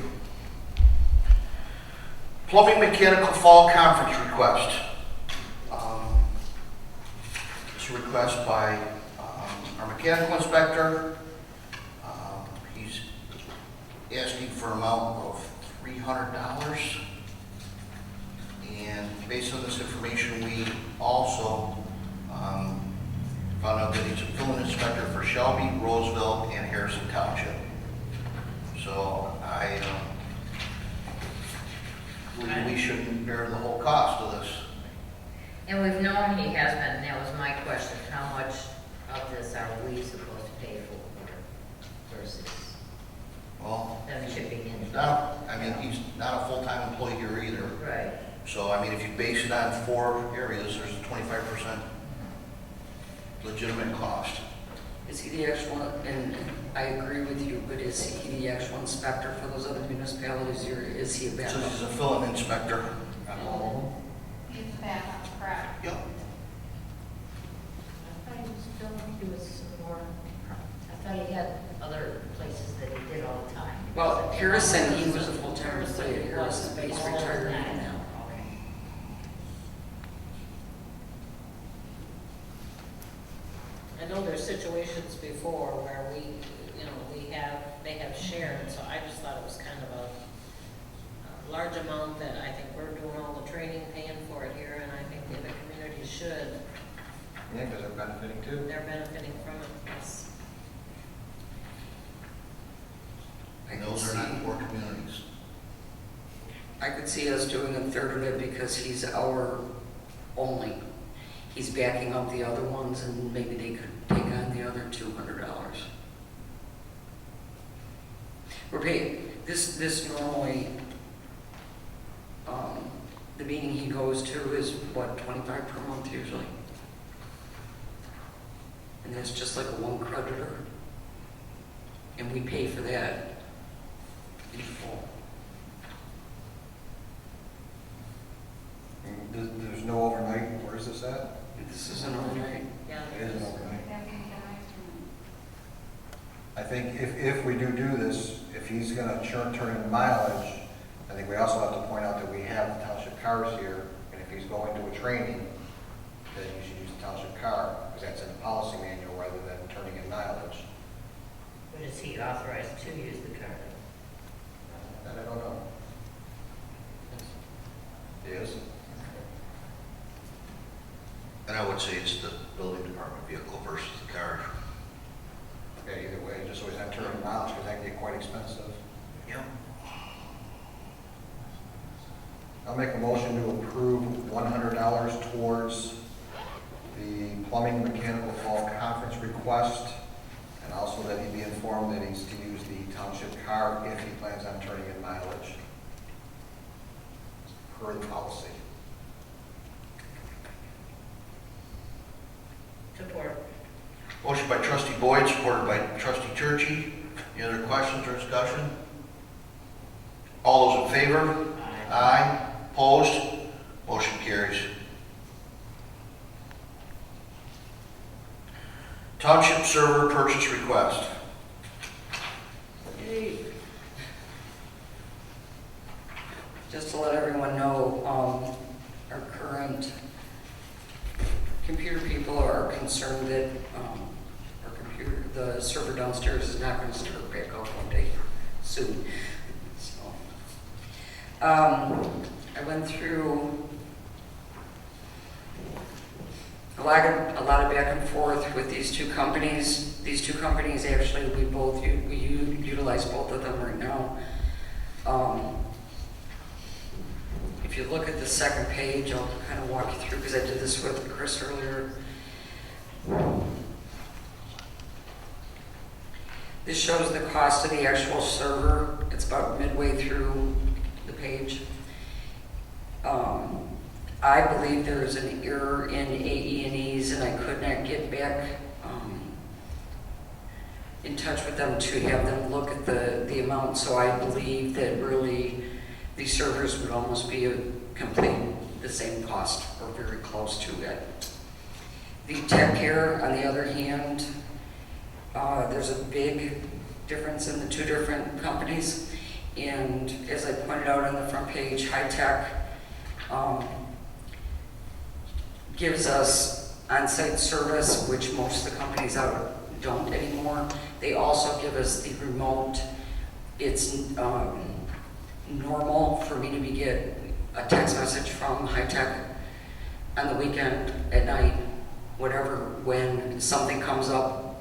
Plumbing Mechanical Fall Conference request. It's a request by our mechanical inspector. He's asking for an amount of $300. And based on this information, we also found out that he's a filling inspector for Shelby, Roseville, and Harrison Township. So I believe we shouldn't bear the whole cost of this. And we've known he has been, and that was my question, how much of this are we supposed to pay for versus Well, them chipping in? he's not, I mean, he's not a full-time employee here either. Right. So, I mean, if you base it on 4 areas, there's a 25% legitimate cost. Is he the actual, and I agree with you, but is he the actual inspector for those other municipalities, or is he a So backup? he's a filling inspector on all of them. He's back, correct. Yep. I thought he was still, he was some more, I thought he had other places that he did all the time. Well, Harrison, he was a full-time employee at Harrison, but he's retired now. Okay. I know there's situations before where they have shared, so I just thought it was kind of a large amount that I think we're doing all the training, paying for it here, and I think the other communities should. Yeah, because they're benefiting too. They're benefiting from it, yes. And those are not poor communities. I could see us doing a third of it because he's our only. He's backing up the other ones, and maybe they could take on the other $200. We're paying, this normally, the meeting he goes to is what, 25 per month usually? And that's just like a one creditor. And we pay for that in full. There's no overnight, where is this at? This is an overnight. Yeah. It is an overnight. I think if we do this, if he's gonna turn in mileage, I think we also have to point out that we have the township cars here, and if he's going to a training, then you should use the township car, because that's in the policy manual rather than turning in mileage. But is he authorized to use the card? That I don't know. He is? And I would say it's the building department vehicle versus the car. Yeah, either way, just always have to turn in mileage, because that can get quite expensive. Yep. I'll make a motion to approve $100 towards the plumbing mechanical fall conference request, and also that he be informed that he's to use the township car if he plans on turning in mileage, per the policy. Support. Motion by Trustee Boyd, supported by Trustee Churchy. Any other questions or discussion? All those in favor? Aye. Opposed? Motion carries. Township server purchase request. Just to let everyone know, our current computer people are concerned that the server downstairs is not going to start back up one day soon. So, I went through a lot of back and forth with these two companies. These two companies, actually, we utilize both of them right now. If you look at the second page, I'll kind of walk you through, because I did this with Chris earlier. This shows the cost of the actual server. It's about midway through the page. I believe there is an error in AE&Es, and I could not get back in touch with them to have them look at the amount. So I believe that really these servers would almost be complete the same cost or very close to it. The tech care, on the other hand, there's a big difference in the two different companies. And as I pointed out on the front page, High Tech gives us on-site service, which most of the companies out don't anymore. They also give us the remote. It's normal for me to get a text message from High Tech on the weekend, at night, whatever, when something comes up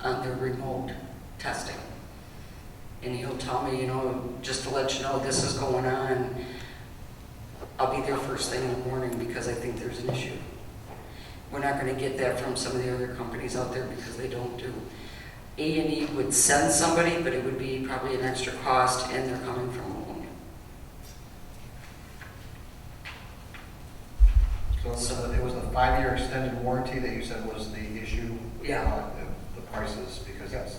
on their remote testing. And he'll tell me, just to let you know this is going on. I'll be there first thing in the morning because I think there's an issue. We're not going to get that from some of the other companies out there because they don't do. A&E would send somebody, but it would be probably an extra cost, and they're coming from home. So it was the 5-year extended warranty that you said was the issue? Yeah. The prices, because it's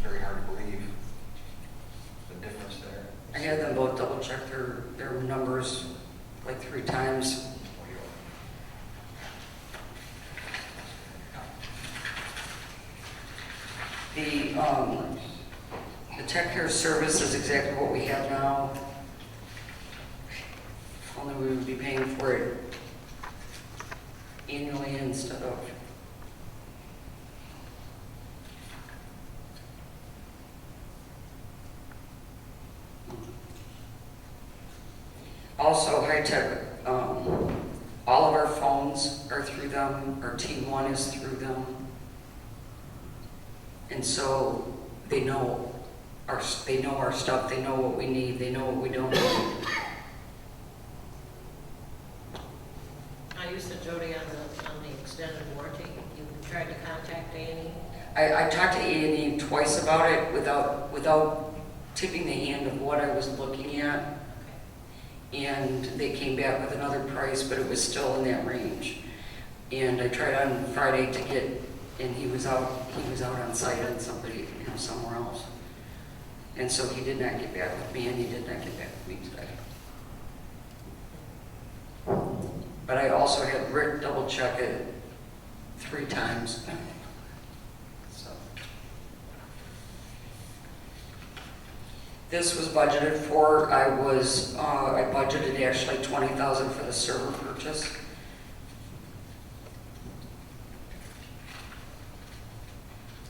very hard to believe the difference there. I had them both double check their numbers like 3 times. The tech care service is exactly what we have now. Only we would be paying for it annually instead of. Also, High Tech, all of our phones are through them. Our Team 1 is through them. And so they know our stuff, they know what we need, they know what we don't need. I used to Jody on the extended warranty. You tried to contact A&E? I talked to A&E twice about it without tipping the hand of what I was looking at. And they came back with another price, but it was still in that range. And I tried on Friday to get, and he was out on site on somebody, somewhere else. And so he did not get back with me, and he did not get back with me today. But I also had Rick double check it 3 times. So. This was budgeted for. I budgeted actually $20,000 for the server purchase.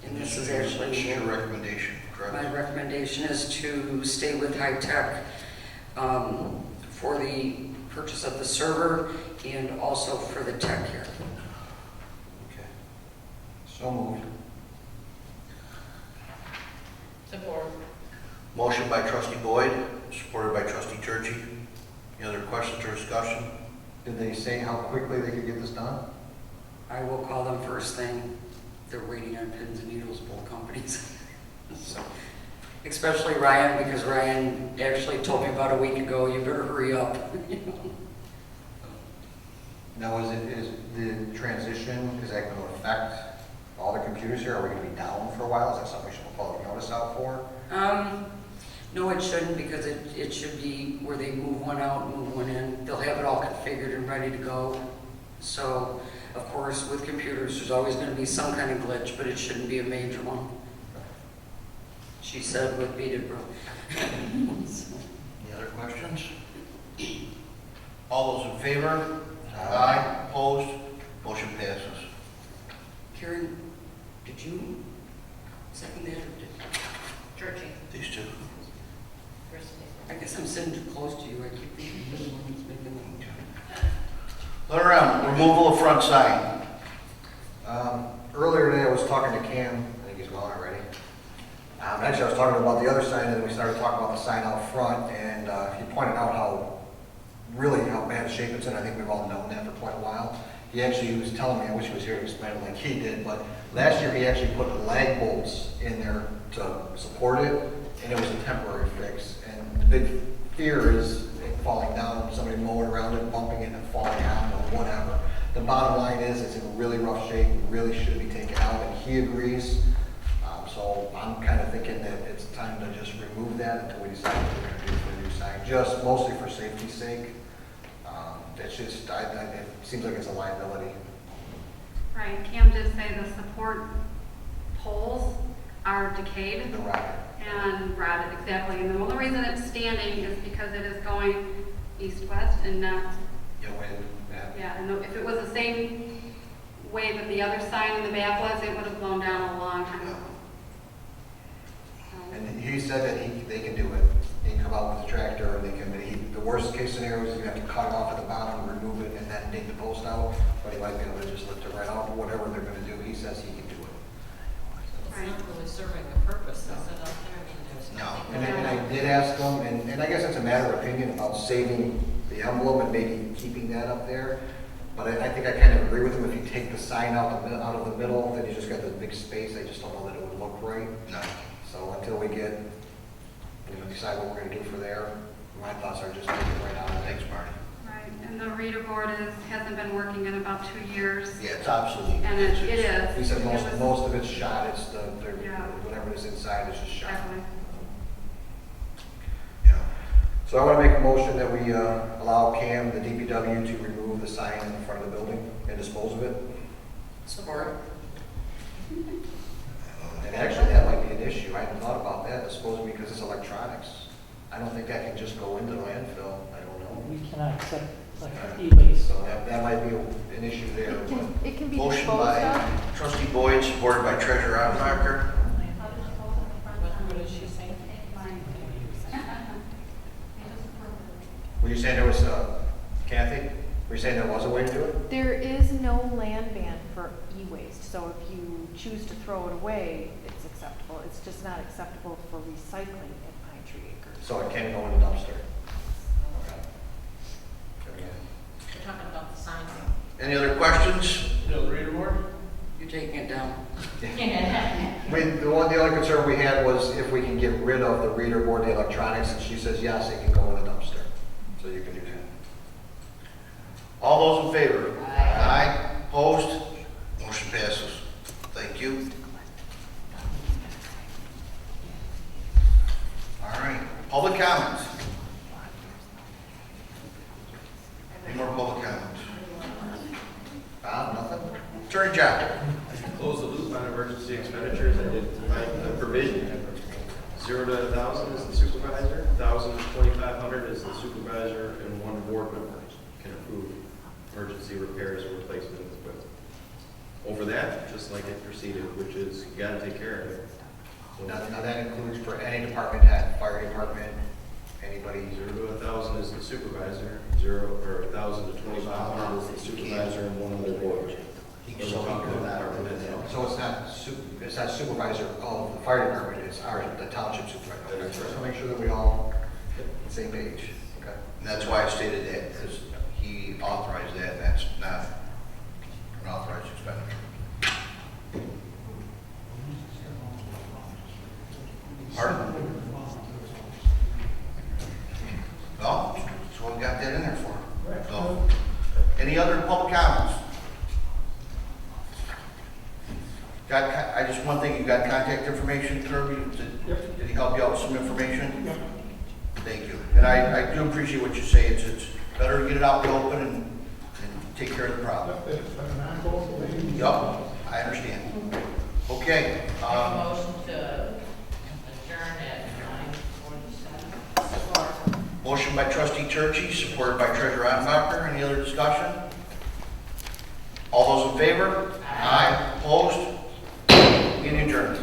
And this is actually. What's your recommendation, correct? My recommendation is to stay with High Tech for the purchase of the server and also for the tech care. Okay. So moved. Support. Motion by trustee Boyd, supported by trustee Turkey. Any other questions or discussion? Did they say how quickly they could get this done? I will call them first thing. They're waiting on pins and needles, both companies. So, especially Ryan, because Ryan actually told me about a week ago, you better hurry up. Now, is the transition, is that going to affect all the computers here? Are we going to be down for a while? Is that something we should put public notice out for? No, it shouldn't, because it should be where they move one out, move one in. They'll have it all configured and ready to go. So Of course, with computers, there's always gonna be some kind of glitch, but it shouldn't be a major one. She said with Peterborough. Any other questions? All those in favor? Aye. Opposed? Motion passes. Karen, did you second that or did? Churchy. These two. I guess I'm sitting too close to you. I keep thinking you're the one who's making them. Letter M, removal of front sign. Earlier today, I was talking to Cam, I think he's gone already. Actually, I was talking about the other sign, and then we started talking about the sign out front, and he pointed out how bad shape it's in. I think we've all known that for quite a while. He was telling me, I wish he was here to explain it like he did, but last year he actually put lag bolts in there to support it, and it was a temporary fix. And the big fear is it falling down, somebody mowing around it, bumping it, and falling down, or whatever. The bottom line is, it's in really rough shape, really should be taken out, and he agrees. So I'm kind of thinking that it's time to just remove that until we decide what we're going to do for a new sign, just mostly for safety's sake. It's just, it seems like it's a liability. Right, Cam did say the support poles are decayed. The rotted. And rotted, exactly. And the only reason it's standing is because it is going east-west and not. Yeah, wind, Yeah, and if it was the same way that the other sign in the back was, it would have blown down a long time ago. And he said that they can do it. He can come out with a tractor, and they can. The worst case scenario is you have to cut it off at the bottom, remove it, and then dig the post out. But he might be able to just lift it right out. Whatever they're going to do, he says he can do it. It's not really serving a purpose, is it out there? I mean, there's nothing. And I did ask him, and I guess it's a matter of opinion about saving the emblem and maybe keeping that up there. But I think I kind of agree with him. If you take the sign out of the middle, then you just got this big space. I just don't know that it would look right. No. So until we decide what we're going to do for there, my thoughts are just take it right out. Thanks, Marty. Right, and the reader board hasn't been working in about 2 years. Yeah, it's obsolete. And it is. He said most of it's shot. It's Yeah. whatever is inside is just shot. Exactly. Yeah. So I want to make a motion that we allow Cam, the DPW, to remove the sign in the front of the building and dispose of it. Support. And actually, that might be an issue. I hadn't thought about that, disposing because it's electronics. I don't think that can just go into the landfill. I don't know. We cannot accept like e-waste. So that might be an issue there. But It can be Motion disposed by of. Trustee Boyd, supported by Treasurer Ottenbacher. What is she saying? Were you saying there was, Kathy? Were you saying there was a way to do it? There is no land ban for e-waste, so if you choose to throw it away, it's acceptable. It's just not acceptable for recycling at Pine Tree Acres. So it can go in the dumpster. We're talking about the sign. Any other questions? No reader board? You're taking it down. The other concern we had was if we can get rid of the reader board, the electronics, and she says, yes, it can go in the dumpster. So you can do that. All those in favor? Aye. Opposed? Motion passes. Thank you. All right, public comments. Any more public comments? Bob, nothing? Attorney John. Close the loop on emergency expenditures. I did provide the provision. 0 to 1,000 is the supervisor, 1,000 to 2,500 is the supervisor, and one board member can approve emergency repairs or replacement of equipment. Over that, just like it proceeded, which is you got to take care of it. So Now that includes for any department head, fire department, anybody. 0 to 1,000 is the supervisor, 1,000 to 2,500 is the supervisor, and one other board. So it's not supervisor of the fire department, it's the township supervisor. Okay, so let's make sure that we all on the same page. Okay. And that's why I stated that, because he authorized that, and that's not an authorized expenditure. Pardon? Well, that's what we got that in there for. So, any other public comments? One thing, you got contact information, Kirby? Did he help you out with some information? Yep. Thank you. And I do appreciate what you say. It's better to get it out in the open and take care of the problem. It's an ongoing thing. Yup, I understand. Okay, Make a motion to adjourn at 9:47. Support. motion by trustee Churchy, supported by treasurer Ottenbacher. Any other discussion? All those in favor? Aye. Opposed? Meeting adjourned.